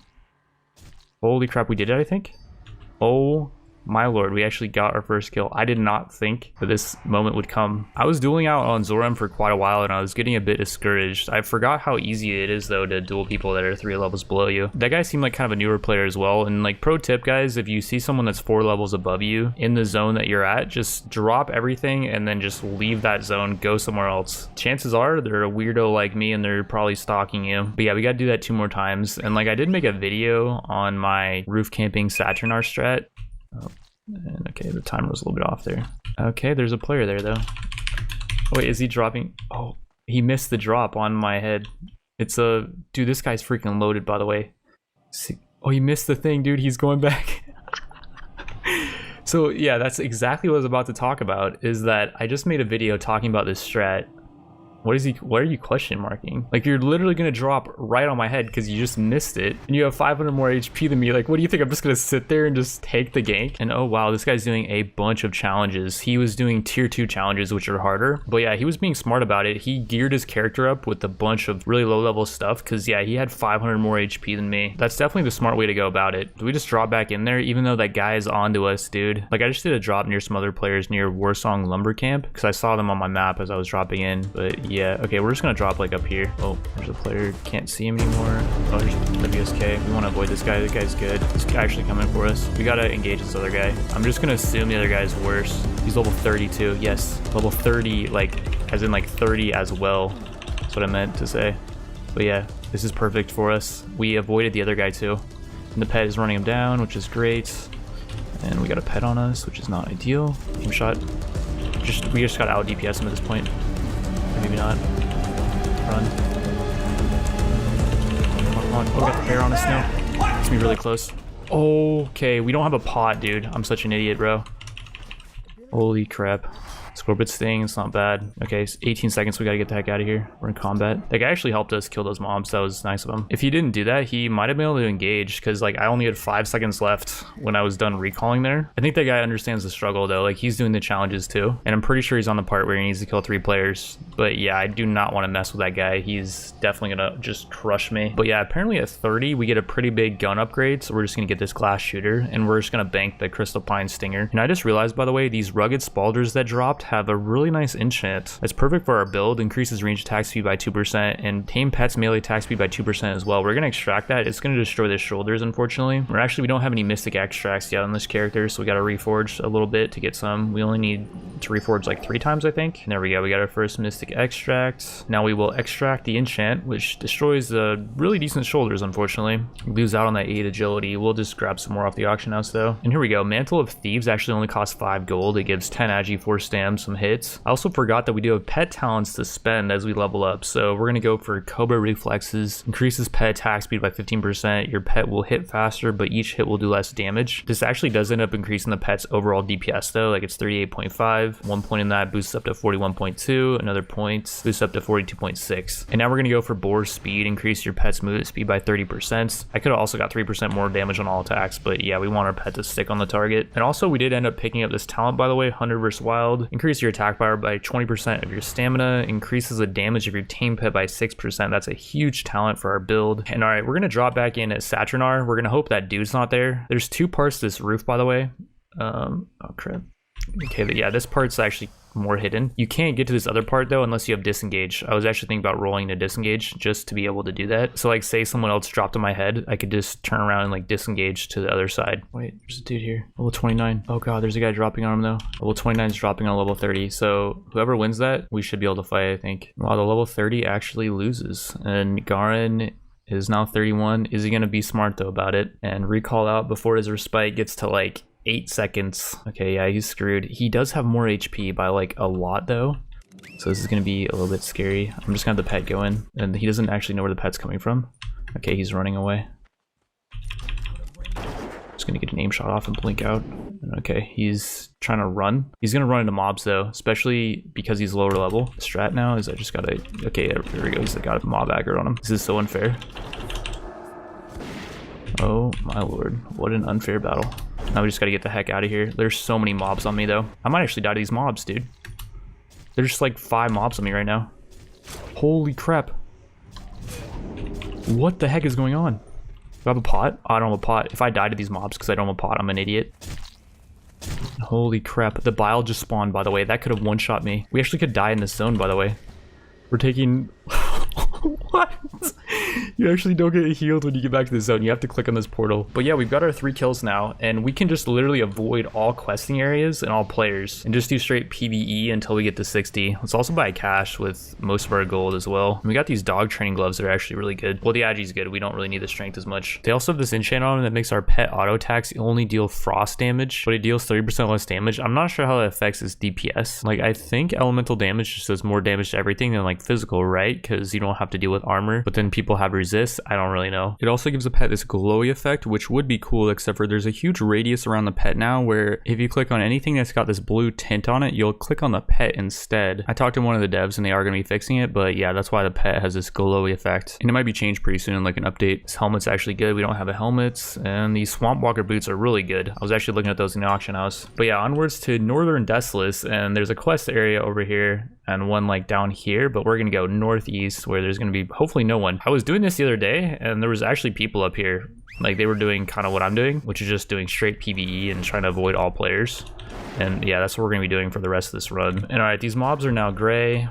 Holy crap, we did it, I think? Oh my lord, we actually got our first kill. I did not think that this moment would come. I was dueling out on Zoram for quite a while and I was getting a bit discouraged. I forgot how easy it is though to duel people that are 3 levels below you. That guy seemed like kind of a newer player as well, and like pro tip guys, if you see someone that's 4 levels above you in the zone that you're at, just drop everything and then just leave that zone, go somewhere else. Chances are they're a weirdo like me and they're probably stalking you. But yeah, we gotta do that 2 more times. And like I did make a video on my roof camping Saturnar strat. Oh, and okay, the timer was a little bit off there. Okay, there's a player there though. Oh, wait, is he dropping? Oh, he missed the drop on my head. It's a dude. This guy's freaking loaded, by the way. See, oh, he missed the thing, dude. He's going back. So yeah, that's exactly what I was about to talk about. Is that I just made a video talking about this strat. What is he? What are you question marking? Like you're literally gonna drop right on my head because you just missed it, and you have 500 more HP than me. Like, what do you think? I'm just gonna sit there and just take the gank? And oh wow, this guy's doing a bunch of challenges. He was doing tier 2 challenges, which are harder. But yeah, he was being smart about it. He geared his character up with a bunch of really low level stuff because yeah, he had 500 more HP than me. That's definitely the smart way to go about it. Do we just drop back in there, even though that guy is onto us, dude? Like I just did a drop near some other players near Warsong Lumber Camp because I saw them on my map as I was dropping in. But yeah, okay, we're just gonna drop like up here. Oh, there's a player, can't see him anymore. Oh, there's WSK. We want to avoid this guy. This guy's good. He's actually coming for us. We gotta engage this other guy. I'm just gonna assume the other guy's worse. He's level 32. Yes, level 30, like as in like 30 as well. That's what I meant to say. But yeah, this is perfect for us. We avoided the other guy too, and the pet is running him down, which is great. And we got a pet on us, which is not ideal. Aim shot. We just got out DPS him at this point. Maybe not. Run. Come on. Oh, got the bear on us now. It's gonna be really close. Okay, we don't have a pot, dude. I'm such an idiot, bro. Holy crap. Scorpion Sting, it's not bad. Okay, it's 18 seconds, we gotta get the heck out of here. We're in combat. That guy actually helped us kill those mobs, that was nice of him. If he didn't do that, he might have been able to engage, because like I only had 5 seconds left when I was done recalling there. I think that guy understands the struggle though, like he's doing the challenges too. And I'm pretty sure he's on the part where he needs to kill 3 players. But yeah, I do not want to mess with that guy. He's definitely gonna just crush me. But yeah, apparently at 30, we get a pretty big gun upgrade, so we're just gonna get this glass shooter, and we're just gonna bank the Crystal Pine Stinger. And I just realized, by the way, these rugged spalders that dropped have a really nice enchant. It's perfect for our build, increases range attack speed by 2%, and tame pets melee attack speed by 2% as well. We're gonna extract that. It's gonna destroy the shoulders, unfortunately. Or actually, we don't have any mystic extracts yet on this character, so we gotta reforge a little bit to get some. We only need to reforge like 3 times, I think. And there we go, we got our first mystic extract. Now we will extract the enchant, which destroys the really decent shoulders, unfortunately. We lose out on that 8 agility. We'll just grab some more off the auction house though. And here we go, Mantle of Thieves actually only costs 5 gold. It gives 10 agi, 4 stam, some hits. I also forgot that we do have pet talents to spend as we level up, so we're gonna go for Cobra Reflexes. Increases pet attack speed by 15%. Your pet will hit faster, but each hit will do less damage. This actually does end up increasing the pet's overall DPS though, like it's 38.5. 1 point in that boosts up to 41.2. Another point boosts up to 42.6. And now we're gonna go for Boar Speed. Increase your pet's movement speed by 30%. I could have also got 3% more damage on all attacks, but yeah, we want our pet to stick on the target. And also we did end up picking up this talent, by the way, Hunter vs Wild. Increase your attack power by 20% of your stamina. Increases the damage of your tame pet by 6%. That's a huge talent for our build. And all right, we're gonna drop back in at Saturnar. We're gonna hope that dude's not there. There's 2 parts to this roof, by the way. Oh crap. Okay, but yeah, this part's actually more hidden. You can't get to this other part though unless you have disengage. I was actually thinking about rolling to disengage just to be able to do that. So like say someone else dropped on my head, I could just turn around and like disengage to the other side. Wait, there's a dude here. Level 29. Oh god, there's a guy dropping on him though. Level 29 is dropping on level 30. So whoever wins that, we should be able to fight, I think. Wow, the level 30 actually loses. And Garen is now 31. Is he gonna be smart though about it and recall out before his respite gets to like 8 seconds. Okay, yeah, he's screwed. He does have more HP by like a lot though. So this is gonna be a little bit scary. I'm just gonna have the pet go in, and he doesn't actually know where the pet's coming from. Okay, he's running away. Just gonna get an aim shot off and blink out. Okay, he's trying to run. He's gonna run into mobs though, especially because he's lower level. Strat now is I just gotta, okay, there we go. He's got a mob aggro on him. This is so unfair. Oh my lord, what an unfair battle. Now we just gotta get the heck out of here. There's so many mobs on me though. I might actually die to these mobs, dude. There's just like 5 mobs on me right now. Holy crap. What the heck is going on? Do I have a pot? Oh, I don't have a pot. If I die to these mobs because I don't have a pot, I'm an idiot. Holy crap. The bile just spawned, by the way. That could have one-shot me. We actually could die in this zone, by the way. We're taking... What? You actually don't get healed when you get back to the zone. You have to click on this portal. But yeah, we've got our 3 kills now, and we can just literally avoid all questing areas and all players and just do straight PvE until we get to 60. Let's also buy cash with most of our gold as well. And we got these dog training gloves that are actually really good. Well, the agi's good. We don't really need the strength as much. They also have this enchant on them that makes our pet auto attacks only deal frost damage, but it deals 30% less damage. I'm not sure how that affects its DPS. Like, I think elemental damage just does more damage to everything than like physical, right? Because you don't have to deal with armor, but then people have resist. I don't really know. It also gives the pet this glowy effect, which would be cool, except for there's a huge radius around the pet now where if you click on anything that's got this blue tint on it, you'll click on the pet instead. I talked to one of the devs and they are going to be fixing it, but yeah, that's why the pet has this glowy effect. And it might be changed pretty soon in like an update. This helmet's actually good. We don't have a helmet, and these Swamp Walker boots are really good. I was actually looking at those in the auction house. But yeah, onwards to Northern Desolus, and there's a quest area over here and one like down here, but we're gonna go northeast where there's gonna be hopefully no one. I was doing this the other day and there was actually people up here. Like they were doing kind of what I'm doing, which is just doing straight PvE and trying to avoid all players. And yeah, that's what we're gonna be doing for the rest of this run. And all right, these mobs are now gray,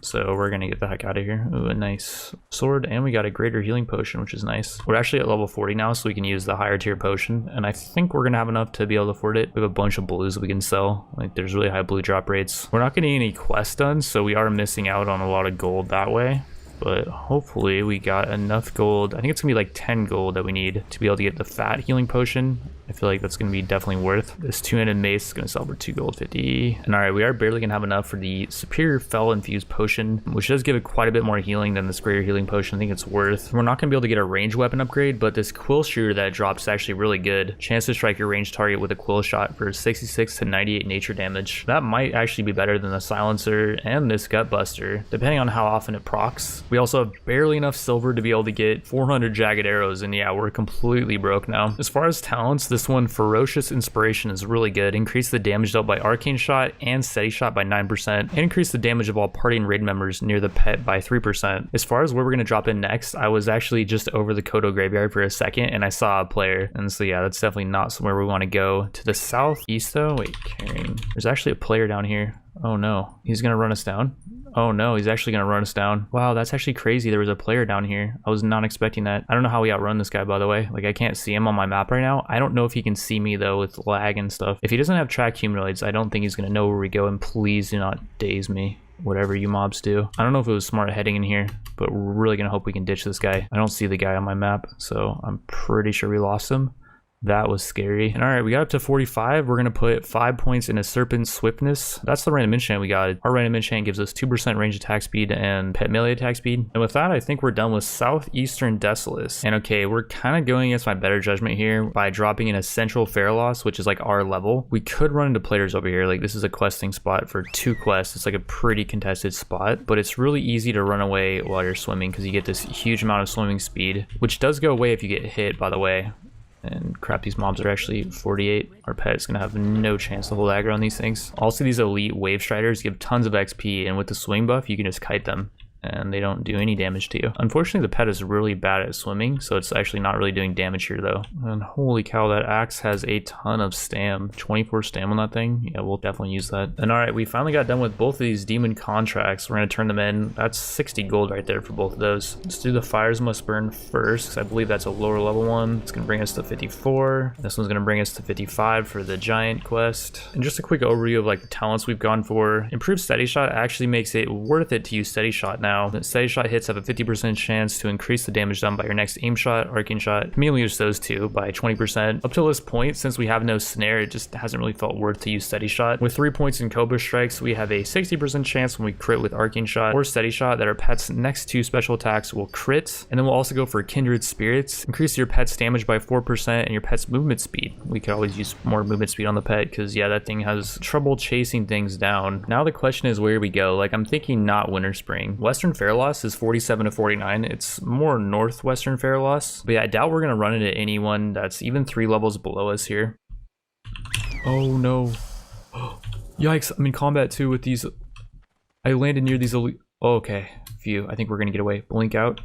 so we're gonna get the heck out of here. Ooh, a nice sword, and we got a greater healing potion, which is nice. We're actually at level 40 now, so we can use the higher tier potion, and I think we're gonna have enough to be able to afford it. We have a bunch of blues we can sell. Like there's really high blue drop rates. We're not getting any quests done, so we are missing out on a lot of gold that way. But hopefully we got enough gold. I think it's gonna be like 10 gold that we need to be able to get the fat healing potion. I feel like that's gonna be definitely worth. This 2-handed mace is gonna sell for 2 gold 50. And all right, we are barely gonna have enough for the superior fel infused potion, which does give it quite a bit more healing than this greater healing potion. I think it's worth. We're not gonna be able to get a ranged weapon upgrade, but this quill shooter that drops is actually really good. Chance to strike your ranged target with a quill shot for 66 to 98 nature damage. That might actually be better than the silencer and this gut buster, depending on how often it procs. We also have barely enough silver to be able to get 400 jagged arrows, and yeah, we're completely broke now. As far as talents, the This one, Ferocious Inspiration, is really good. Increase the damage dealt by Arcane Shot and Steady Shot by 9%, and increase the damage of all party and raid members near the pet by 3%. As far as where we're going to drop in next, I was actually just over the Kodo graveyard for a second and I saw a player, and so yeah, that's definitely not somewhere we want to go. To the southeast though, wait, carrying, there's actually a player down here. Oh no, he's gonna run us down. Oh no, he's actually gonna run us down. Wow, that's actually crazy. There was a player down here. I was not expecting that. I don't know how we outrun this guy, by the way. Like, I can't see him on my map right now. I don't know if he can see me though with lag and stuff. If he doesn't have track humanoids, I don't think he's gonna know where we go, and please do not daze me, whatever you mobs do. I don't know if it was smart heading in here, but we're really gonna hope we can ditch this guy. I don't see the guy on my map, so I'm pretty sure we lost him. That was scary. And all right, we got up to 45. We're gonna put 5 points into Serpent Swiftness. That's the random enchant we got. Our random enchant gives us 2% range attack speed and pet melee attack speed. And with that, I think we're done with Southeastern Desolace. And okay, we're kind of going against my better judgment here by dropping in a Central Fairloss, which is like our level. We could run into players over here. Like, this is a questing spot for 2 quests. It's like a pretty contested spot, but it's really easy to run away while you're swimming because you get this huge amount of swimming speed, which does go away if you get hit, by the way. And crap, these mobs are actually 48. Our pet is gonna have no chance to hold aggro on these things. Also, these elite wave striders give tons of XP, and with the swing buff, you can just kite them and they don't do any damage to you. Unfortunately, the pet is really bad at swimming, so it's actually not really doing damage here though. And holy cow, that axe has a ton of stam. 24 stam on that thing. Yeah, we'll definitely use that. And all right, we finally got done with both of these demon contracts. We're gonna turn them in. That's 60 gold right there for both of those. Let's do the Fires Must Burn first, because I believe that's a lower level one. It's gonna bring us to 54. This one's gonna bring us to 55 for the giant quest. And just a quick overview of like the talents we've gone for. Improved Steady Shot actually makes it worth it to use Steady Shot now. Steady Shot hits have a 50% chance to increase the damage done by your next aim shot, arcane shot, mainly just those two, by 20%. Up to this point, since we have no snare, it just hasn't really felt worth to use Steady Shot. With 3 points in Cobra Strikes, we have a 60% chance when we crit with arcane shot or Steady Shot that our pet's next 2 special attacks will crit. And then we'll also go for Kindred Spirits. Increase your pet's damage by 4% and your pet's movement speed. We could always use more movement speed on the pet because yeah, that thing has trouble chasing things down. Now the question is where we go. Like, I'm thinking not Winter Spring. Western Fairloss is 47 to 49. It's more Northwestern Fairloss. But yeah, I doubt we're gonna run into anyone that's even 3 levels below us here. Oh no. Yikes, I'm in combat too with these. I landed near these elite. Oh, okay, phew, I think we're gonna get away. Blink out.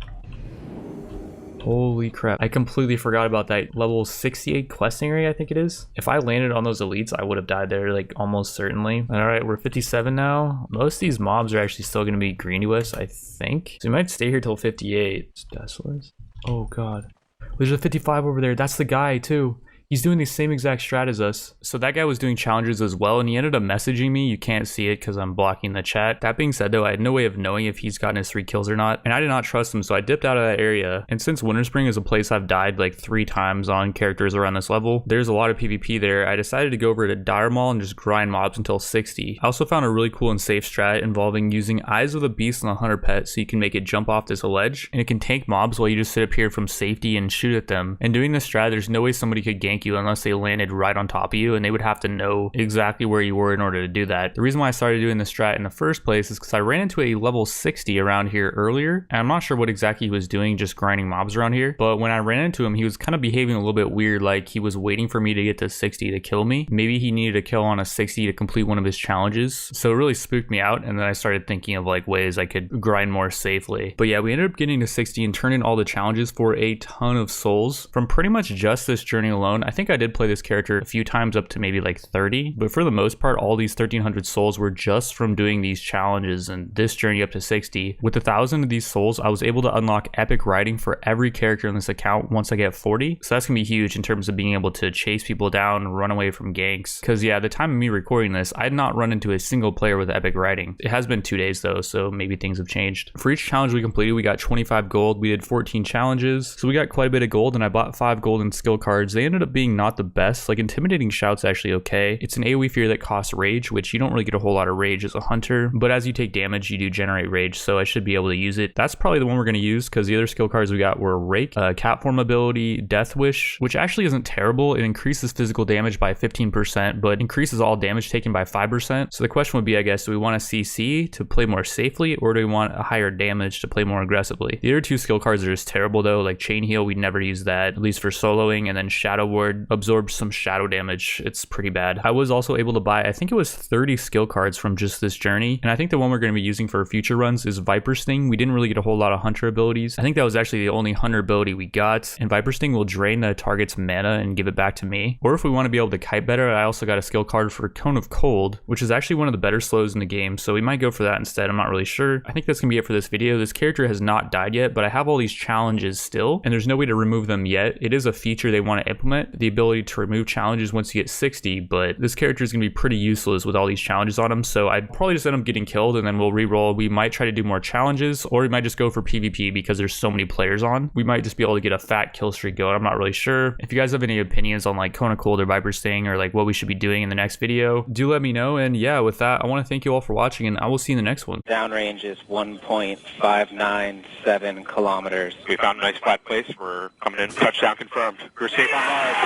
Holy crap, I completely forgot about that level 68 questing area, I think it is. If I landed on those elites, I would have died there, like, almost certainly. All right, we're 57 now. Most of these mobs are actually still gonna be green to us, I think. So we might stay here till 58. It's Desolate. Oh god. There's a 55 over there. That's the guy too. He's doing the same exact strat as us. So that guy was doing challenges as well, and he ended up messaging me. You can't see it because I'm blocking the chat. That being said though, I had no way of knowing if he's gotten his 3 kills or not, and I did not trust him, so I dipped out of that area. And since Winter Spring is a place I've died like 3 times on characters around this level, there's a lot of PvP there. I decided to go over to Dire Maul and just grind mobs until 60. I also found a really cool and safe strat involving using Eyes of the Beast on the Hunter pet so you can make it jump off this ledge, and it can tank mobs while you just sit up here from safety and shoot at them. And doing this strat, there's no way somebody could gank you unless they landed right on top of you, and they would have to know exactly where you were in order to do that. The reason why I started doing this strat in the first place is because I ran into a level 60 around here earlier, and I'm not sure what exactly he was doing, just grinding mobs around here, but when I ran into him, he was kind of behaving a little bit weird, like he was waiting for me to get to 60 to kill me. Maybe he needed a kill on a 60 to complete one of his challenges, so it really spooked me out, and then I started thinking of like ways I could grind more safely. But yeah, we ended up getting to 60 and turned in all the challenges for a ton of souls from pretty much just this journey alone. I think I did play this character a few times up to maybe like 30, but for the most part, all these 1300 souls were just from doing these challenges and this journey up to 60. With 1,000 of these souls, I was able to unlock epic riding for every character in this account once I get 40. So that's gonna be huge in terms of being able to chase people down, run away from ganks. Because yeah, at the time of me recording this, I had not run into a single player with epic riding. It has been 2 days though, so maybe things have changed. For each challenge we completed, we got 25 gold. We did 14 challenges, so we got quite a bit of gold, and I bought 5 golden skill cards. They ended up being not the best. Like, Intimidating Shout's actually okay. It's an AoE fear that costs rage, which you don't really get a whole lot of rage as a hunter, but as you take damage, you do generate rage, so I should be able to use it. That's probably the one we're going to use, because the other skill cards we got were Rake, Cat Form ability, Death Wish, which actually isn't terrible. It increases physical damage by 15%, but increases all damage taken by 5%. So the question would be, I guess, do we want a CC to play more safely, or do we want a higher damage to play more aggressively? The other 2 skill cards are just terrible though, like Chain Heal, we'd never use that, at least for soloing, and then Shadow Ward sword absorbs some shadow damage. It's pretty bad. I was also able to buy, I think it was 30 skill cards from just this journey. And I think the one we're going to be using for future runs is Viper Sting. We didn't really get a whole lot of hunter abilities. I think that was actually the only hunter ability we got. And Viper Sting will drain the target's mana and give it back to me. Or if we want to be able to kite better, I also got a skill card for Cone of Cold, which is actually one of the better slows in the game. So we might go for that instead. I'm not really sure. I think that's going to be it for this video. This character has not died yet, but I have all these challenges still, and there's no way to remove them yet. It is a feature they want to implement, the ability to remove challenges once you get 60, but this character is going to be pretty useless with all these challenges on him, so I'd probably just end up getting killed and then we'll re-roll. We might try to do more challenges, or we might just go for PvP because there's so many players on. We might just be able to get a fat kill streak going. I'm not really sure. If you guys have any opinions on like Cone of Cold or Viper Sting or like what we should be doing in the next video, do let me know. And yeah, with that, I want to thank you all for watching, and I will see you in the next one. Downrange is 1.597 kilometers. We found a nice flat place. We're coming in. Touchdown confirmed. We're safe on Mars.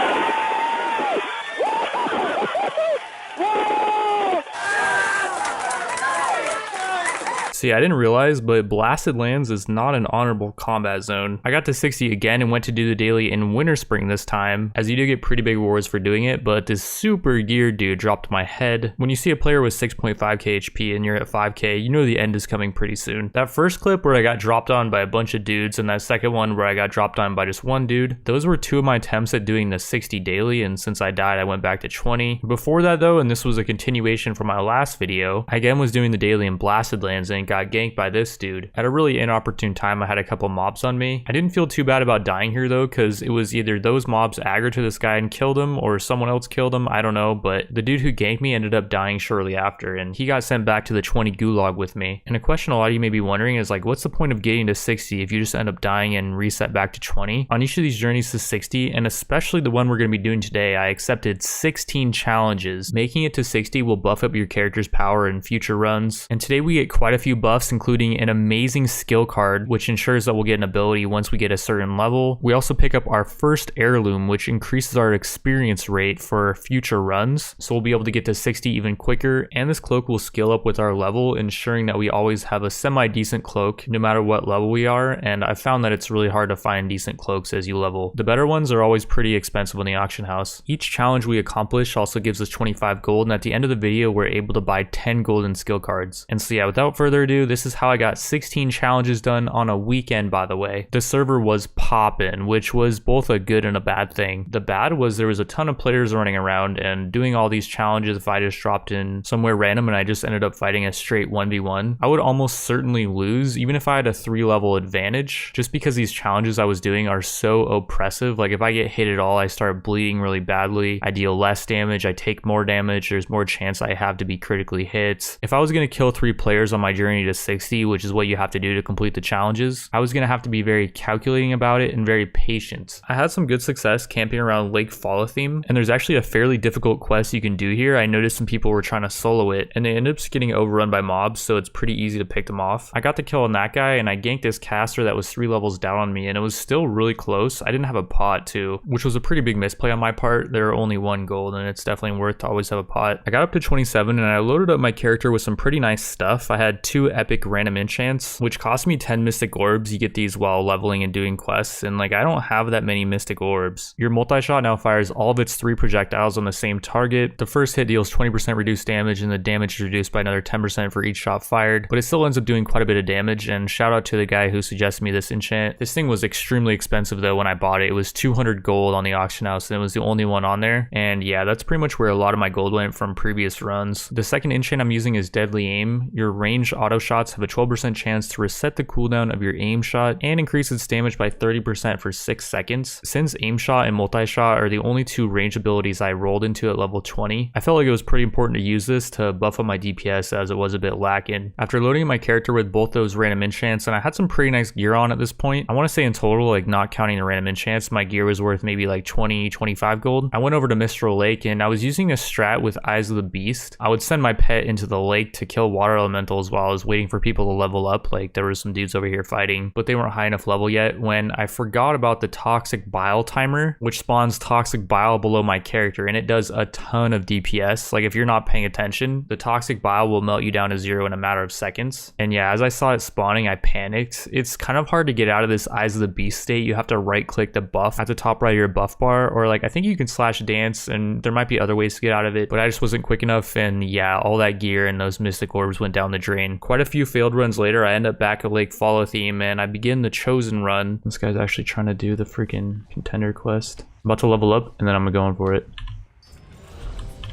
See, I didn't realize, but Blasted Lands is not an honorable combat zone. I got to 60 again and went to do the daily in Winter Spring this time, as you do get pretty big rewards for doing it, but this super geared dude dropped my head. When you see a player with 6.5k HP and you're at 5k, you know the end is coming pretty soon. That first clip where I got dropped on by a bunch of dudes, and that second one where I got dropped on by just one dude, those were two of my attempts at doing the 60 daily, and since I died, I went back to 20. Before that though, and this was a continuation from my last video, I again was doing the daily in Blasted Lands and got ganked by this dude. At a really inopportune time, I had a couple mobs on me. I didn't feel too bad about dying here though, because it was either those mobs aggroed to this guy and killed him, or someone else killed him, I don't know, but the dude who ganked me ended up dying shortly after, and he got sent back to the 20 gulag with me. And a question a lot of you may be wondering is like, what's the point of getting to 60 if you just end up dying and reset back to 20? On each of these journeys to 60, and especially the one we're going to be doing today, I accepted 16 challenges. Making it to 60 will buff up your character's power in future runs, and today we get quite a few buffs, including an amazing skill card, which ensures that we'll get an ability once we get a certain level. We also pick up our first heirloom, which increases our experience rate for future runs, so we'll be able to get to 60 even quicker, and this cloak will scale up with our level, ensuring that we always have a semi-decent cloak no matter what level we are, and I've found that it's really hard to find decent cloaks as you level. The better ones are always pretty expensive in the auction house. Each challenge we accomplish also gives us 25 gold, and at the end of the video we're able to buy 10 golden skill cards. And so yeah, without further ado, this is how I got 16 challenges done on a weekend, by the way. The server was poppin', which was both a good and a bad thing. The bad was there was a ton of players running around and doing all these challenges. If I just dropped in somewhere random and I just ended up fighting a straight 1v1, I would almost certainly lose, even if I had a 3-level advantage, just because these challenges I was doing are so oppressive. Like if I get hit at all, I start bleeding really badly. I deal less damage, I take more damage, there's more chance I have to be critically hit. If I was going to kill 3 players on my journey to 60, which is what you have to do to complete the challenges, I was going to have to be very calculating about it and very patient. I had some good success camping around Lake Falatheme, and there's actually a fairly difficult quest you can do here. I noticed some people were trying to solo it, and they ended up getting overrun by mobs, so it's pretty easy to pick them off. I got the kill on that guy, and I ganked this caster that was 3 levels down on me, and it was still really close. I didn't have a pot too, which was a pretty big misplay on my part. There are only 1 gold, and it's definitely worth to always have a pot. I got up to 27, and I loaded up my character with some pretty nice stuff. I had 2 epic random enchants, which cost me 10 mystic orbs. You get these while leveling and doing quests, and like I don't have that many mystic orbs. Your multi-shot now fires all of its 3 projectiles on the same target. The first hit deals 20% reduced damage, and the damage is reduced by another 10% for each shot fired, but it still ends up doing quite a bit of damage. And shout out to the guy who suggested me this enchant. This thing was extremely expensive though when I bought it. It was 200 gold on the auction house, and it was the only one on there. And yeah, that's pretty much where a lot of my gold went from previous runs. The second enchant I'm using is Deadly Aim. Your ranged auto shots have a 12% chance to reset the cooldown of your aim shot and increase its damage by 30% for 6 seconds. Since aim shot and multi-shot are the only 2 range abilities I rolled into at level 20, I felt like it was pretty important to use this to buff up my DPS as it was a bit lacking. After loading my character with both those random enchants, and I had some pretty nice gear on at this point, I want to say in total, like not counting the random enchants, my gear was worth maybe like 20-25 gold. I went over to Mistral Lake and I was using a strat with Eyes of the Beast. I would send my pet into the lake to kill water elementals while I was was waiting for people to level up. Like there were some dudes over here fighting, but they weren't high enough level yet when I forgot about the toxic bile timer, which spawns toxic bile below my character, and it does a ton of DPS. Like if you're not paying attention, the toxic bile will melt you down to 0 in a matter of seconds. And yeah, as I saw it spawning, I panicked. It's kind of hard to get out of this Eyes of the Beast state. You have to right click the buff at the top right of your buff bar, or like I think you can slash dance, and there might be other ways to get out of it, but I just wasn't quick enough. And yeah, all that gear and those mystic orbs went down the drain. Quite a few failed runs later, I end up back at Lake Follow Theme and I begin the Chosen run. This guy's actually trying to do the freaking contender quest. I'm about to level up and then I'm going for it.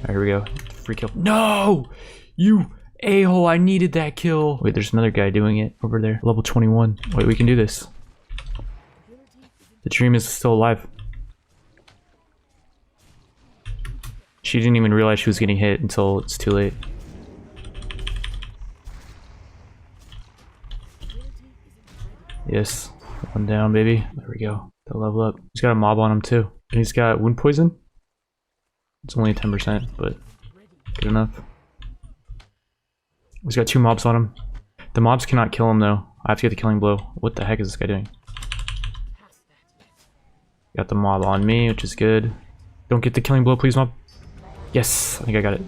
Alright, here we go. Free kill. No! You a-hole, I needed that kill. Wait, there's another guy doing it over there. Level 21. Wait, we can do this. The dream is still alive. She didn't even realize she was getting hit until it's too late. Yes. One down, baby. There we go. They'll level up. He's got a mob on him too. And he's got wound poison. It's only 10%, but good enough. He's got 2 mobs on him. The mobs cannot kill him though. I have to get the killing blow. What the heck is this guy doing? Got the mob on me, which is good. Don't get the killing blow, please, mob. Yes, I think I got it.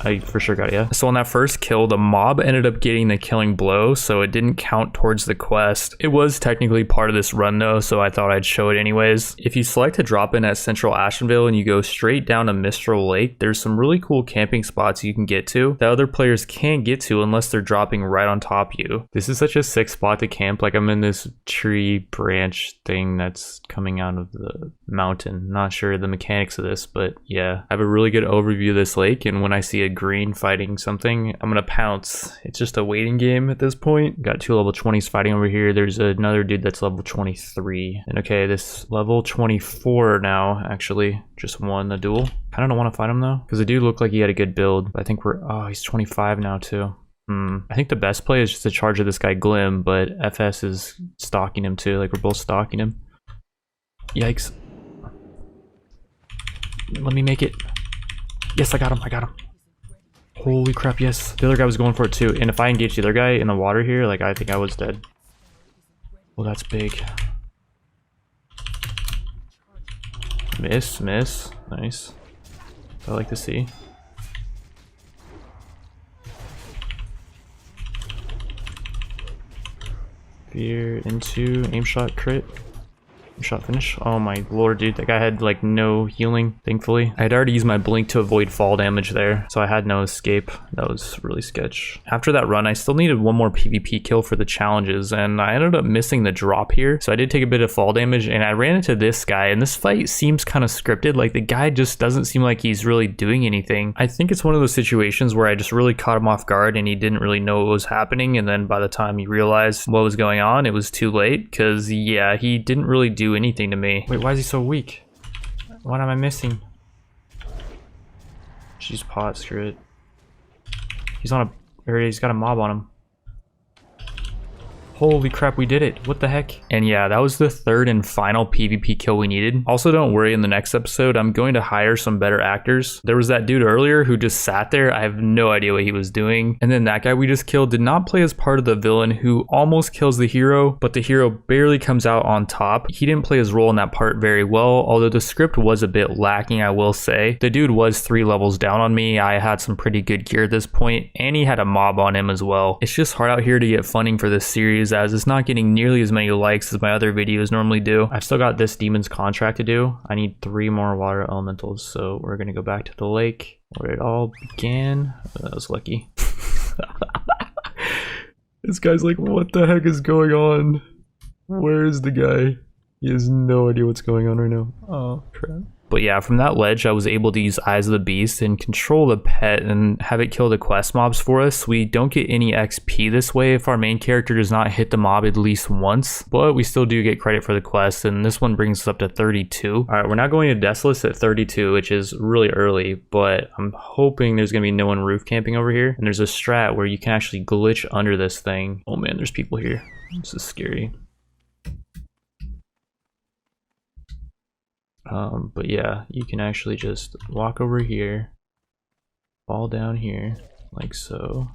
I for sure got it, yeah. So on that first kill, the mob ended up getting the killing blow, so it didn't count towards the quest. It was technically part of this run though, so I thought I'd show it anyways. If you select to drop in at Central Ashenville and you go straight down to Mistral Lake, there's some really cool camping spots you can get to that other players can't get to unless they're dropping right on top of you. This is such a sick spot to camp. Like I'm in this tree branch thing that's coming out of the mountain. Not sure the mechanics of this, but yeah. I have a really good overview of this lake, and when I see a green fighting something, I'm gonna pounce. It's just a waiting game at this point. Got 2 level 20s fighting over here. There's another dude that's level 23. And okay, this level 24 now actually just won the duel. I don't want to fight him though, because the dude looked like he had a good build. But I think oh, he's 25 now too. I think the best play is just to charge at this guy Glim, but FS is stalking him too. Like we're both stalking him. Yikes. Let me make it. Yes, I got him. I got him. Holy crap, yes. The other guy was going for it too. And if I engage the other guy in the water here, like I think I was dead. Well, that's big. Miss, miss. Nice. I like to see. Fear into aim shot crit. Shot finish. Oh my lord, dude, that guy had like no healing, thankfully. I had already used my blink to avoid fall damage there, so I had no escape. That was really sketch. After that run, I still needed one more PvP kill for the challenges, and I ended up missing the drop here, so I did take a bit of fall damage, and I ran into this guy, and this fight seems kind of scripted. Like the guy just doesn't seem like he's really doing anything. I think it's one of those situations where I just really caught him off guard and he didn't really know what was happening, and then by the time he realized what was going on, it was too late, because yeah, he didn't really do anything to me. Wait, why is he so weak? What am I missing? She's pot, screw it. He's on a, or he's got a mob on him. Holy crap, we did it. What the heck? And yeah, that was the 3rd and final PvP kill we needed. Also, don't worry, in the next episode, I'm going to hire some better actors. There was that dude earlier who just sat there. I have no idea what he was doing. And then that guy we just killed did not play as part of the villain who almost kills the hero, but the hero barely comes out on top. He didn't play his role in that part very well, although the script was a bit lacking, I will say. The dude was 3 levels down on me. I had some pretty good gear at this point, and he had a mob on him as well. It's just hard out here to get funding for this series, as it's not getting nearly as many likes as my other videos normally do. I've still got this demon's contract to do. I need 3 more water elementals, so we're gonna go back to the lake where it all began. That was lucky. This guy's like, what the heck is going on? Where is the guy? He has no idea what's going on right now. Oh crap. But yeah, from that ledge, I was able to use Eyes of the Beast and control the pet and have it kill the quest mobs for us. We don't get any XP this way if our main character does not hit the mob at least once, but we still do get credit for the quest, and this one brings us up to 32. All right, we're now going to Desolus at 32, which is really early, but I'm hoping there's gonna be no one roof camping over here. And there's a strat where you can actually glitch under this thing. Oh man, there's people here. This is scary. But yeah, you can actually just walk over here, fall down here, like so.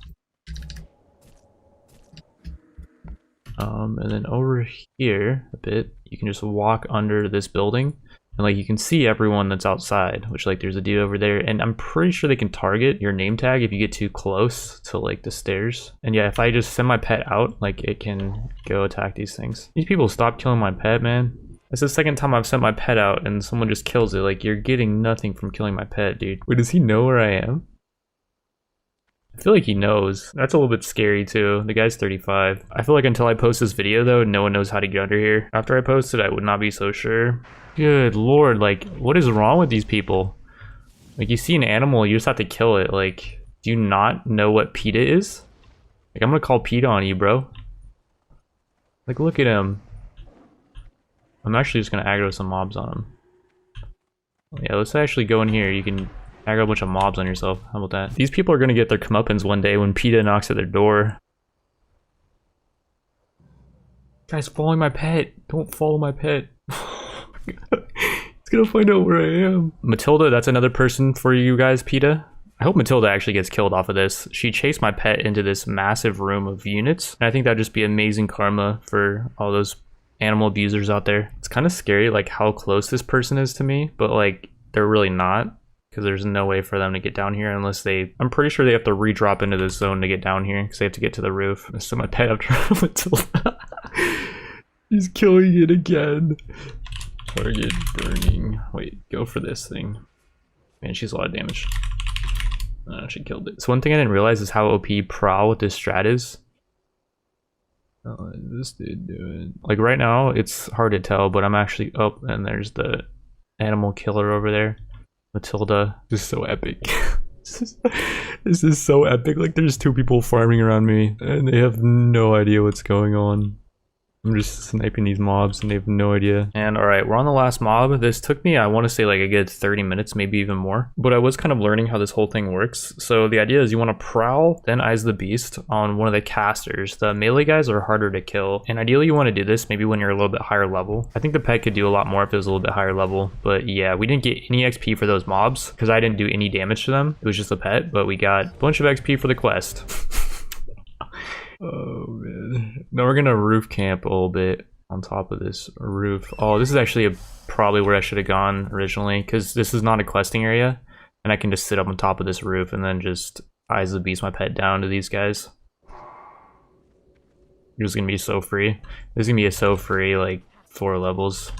And then over here a bit, you can just walk under this building. And like you can see everyone that's outside, which like there's a dude over there, and I'm pretty sure they can target your name tag if you get too close to like the stairs. And yeah, if I just send my pet out, like it can go attack these things. These people stop killing my pet, man. It's the second time I've sent my pet out and someone just kills it. Like you're getting nothing from killing my pet, dude. Wait, does he know where I am? I feel like he knows. That's a little bit scary too. The guy's 35. I feel like until I post this video though, no one knows how to get under here. After I post it, I would not be so sure. Good lord, like what is wrong with these people? Like you see an animal, you just have to kill it. Like, do you not know what PETA is? Like I'm gonna call PETA on you, bro. Like look at him. I'm actually just gonna aggro some mobs on him. Yeah, let's actually go in here. You can aggro a bunch of mobs on yourself. How about that? These people are gonna get their comeuppance one day when PETA knocks at their door. Guys, following my pet. Don't follow my pet. It's gonna find out where I am. Matilda, that's another person for you guys, PETA. I hope Matilda actually gets killed off of this. She chased my pet into this massive room of units. And I think that'd just be amazing karma for all those animal abusers out there. It's kind of scary like how close this person is to me, but like they're really not, because there's no way for them to get down here unless they, I'm pretty sure they have to re-drop into this zone to get down here because they have to get to the roof. So my pet after Matilda. He's killing it again. Target burning. Wait, go for this thing. Man, she's a lot of damage. She killed it. So one thing I didn't realize is how OP Prowl with this strat is. Oh, this dude doing? Like right now, it's hard to tell, but I'm actually up, and there's the animal killer over there. Matilda. This is so epic. This is so epic. Like there's two people farming around me, and they have no idea what's going on. I'm just sniping these mobs and they have no idea. And alright, we're on the last mob. This took me, I want to say like a good 30 minutes, maybe even more. But I was kind of learning how this whole thing works. So the idea is you want to prowl, then Eyes the Beast on one of the casters. The melee guys are harder to kill. And ideally you want to do this maybe when you're a little bit higher level. I think the pet could do a lot more if it was a little bit higher level. But yeah, we didn't get any XP for those mobs because I didn't do any damage to them. It was just a pet, but we got a bunch of XP for the quest. Oh man. Now we're gonna roof camp a little bit on top of this roof. Oh, this is actually probably where I should have gone originally, because this is not a questing area and I can just sit up on top of this roof and then just Eyes the Beast my pet down to these guys. It's gonna be so free. This is gonna be a so free like 4 levels.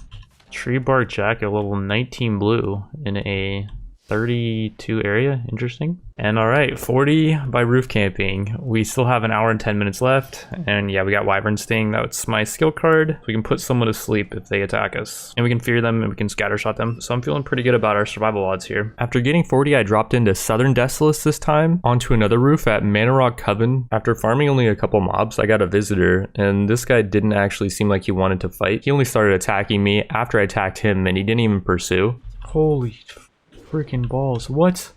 Tree bark jacket level 19 blue in a 32 area. Interesting. And all right, 40 by roof camping. We still have an hour and 10 minutes left. And yeah, we got Wyvern Sting. That's my skill card. We can put someone to sleep if they attack us. And we can fear them and we can scattershot them. So I'm feeling pretty good about our survival odds here. After getting 40, I dropped into Southern Desolace this time onto another roof at Manorock Coven. After farming only a couple mobs, I got a visitor. And this guy didn't actually seem like he wanted to fight. He only started attacking me after I attacked him and he didn't even pursue. Holy freaking balls. What?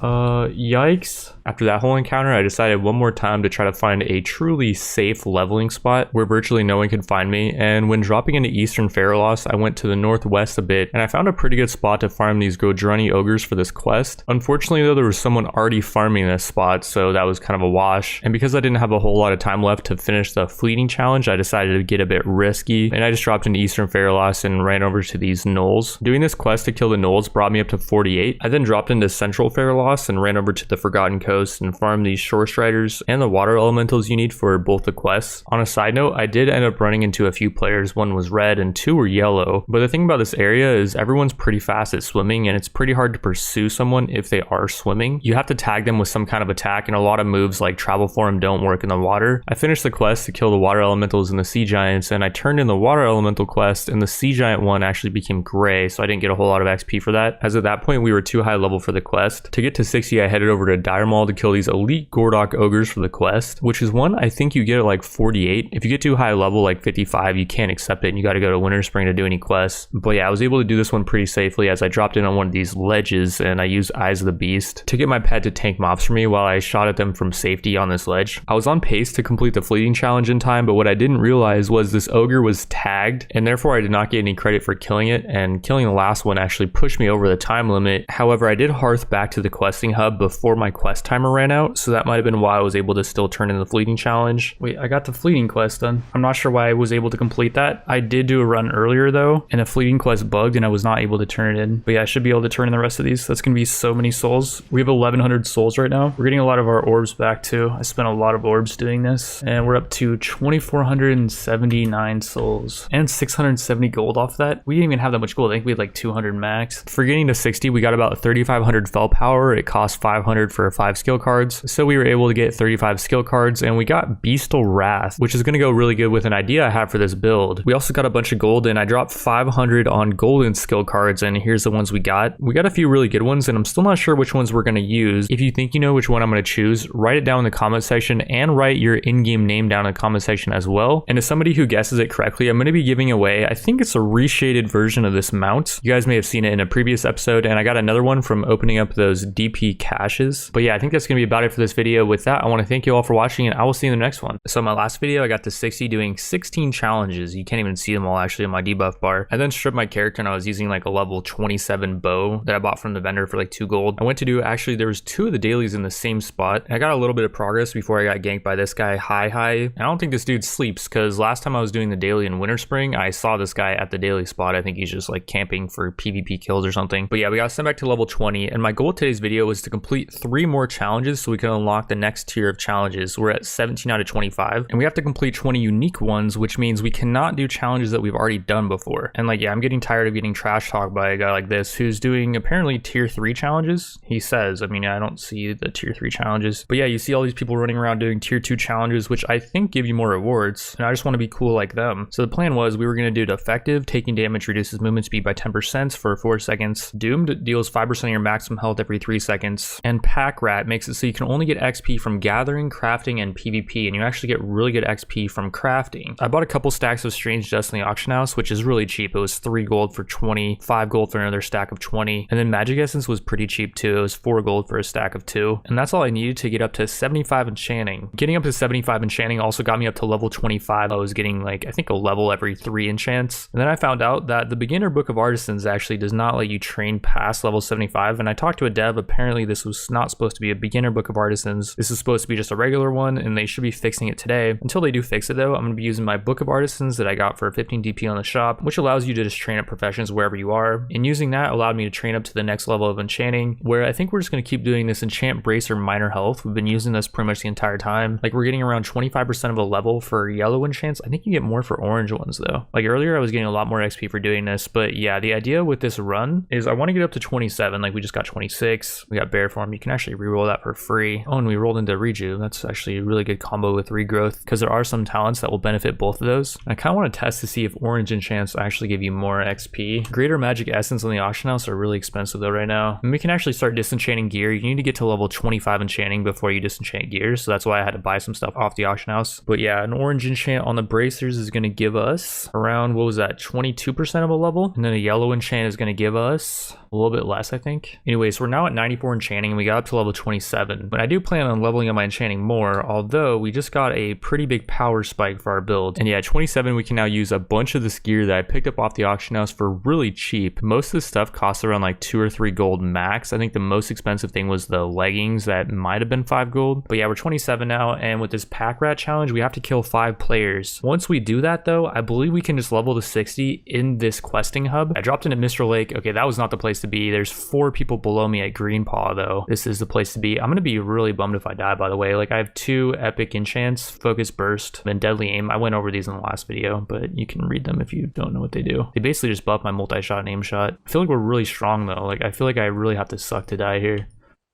Yikes. After that whole encounter, I decided one more time to try to find a truly safe leveling spot where virtually no one could find me. And when dropping into Eastern Faralos, I went to the northwest a bit and I found a pretty good spot to farm these Godrunny ogres for this quest. Unfortunately though, there was someone already farming this spot, so that was kind of a wash. And because I didn't have a whole lot of time left to finish the fleeting challenge, I decided to get a bit risky and I just dropped into Eastern Faralos and ran over to these gnolls. Doing this quest to kill the gnolls brought me up to 48. I then dropped into Central Faralos and ran over to the Forgotten Coast and farmed these shore striders and the water elementals you need for both the quests. On a side note, I did end up running into a few players. One was red and 2 were yellow. But the thing about this area is everyone's pretty fast at swimming and it's pretty hard to pursue someone if they are swimming. You have to tag them with some kind of attack, and a lot of moves like travel form don't work in the water. I finished the quest to kill the water elementals and the sea giants, and I turned in the water elemental quest and the sea giant one actually became gray, so I didn't get a whole lot of XP for that, as at that point we were too high level for the quest. To get to 60, I headed over to Dire Maul to kill these elite Gordok ogres for the quest, which is one I think you get at like 48. If you get too high level like 55, you can't accept it and you got to go to Winter Spring to do any quests. But yeah, I was able to do this one pretty safely as I dropped in on one of these ledges and I used Eyes of the Beast to get my pet to tank mobs for me while I shot at them from safety on this ledge. I was on pace to complete the fleeting challenge in time, but what I didn't realize was this ogre was tagged and therefore I did not get any credit for killing it, and killing the last one actually pushed me over the time limit. However, I did hearth back to the quest questing hub before my quest timer ran out, so that might have been why I was able to still turn in the fleeting challenge. Wait, I got the fleeting quest done. I'm not sure why I was able to complete that. I did do a run earlier though, and a fleeting quest bugged and I was not able to turn it in. But yeah, I should be able to turn in the rest of these. That's gonna be so many souls. We have 1100 souls right now. We're getting a lot of our orbs back too. I spent a lot of orbs doing this, and we're up to 2479 souls and 670 gold off that. We didn't even have that much gold. I think we had like 200 max. For getting to 60, we got about 3500 fel power. It cost 500 for 5 skill cards, so we were able to get 35 skill cards, and we got Beastal Wrath, which is going to go really good with an idea I have for this build. We also got a bunch of gold, and I dropped 500 on golden skill cards, and here's the ones we got. We got a few really good ones, and I'm still not sure which ones we're going to use. If you think you know which one I'm going to choose, write it down in the comment section, and write your in-game name down in the comment section as well. And as somebody who guesses it correctly, I'm going to be giving away, I think it's a reshaded version of this mount. You guys may have seen it in a previous episode, and I got another one from opening up those DP caches. But yeah, I think that's going to be about it for this video. With that, I want to thank you all for watching, and I will see you in the next one. So my last video, I got to 60 doing 16 challenges. You can't even see them all actually in my debuff bar. I then stripped my character, and I was using like a level 27 bow that I bought from the vendor for like 2 gold. I went to do, actually there was 2 of the dailies in the same spot, and I got a little bit of progress before I got ganked by this guy, Hi. And I don't think this dude sleeps, because last time I was doing the daily in Winter Spring, I saw this guy at the daily spot. I think he's just like camping for PvP kills or something. But yeah, we got sent back to level 20, and my goal of today's video was to complete 3 more challenges so we can unlock the next tier of challenges. We're at 17 out of 25, and we have to complete 20 unique ones, which means we cannot do challenges that we've already done before. And like, yeah, I'm getting tired of getting trash talked by a guy like this who's doing apparently tier 3 challenges. He says, I mean, I don't see the tier 3 challenges, but yeah, you see all these people running around doing tier 2 challenges, which I think give you more rewards, and I just want to be cool like them. So the plan was we were going to do defective, taking damage reduces movement speed by 10% for 4 seconds. Doomed deals 5% of your maximum health every 3 seconds. And Pack Rat makes it so you can only get XP from gathering, crafting, and PvP, and you actually get really good XP from crafting. I bought a couple stacks of Strange Dust in the auction house, which is really cheap. It was 3 gold for 20, 5 gold for another stack of 20, and then Magic Essence was pretty cheap too. It was 4 gold for a stack of 2, and that's all I needed to get up to 75 enchanting. Getting up to 75 enchanting also got me up to level 25. I was getting like, I think a level every 3 enchants, and then I found out that the beginner book of artisans actually does not let you train past level 75, and I talked to a dev. Apparently this was not supposed to be a beginner book of artisans. This is supposed to be just a regular one, and they should be fixing it today. Until they do fix it though, I'm going to be using my book of artisans that I got for 15 DP on the shop, which allows you to just train up professions wherever you are, and using that allowed me to train up to the next level of enchanting, where I think we're just going to keep doing this enchant bracer minor health. We've been using this pretty much the entire time. Like, we're getting around 25% of a level for yellow enchants. I think you get more for orange ones though. Like earlier I was getting a lot more XP for doing this, but yeah, the idea with this run is I want to get up to 27. Like, we just got 26. We got bear form. You can actually reroll that for free. Oh, and we rolled into reju. That's actually a really good combo with regrowth, because there are some talents that will benefit both of those. I kind of want to test to see if orange enchants actually give you more XP. Greater magic essence on the auction house are really expensive though right now, and we can actually start disenchanting gear. You need to get to level 25 enchanting before you disenchant gear, so that's why I had to buy some stuff off the auction house. But yeah, an orange enchant on the bracers is going to give us around, what was that, 22% of a level, and then a yellow enchant is going to give us a little bit less, I think. Anyways, we're now at 94 enchanting, and we got up to level 27, but I do plan on leveling up my enchanting more, although we just got a pretty big power spike for our build. And yeah, at 27 we can now use a bunch of this gear that I picked up off the auction house for really cheap. Most of this stuff costs around like 2 or 3 gold max. I think the most expensive thing was the leggings that might have been 5 gold. But yeah, we're 27 now, and with this pack rat challenge we have to kill 5 players. Once we do that though, I believe we can just level to 60 in this questing hub. I dropped into Mr. Lake. Okay, that was not the place to be. There's 4 people below me at Green Paw though. This is the place to be. I'm gonna be really bummed if I die, by the way. Like, I have 2 epic enchants, Focus Burst and Deadly Aim. I went over these in the last video, but you can read them if you don't know what they do. They basically just buff my multi-shot and aim shot. I feel like we're really strong though. Like, I feel like I really have to suck to die here.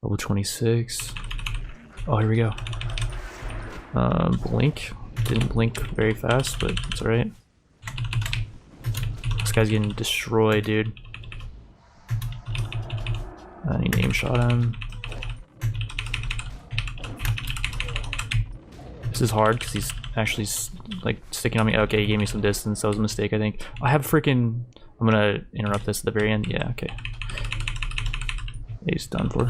Level 26. Oh, here we go. Blink. Didn't blink very fast, but it's alright. This guy's getting destroyed, dude. I need to aim shot him. This is hard because he's actually like sticking on me. Okay, he gave me some distance. That was a mistake, I think. I have freaking... I'm gonna interrupt this at the very end. Yeah, okay. He's done for.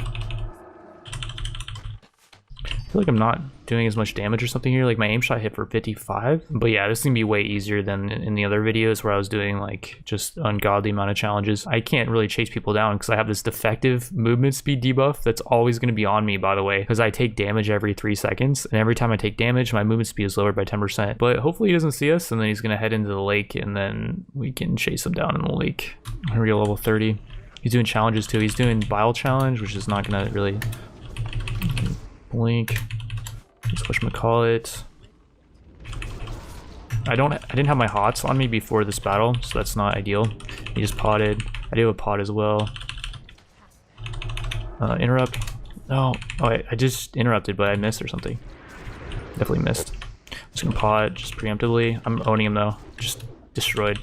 I feel like I'm not doing as much damage or something here. Like my aim shot hit for 55. But yeah, this is gonna be way easier than in the other videos where I was doing like just ungodly amount of challenges. I can't really chase people down because I have this defective movement speed debuff that's always gonna be on me, by the way, because I take damage every 3 seconds. And every time I take damage, my movement speed is lowered by 10%. But hopefully he doesn't see us, and then he's gonna head into the lake, and then we can chase him down in the lake. Here we go, level 30. He's doing challenges too. He's doing Bile Challenge, which is not gonna really blink. Just whatchamacallit. I didn't have my hots on me before this battle, so that's not ideal. He just potted. I do have a pot as well. Interrupt. No. Oh, I just interrupted, but I missed or something. Definitely missed. I'm just gonna pot just preemptively. I'm owning him though. Just destroyed.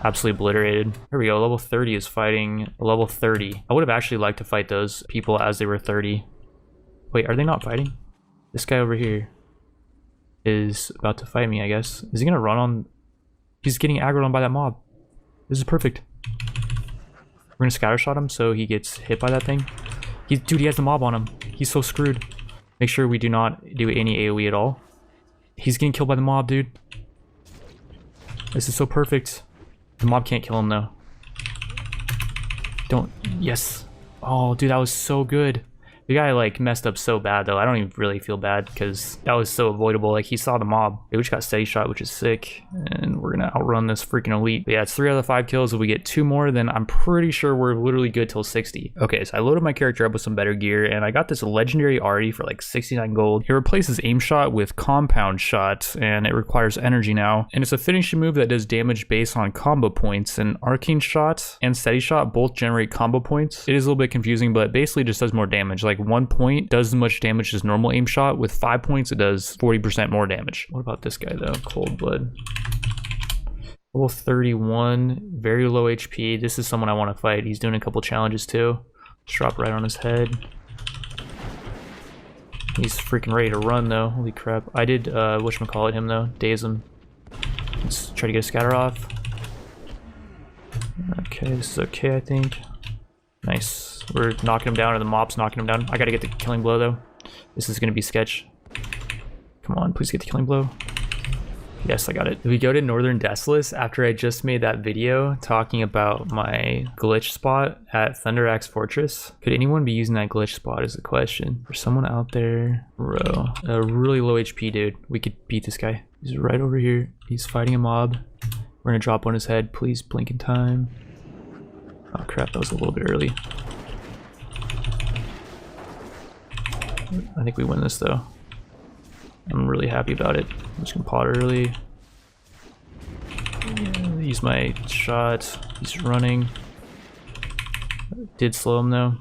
Absolutely obliterated. Here we go. Level 30 is fighting level 30. I would have actually liked to fight those people as they were 30. Wait, are they not fighting? This guy over here is about to fight me, I guess. Is he gonna run on? He's getting aggroed on by that mob. This is perfect. We're gonna scattershot him so he gets hit by that thing. Dude, he has the mob on him. He's so screwed. Make sure we do not do any AoE at all. He's getting killed by the mob, dude. This is so perfect. The mob can't kill him though. Don't. Yes. Oh, dude, that was so good. The guy like messed up so bad though. I don't even really feel bad because that was so avoidable. Like he saw the mob. We just got steady shot, which is sick, and we're gonna outrun this freaking elite. But yeah, it's 3 out of 5 kills. If we get 2 more, then I'm pretty sure we're literally good till 60. Okay, so I loaded my character up with some better gear, and I got this legendary Artie for like 69 gold. It replaces aim shot with compound shot, and it requires energy now. And it's a finishing move that does damage based on combo points. And arcane shot and steady shot both generate combo points. It is a little bit confusing, but it basically just does more damage. Like 1 point does as much damage as normal aim shot. With 5 points, it does 40% more damage. What about this guy though? Cold blood. Level 31, very low HP. This is someone I want to fight. He's doing a couple challenges too. Just drop right on his head. He's freaking ready to run though. Holy crap. I did whatchamacallit him though. Daze him. Let's try to get a scatter off. Okay, this is okay, I think. Nice. We're knocking him down, or the mob's knocking him down. I gotta get the killing blow though. This is gonna be sketch. Come on, please get the killing blow. Yes, I got it. We go to Northern Desolace after I just made that video talking about my glitch spot at Thunder Axe Fortress. Could anyone be using that glitch spot is the question. There's someone out there. Bro, a really low HP dude. We could beat this guy. He's right over here. He's fighting a mob. We're gonna drop on his head. Please blink in time. Oh crap, that was a little bit early. I think we win this though. I'm really happy about it. I'm just gonna pot early. Use my shot. He's running. Did slow him though.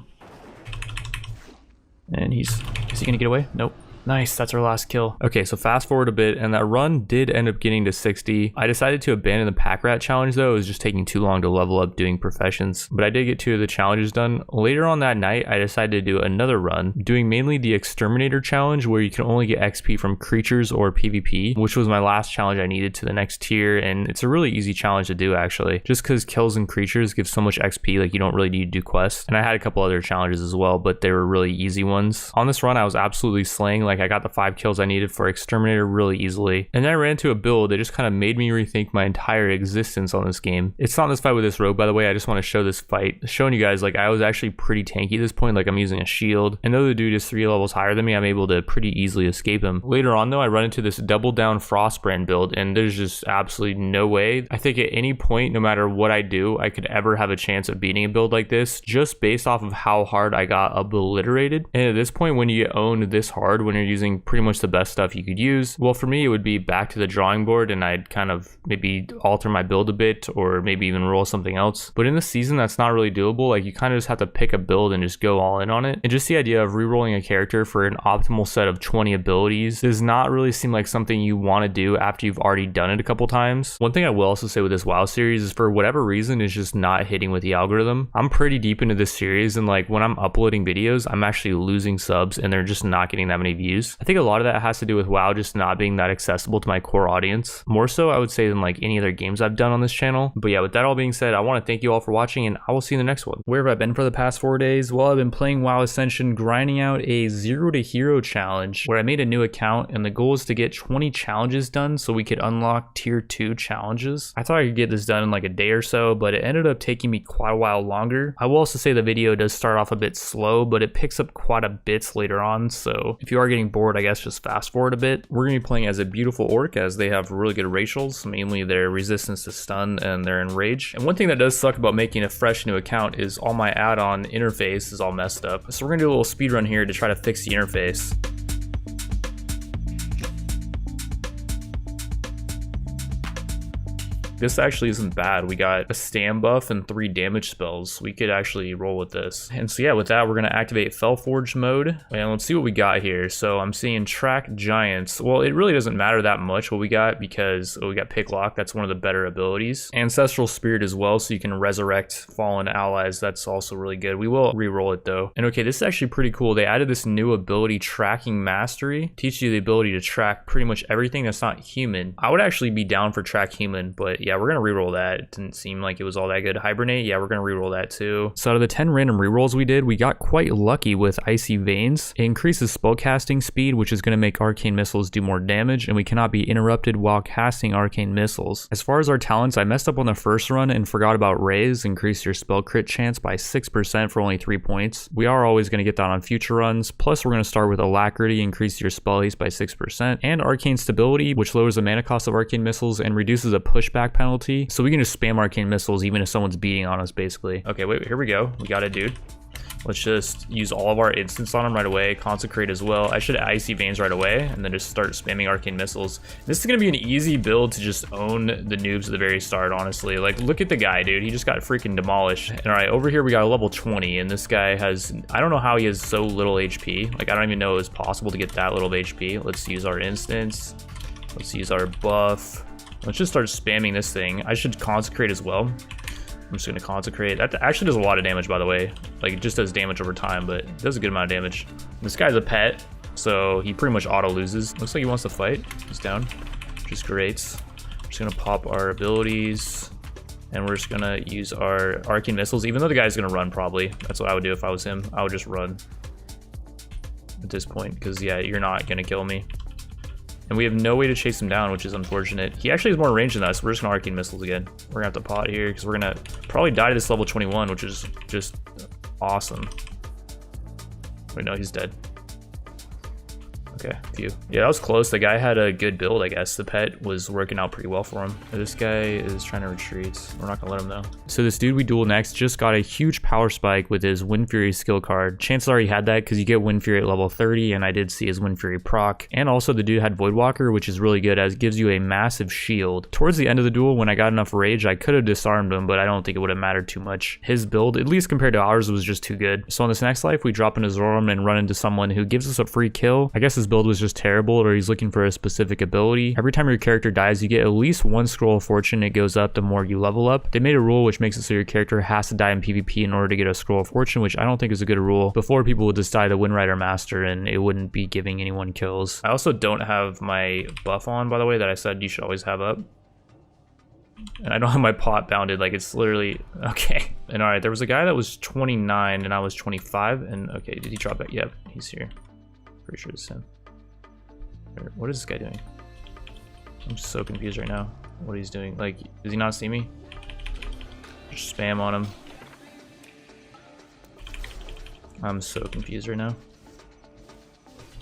And is he gonna get away? Nope. Nice, that's our last kill. Okay, so fast forward a bit, and that run did end up getting to 60. I decided to abandon the pack rat challenge though. It was just taking too long to level up doing professions. But I did get 2 of the challenges done. Later on that night, I decided to do another run, doing mainly the exterminator challenge where you can only get XP from creatures or PvP, which was my last challenge I needed to the next tier. And it's a really easy challenge to do actually, just because kills and creatures give so much XP, like you don't really need to do quests. And I had a couple other challenges as well, but they were really easy ones. On this run, I was absolutely slaying. Like I got the 5 kills I needed for exterminator really easily. And then I ran into a build that just kind of made me rethink my entire existence on this game. It's not this fight with this rogue, by the way. I just want to show this fight, showing you guys like I was actually pretty tanky at this point. Like I'm using a shield, and though the dude is 3 levels higher than me, I'm able to pretty easily escape him. Later on though, I run into this double down Frostbrand build, and there's just absolutely no way. I think at any point, no matter what I do, I could ever have a chance of beating a build like this, just based off of how hard I got obliterated. And at this point, when you get owned this hard, when you're using pretty much the best stuff you could use, well, for me it would be back to the drawing board, and I'd kind of maybe alter my build a bit, or maybe even roll something else. But in this season, that's not really doable. Like you kind of just have to pick a build and just go all in on it. And just the idea of re-rolling a character for an optimal set of 20 abilities does not really seem like something you want to do after you've already done it a couple times. One thing I will also say with this WoW series is, for whatever reason, it's just not hitting with the algorithm. I'm pretty deep into this series, and like when I'm uploading videos, I'm actually losing subs and they're just not getting that many views. views. I think a lot of that has to do with WoW just not being that accessible to my core audience. More so, I would say, than like any other games I've done on this channel. But yeah, with that all being said, I want to thank you all for watching, and I will see you in the next one. Where have I been for the past 4 days? Well, I've been playing WoW Ascension, grinding out a 0 to hero challenge where I made a new account, and the goal is to get 20 challenges done so we could unlock tier 2 challenges. I thought I could get this done in like a day or so, but it ended up taking me quite a while longer. I will also say the video does start off a bit slow, but it picks up quite a bit later on, so if you are getting bored, I guess just fast forward a bit. We're going to be playing as a beautiful orc, as they have really good racials, mainly their resistance to stun and their enrage. And one thing that does suck about making a fresh new account is all my add-on interface is all messed up. So we're going to do a little speed run here to try to fix the interface. This actually isn't bad. We got a stam buff and 3 damage spells. We could actually roll with this. And so yeah, with that, we're gonna activate Fellforge mode. And let's see what we got here. So I'm seeing track giants. Well, it really doesn't matter that much what we got because we got Picklock. That's one of the better abilities. Ancestral Spirit as well, so you can resurrect fallen allies. That's also really good. We will re-roll it though. And okay, this is actually pretty cool. They added this new ability, Tracking Mastery. Teaches you the ability to track pretty much everything that's not human. I would actually be down for track human, but yeah, we're gonna reroll that. It didn't seem like it was all that good. Hibernate, yeah, we're gonna reroll that too. So out of the 10 random rerolls we did, we got quite lucky with Icy Veins. It increases spellcasting speed, which is gonna make arcane missiles do more damage, and we cannot be interrupted while casting arcane missiles. As far as our talents, I messed up on the first run and forgot about Raise. Increase your spell crit chance by 6% for only 3 points. We are always gonna get that on future runs. Plus, we're gonna start with Alacrity, increase your spell haste by 6%, and Arcane Stability, which lowers the mana cost of arcane missiles and reduces a pushback penalty. So we can just spam arcane missiles even if someone's beating on us, basically. Okay, wait, here we go. We got it, dude. Let's just use all of our instants on him right away. Consecrate as well. I should Icy Veins right away and then just start spamming arcane missiles. This is gonna be an easy build to just own the noobs at the very start, honestly. Like, look at the guy, dude. He just got freaking demolished. And all right, over here we got a level 20, and this guy has, I don't know how he has so little HP. Like, I don't even know it was possible to get that little of HP. Let's use our instants. Let's use our buff. Let's just start spamming this thing. I should consecrate as well. I'm just gonna consecrate. That actually does a lot of damage, by the way. Like, it just does damage over time, but it does a good amount of damage. This guy's a pet, so he pretty much auto loses. Looks like he wants to fight. He's down, which is great. I'm just gonna pop our abilities, and we're just gonna use our arcane missiles, even though the guy's gonna run probably. That's what I would do if I was him. I would just run at this point, because yeah, you're not gonna kill me. And we have no way to chase him down, which is unfortunate. He actually has more range than us. We're just gonna arcane missiles again. We're gonna have to pot here because we're gonna probably die to this level 21, which is just awesome. Wait, no, he's dead. Okay, phew. Yeah, that was close. The guy had a good build, I guess. The pet was working out pretty well for him. This guy is trying to retreat. We're not gonna let him though. So this dude we duel next just got a huge power spike with his Wind Fury skill card. Chances are he had that because you get Wind Fury at level 30, and I did see his Wind Fury proc. And also the dude had Voidwalker, which is really good as it gives you a massive shield. Towards the end of the duel, when I got enough rage, I could have disarmed him, but I don't think it would have mattered too much. His build, at least compared to ours, was just too good. So on this next life, we drop into Zoram and run into someone who gives us a free kill. I guess his build was just terrible, or he's looking for a specific ability. Every time your character dies, you get at least 1 scroll of fortune. It goes up the more you level up. They made a rule which makes it so your character has to die in PvP in order to get a scroll of fortune, which I don't think is a good rule. Before, people would just die the Wind Rider Master and it wouldn't be giving anyone kills. I also don't have my buff on, by the way, that I said you should always have up. And I don't have my pot bounded, like it's literally, okay. And all right, there was a guy that was 29 and I was 25, and okay, did he drop back? Yep, he's here. Pretty sure it's him. What is this guy doing? I'm so confused right now what he's doing. Like, does he not see me? Just spam on him. I'm so confused right now.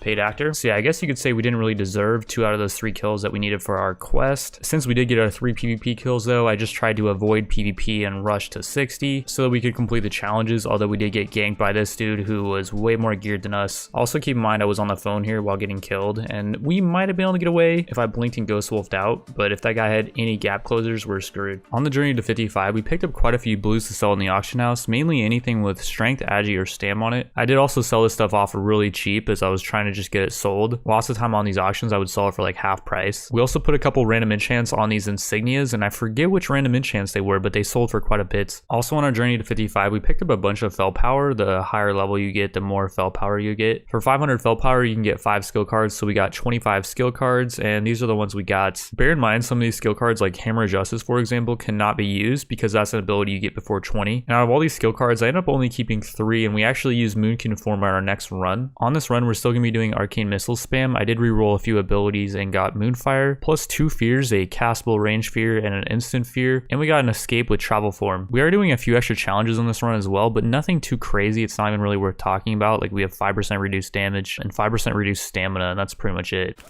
Paid actor. So yeah, I guess you could say we didn't really deserve 2 out of those 3 kills that we needed for our quest. Since we did get our 3 PvP kills though, I just tried to avoid PvP and rush to 60 so that we could complete the challenges, although we did get ganked by this dude who was way more geared than us. Also keep in mind I was on the phone here while getting killed, and we might have been able to get away if I blinked and ghost wolfed out, but if that guy had any gap closers, we're screwed. On the journey to 55, we picked up quite a few blues to sell in the auction house, mainly anything with strength, agi, or stam on it. I did also sell this stuff off really cheap as I was trying to just get it sold. Lots of time on these auctions, I would sell it for like half price. We also put a couple random enchants on these insignias, and I forget which random enchants they were, but they sold for quite a bit. Also on our journey to 55, we picked up a bunch of fel power. The higher level you get, the more fel power you get. For 500 fel power, you can get 5 skill cards, so we got 25 skill cards, and these are the ones we got. Bear in mind, some of these skill cards, like Hammer of Justice, for example, cannot be used because that's an ability you get before 20. And out of all these skill cards, I ended up only keeping 3, and we actually use Moon Conform on our next run. On this run, we're still going to be doing Arcane Missile spam. I did reroll a few abilities and got Moonfire, plus 2 fears, a castable range fear and an instant fear, and we got an escape with Travel Form. We are doing a few extra challenges on this run as well, but nothing too crazy. It's not even really worth talking about. Like, we have 5% reduced damage and 5% reduced stamina, and that's pretty much it.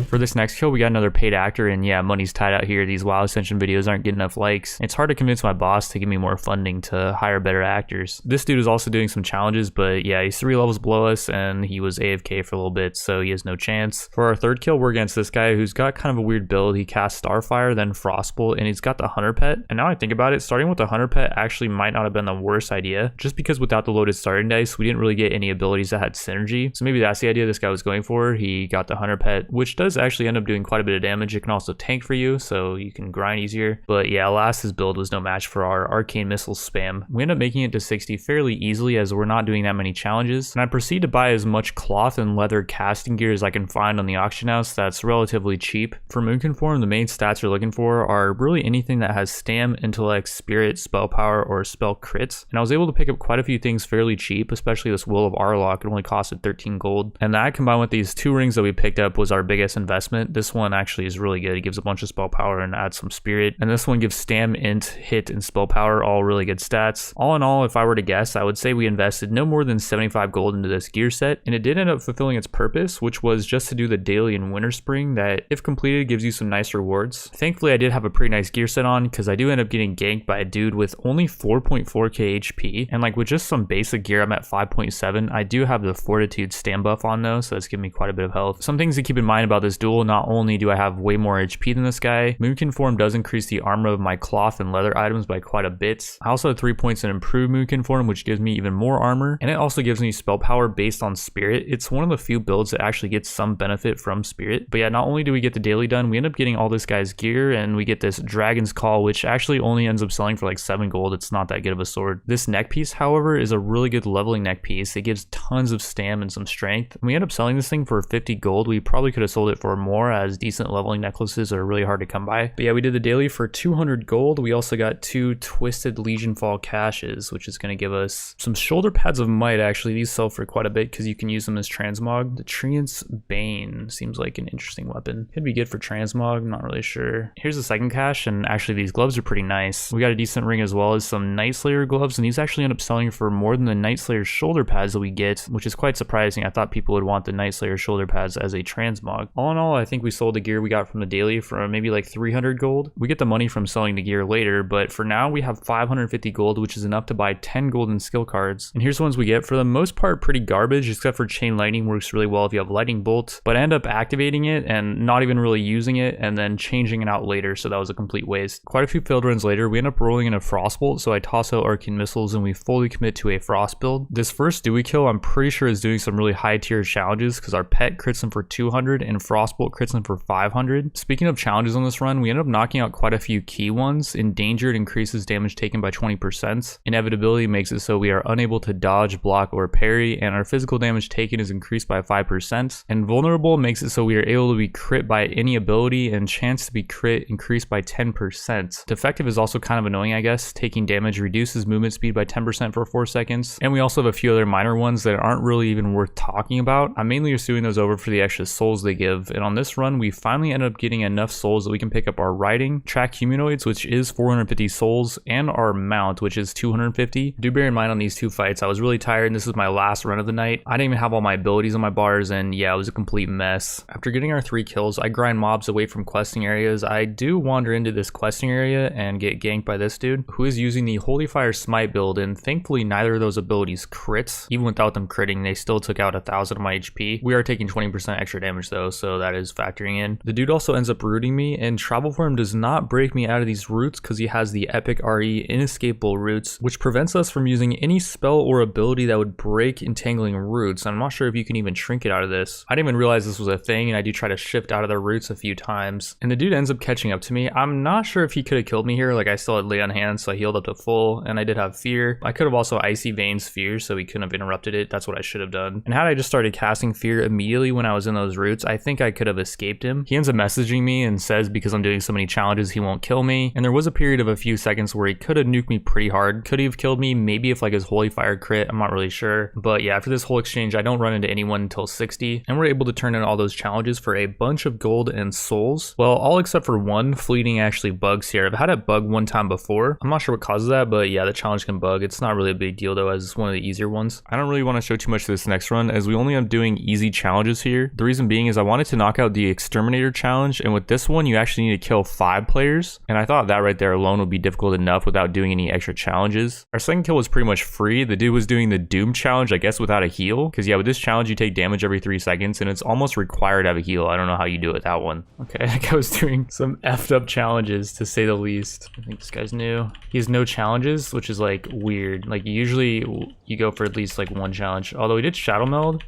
For this next kill, we got another paid actor, and yeah, money's tied out here. These WoW Ascension videos aren't getting enough likes. It's hard to convince my boss to give me more funding to hire better actors. This dude is also doing some challenges, but yeah, he's 3 levels below us, and he was AFK for a little bit, so he has no chance. For our third kill, we're against this guy who's got kind of a weird build. He casts Starfire, then Frostbolt, and he's got the Hunter Pet. And now I think about it, starting with the Hunter Pet actually might not have been the worst idea, just because without the loaded starting dice, we didn't really get any abilities that had synergy. So maybe that's the idea this guy was going for. He got the Hunter Pet, which does actually end up doing quite a bit of damage. It can also tank for you, so you can grind easier. But yeah, alas, his build was no match for our Arcane Missile spam. We end up making it to 60 fairly easily as we're not doing that many challenges, and I proceed to buy as much cloth and leather casting gear as I can find on the auction house that's relatively cheap. For Moon Conform, the main stats you're looking for are really anything that has Stam, Intellect, Spirit, Spell Power, or Spell Crits, and I was able to pick up quite a few things fairly cheap, especially this Will of Arlock. It only costed 13 gold, and that combined with these 2 rings that we picked up was our biggest investment. This one actually is really good. It gives a bunch of spell power and adds some spirit, and this one gives Stam, Int, Hit, and Spell Power, all really good stats. All in all, if I were to guess, I would say we invested no more than 75 gold into this gear set, and it did end up fulfilling its purpose, which was just to do the daily in Winter Spring that, if completed, gives you some nice rewards. Thankfully, I did have a pretty nice gear set on, because I do end up getting ganked by a dude with only 4.4k HP, and like with just some basic gear, I'm at 5.7. I do have the Fortitude Stam buff on though, so that's giving me quite a bit of health. Some things to keep in mind about this duel: not only do I have way more HP than this guy, Moon Conform does increase the armor of my cloth and leather items by quite a bit. I also have 3 points in improved Moon Conform, which gives me even more armor, and it also gives me spell power based on spirit. It's one of the few builds that actually gets some benefit from spirit. But yeah, not only do we get the daily done, we end up getting all this guy's gear, and we get this Dragon's Call, which actually only ends up selling for like 7 gold. It's not that good of a sword. This neck piece, however, is a really good leveling neck piece. It gives tons of stam and some strength. And we end up selling this thing for 50 gold. We probably could have sold it for more, as decent leveling necklaces are really hard to come by. But yeah, we did the daily for 200 gold. We also got 2 Twisted Legion Fall caches, which is going to give us some shoulder pads of might. Actually, these sell for quite a bit because you can use them as transmog. The Treant's Bane seems like an interesting weapon. Could be good for transmog, I'm not really sure. Here's the second cache, and actually these gloves are pretty nice. We got a decent ring as well as some Night Slayer gloves, and these actually end up selling for more than the Night Slayer shoulder pads that we get, which is quite surprising. I thought people would want the Night Slayer shoulder pads as a transmog. All in all, I think we sold the gear we got from the daily for maybe like 300 gold. We get the money from selling the gear later, but for now we have 550 gold, which is enough to buy 10 golden skill cards. And here's the ones we get. For the most part, pretty garbage, except for Chain Lightning works really well if you have Lightning Bolt, but I end up activating it and not even really using it, and then changing it out later, so that was a complete waste. Quite a few failed runs later, we end up rolling in a Frostbolt, so I toss out Arcane Missiles and we fully commit to a Frost build. This first Dewey kill, I'm pretty sure is doing some really high tier challenges, because our pet crits him for 200 and Frostbolt crits him for 500. Speaking of challenges on this run, we end up knocking out quite a few key ones. Endangered increases damage taken by 20%. Inevitability makes it so we are unable to dodge, block, or parry, and our physical damage taken is increased by 5%. And Vulnerable makes it so we are able to be crit by any ability, and chance to be crit increased by 10%. Defective is also kind of annoying, I guess. Taking damage reduces movement speed by 10% for 4 seconds. And we also have a few other minor ones that aren't really even worth talking about. I'm mainly just doing those over for the extra souls they give. And on this run, we finally ended up getting enough souls that we can pick up our riding, track humanoids, which is 450 souls, and our mount, which is 250. Do bear in mind on these 2 fights, I was really tired, and this is my last run of the night. I didn't even have all my abilities on my bars, and yeah, it was a complete mess. After getting our 3 kills, I grind mobs away from questing areas. I do wander into this questing area and get ganked by this dude, who is using the Holy Fire Smite build, and thankfully neither of those abilities crits. Even without them critting, they still took out 1000 of my HP. We are taking 20% extra damage though, so so that is factoring in. The dude also ends up rooting me, and travel form does not break me out of these roots because he has the epic RE inescapable roots, which prevents us from using any spell or ability that would break entangling roots. I'm not sure if you can even trinket out of this. I didn't even realize this was a thing, and I do try to shift out of the roots a few times. And the dude ends up catching up to me. I'm not sure if he could have killed me here. Like, I still had lay on hands, so I healed up to full, and I did have fear. I could have also icy veins fear, so he couldn't have interrupted it. That's what I should have done. And had I just started casting fear immediately when I was in those roots, I think I could have escaped him. He ends up messaging me and says because I'm doing so many challenges, he won't kill me. And there was a period of a few seconds where he could have nuked me pretty hard. Could he have killed me? Maybe if like his holy fire crit, I'm not really sure. But yeah, after this whole exchange, I don't run into anyone until 60, and we're able to turn in all those challenges for a bunch of gold and souls. Well, all except for one. Fleeting actually bugs here. I've had it bug one time before. I'm not sure what causes that, but yeah, the challenge can bug. It's not really a big deal though, as it's one of the easier ones. I don't really want to show too much to this next run, as we only end up doing easy challenges here. The reason being is I wanted to knock out the exterminator challenge, and with this one you actually need to kill 5 players, and I thought that right there alone would be difficult enough without doing any extra challenges. Our second kill was pretty much free. The dude was doing the doom challenge, I guess, without a heal, because yeah, with this challenge you take damage every 3 seconds, and it's almost required to have a heal. I don't know how you do it, that one. Okay, that guy was doing some effed up challenges, to say the least. I think this guy's new. He has no challenges, which is like weird. Like usually you go for at least like 1 challenge, although he did shadow meld,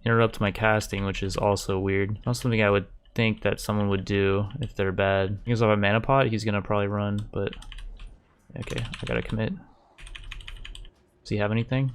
interrupt my casting, which is also weird. Not something I would think that someone would do if they're bad. Because of a mana pot, he's gonna probably run, but okay, I gotta commit. Does he have anything?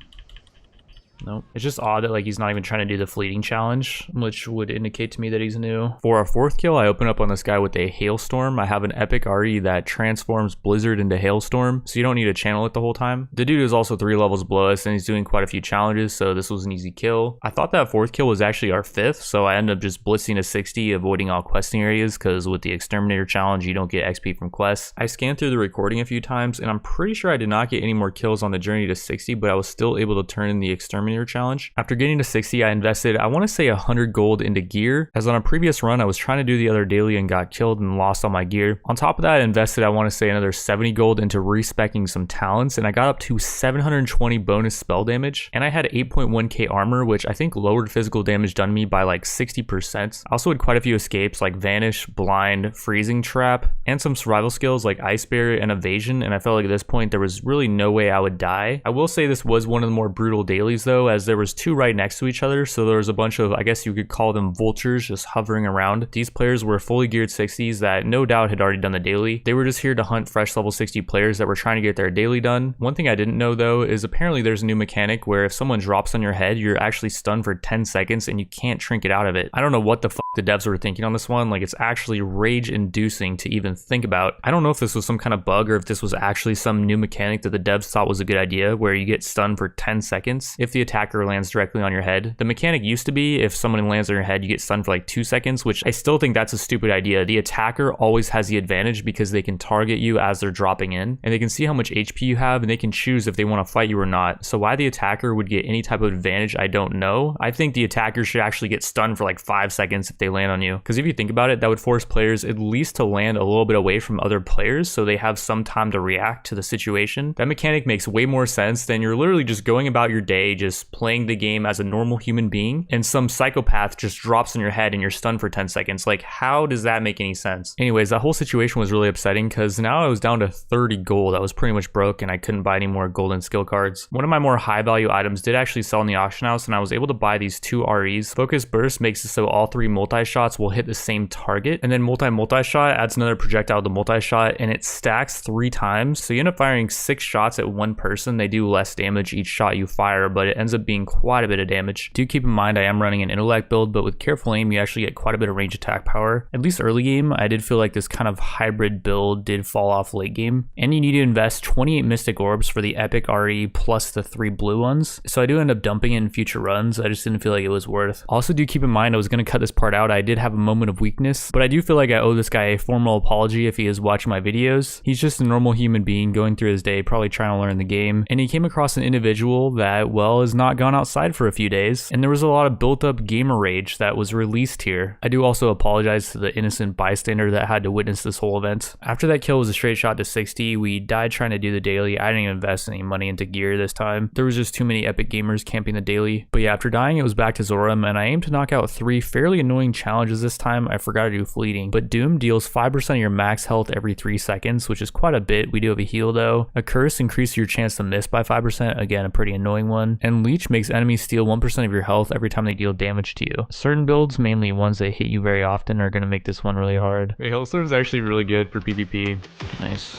Nope. It's just odd that like he's not even trying to do the fleeting challenge, which would indicate to me that he's new. For our 4th kill, I open up on this guy with a hailstorm. I have an epic RE that transforms blizzard into hailstorm, so you don't need to channel it the whole time. The dude is also 3 levels below us, and he's doing quite a few challenges, so this was an easy kill. I thought that 4th kill was actually our 5th, so I ended up just blitzing to 60, avoiding all questing areas, because with the exterminator challenge you don't get XP from quests. I scanned through the recording a few times, and I'm pretty sure I did not get any more kills on the journey to 60, but I was still able to turn in the exterminator challenge. After getting to 60, I invested, I want to say 100 gold into gear, as on a previous run I was trying to do the other daily and got killed and lost all my gear. On top of that, I invested, I want to say, another 70 gold into respecking some talents, and I got up to 720 bonus spell damage, and I had 8.1k armor, which I think lowered physical damage done to me by like 60%. I also had quite a few escapes like vanish, blind, freezing trap, and some survival skills like ice barrier and evasion, and I felt like at this point there was really no way I would die. I will say this was one of the more brutal dailies though, as there was 2 right next to each other, so there was a bunch of, I guess you could call them vultures, just hovering around. These players were fully geared 60s that no doubt had already done the daily. They were just here to hunt fresh level 60 players that were trying to get their daily done. One thing I didn't know though is apparently there's a new mechanic where if someone drops on your head, you're actually stunned for 10 seconds and you can't trinket out of it. I don't know what the fuck the devs were thinking on this one. Like, it's actually rage inducing to even think about. I don't know if this was some kind of bug or if this was actually some new mechanic that the devs thought was a good idea, where you get stunned for 10 seconds if the attacker lands directly on your head. The mechanic used to be if someone lands on your head, you get stunned for like 2 seconds, which I still think that's a stupid idea. The attacker always has the advantage because they can target you as they're dropping in, and they can see how much HP you have, and they can choose if they want to fight you or not. So why the attacker would get any type of advantage, I don't know. I think the attacker should actually get stunned for like 5 seconds if they land on you, because if you think about it, that would force players at least to land a little bit away from other players so they have some time to react to the situation. That mechanic makes way more sense than you're literally just going about your day, just playing the game as a normal human being, and some psychopath just drops on your head and you're stunned for 10 seconds. Like, how does that make any sense? Anyways, that whole situation was really upsetting because now I was down to 30 gold. I was pretty much broke and I couldn't buy any more golden skill cards. One of my more high value items did actually sell in the auction house, and I was able to buy these 2 REs. Focus burst makes it so all 3 multi-shots will hit the same target, and then multi-shot adds another projectile to multi-shot, and it stacks 3 times, so you end up firing 6 shots at one person. They do less damage each shot you fire, but it ends up being quite a bit of damage. Do keep in mind I am running an intellect build, but with careful aim you actually get quite a bit of range attack power. At least early game, I did feel like this kind of hybrid build did fall off late game, and you need to invest 28 mystic orbs for the epic RE plus the 3 blue ones, so I do end up dumping it in future runs. I just didn't feel like it was worth. Also, do keep in mind I was going to cut this part out. I did have a moment of weakness, but I do feel like I owe this guy a formal apology if he is watching my videos. He's just a normal human being going through his day, probably trying to learn the game, and he came across an individual that, well, has not gone outside for a few days, and there was a lot of built up gamer rage that was released here. I do also apologize to the innocent bystander that had to witness this whole event. After that kill was a straight shot to 60, we died trying to do the daily. I didn't even invest any money into gear this time. There was just too many epic gamers camping the daily. But yeah, after dying it was back to Zoram, and I aimed to knock out 3 fairly annoying challenges this time. I forgot to do fleeting, but Doom deals 5% of your max health every 3 seconds, which is quite a bit. We do have a heal though. A curse increases your chance to miss by 5%, again a pretty annoying one. And leech makes enemies steal 1% of your health every time they deal damage to you. Certain builds, mainly ones that hit you very often, are going to make this one really hard. Hey, Hailstorm is actually really good for PvP. Nice.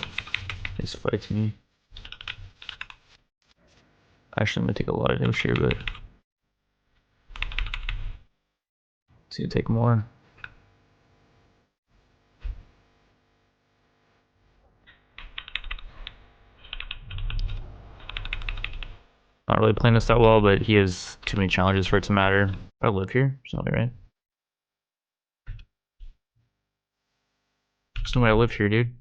Nice fight to me. Actually, I'm going to take a lot of damage here, but it's going to take more. Not really playing this that well, but he has too many challenges for it to matter. I live here, there's no way, right? There's no way I live here, dude.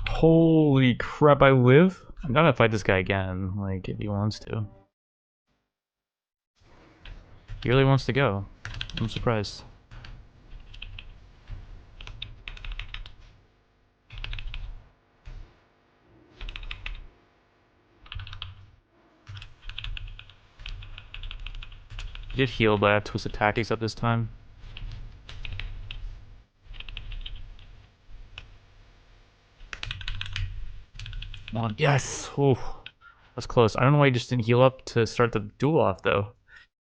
Holy crap, I live? I'm gonna fight this guy again, like, if he wants to. He really wants to go. I'm surprised. He did heal, but I have twisted tactics up this time. Come on. Yes! Ooh, that's close. I don't know why he just didn't heal up to start the duel off though.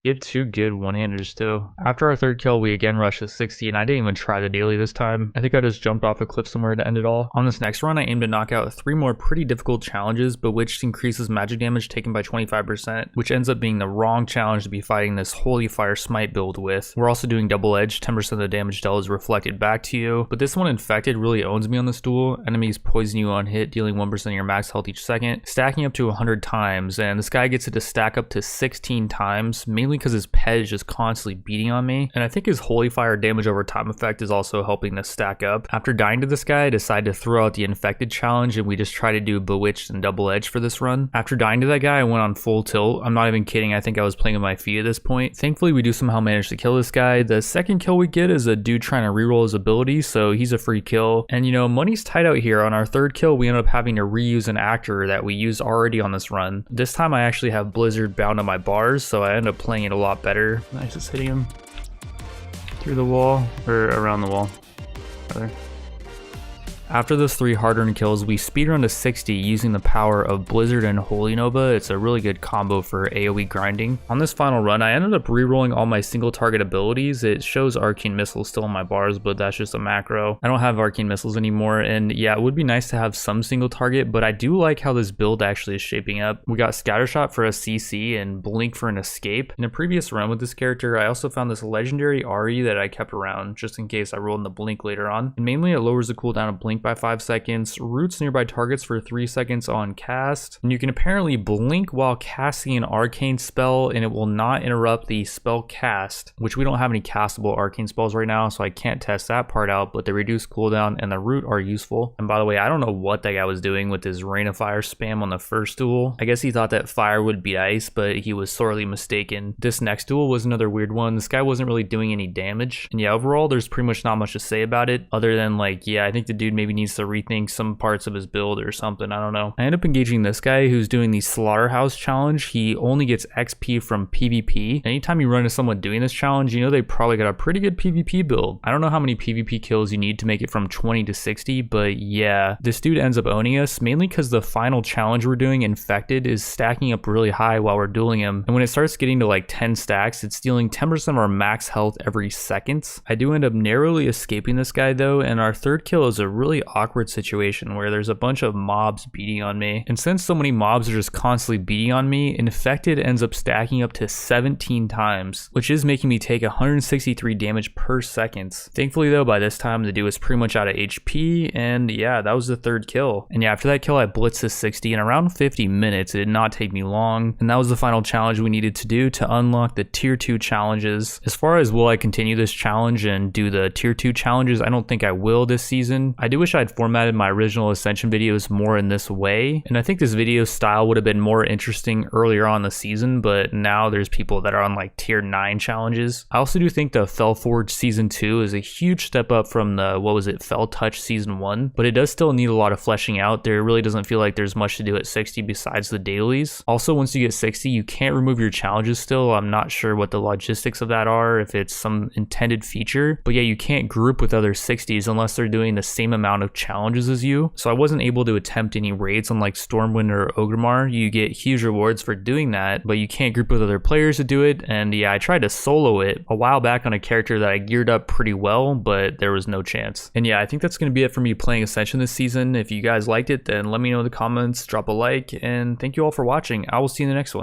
He had 2 good one-handers too. After our 3rd kill, we again rushed to 60, and I didn't even try the daily this time. I think I just jumped off a cliff somewhere to end it all. On this next run, I aimed to knock out 3 more pretty difficult challenges, but which increases magic damage taken by 25%, which ends up being the wrong challenge to be fighting this Holy Fire Smite build with. We're also doing double edge, 10% of the damage dealt is reflected back to you, but this one Infected really owns me on this duel. Enemies poison you on hit, dealing 1% of your max health each second, stacking up to 100 times, and this guy gets it to stack up to 16 times, mainly because his pet is just constantly beating on me, and I think his Holy Fire damage over time effect is also helping this stack up. After dying to this guy, I decided to throw out the Infected challenge, and we just try to do Bewitched and Double Edge for this run. After dying to that guy, I went on full tilt. I'm not even kidding, I think I was playing with my feet at this point. Thankfully, we do somehow manage to kill this guy. The second kill we get is a dude trying to reroll his ability, so he's a free kill. And you know, money's tight out here. On our 3rd kill, we end up having to reuse an actor that we used already on this run. This time I actually have Blizzard bound on my bars, so I end up playing it a lot better. Nice, just hitting him through the wall, or around the wall, rather. After those 3 hard-earned kills, we speedrun to 60 using the power of Blizzard and Holy Nova. It's a really good combo for AoE grinding. On this final run, I ended up re-rolling all my single target abilities. It shows Arcane Missiles still on my bars, but that's just a macro. I don't have Arcane Missiles anymore, and yeah, it would be nice to have some single target, but I do like how this build actually is shaping up. We got Scattershot for a CC and Blink for an escape. In a previous run with this character, I also found this legendary RE that I kept around just in case I rolled in the Blink later on. And mainly it lowers the cooldown of Blink by 5 seconds, roots nearby targets for 3 seconds on cast, and you can apparently blink while casting an arcane spell and it will not interrupt the spell cast, which we don't have any castable arcane spells right now, so I can't test that part out, but the reduced cooldown and the root are useful. And by the way, I don't know what that guy was doing with his Rain of Fire spam on the first duel. I guess he thought that fire would beat ice, but he was sorely mistaken. This next duel was another weird one. This guy wasn't really doing any damage, and yeah, overall there's pretty much not much to say about it other than like, yeah, I think the dude maybe needs to rethink some parts of his build or something, I don't know. I end up engaging this guy who's doing the Slaughterhouse challenge. He only gets XP from PvP. Anytime you run into someone doing this challenge, you know they probably got a pretty good PvP build. I don't know how many PvP kills you need to make it from 20 to 60, but yeah, this dude ends up owning us, mainly because the final challenge we're doing, Infected, is stacking up really high while we're dueling him, and when it starts getting to like 10 stacks, it's stealing 10% of our max health every second. I do end up narrowly escaping this guy though, and our 3rd kill is a really awkward situation where there's a bunch of mobs beating on me, and since so many mobs are just constantly beating on me, Infected ends up stacking up to 17 times, which is making me take 163 damage per second. Thankfully though, by this time the dude was pretty much out of HP, and yeah, that was the 3rd kill. And yeah, after that kill I blitzed to 60 in around 50 minutes. It did not take me long, and that was the final challenge we needed to do to unlock the tier 2 challenges. As far as will I continue this challenge and do the tier 2 challenges, I don't think I will this season. I do wish wish I'd formatted my original Ascension videos more in this way, and I think this video style would have been more interesting earlier on in the season, but now there's people that are on like tier 9 challenges. I also do think the Fellforge season 2 is a huge step up from the, what was it, Fell Touch season 1, but it does still need a lot of fleshing out. There really doesn't feel like there's much to do at 60 besides the dailies. Also, once you get 60, you can't remove your challenges still. I'm not sure what the logistics of that are, if it's some intended feature, but yeah, you can't group with other 60s unless they're doing the same amount of challenges as you. So I wasn't able to attempt any raids on like Stormwind or Ogremar. You get huge rewards for doing that, but you can't group with other players to do it. And yeah, I tried to solo it a while back on a character that I geared up pretty well, but there was no chance. And yeah, I think that's going to be it for me playing Ascension this season. If you guys liked it, then let me know in the comments, drop a like, and thank you all for watching. I will see you in the next one.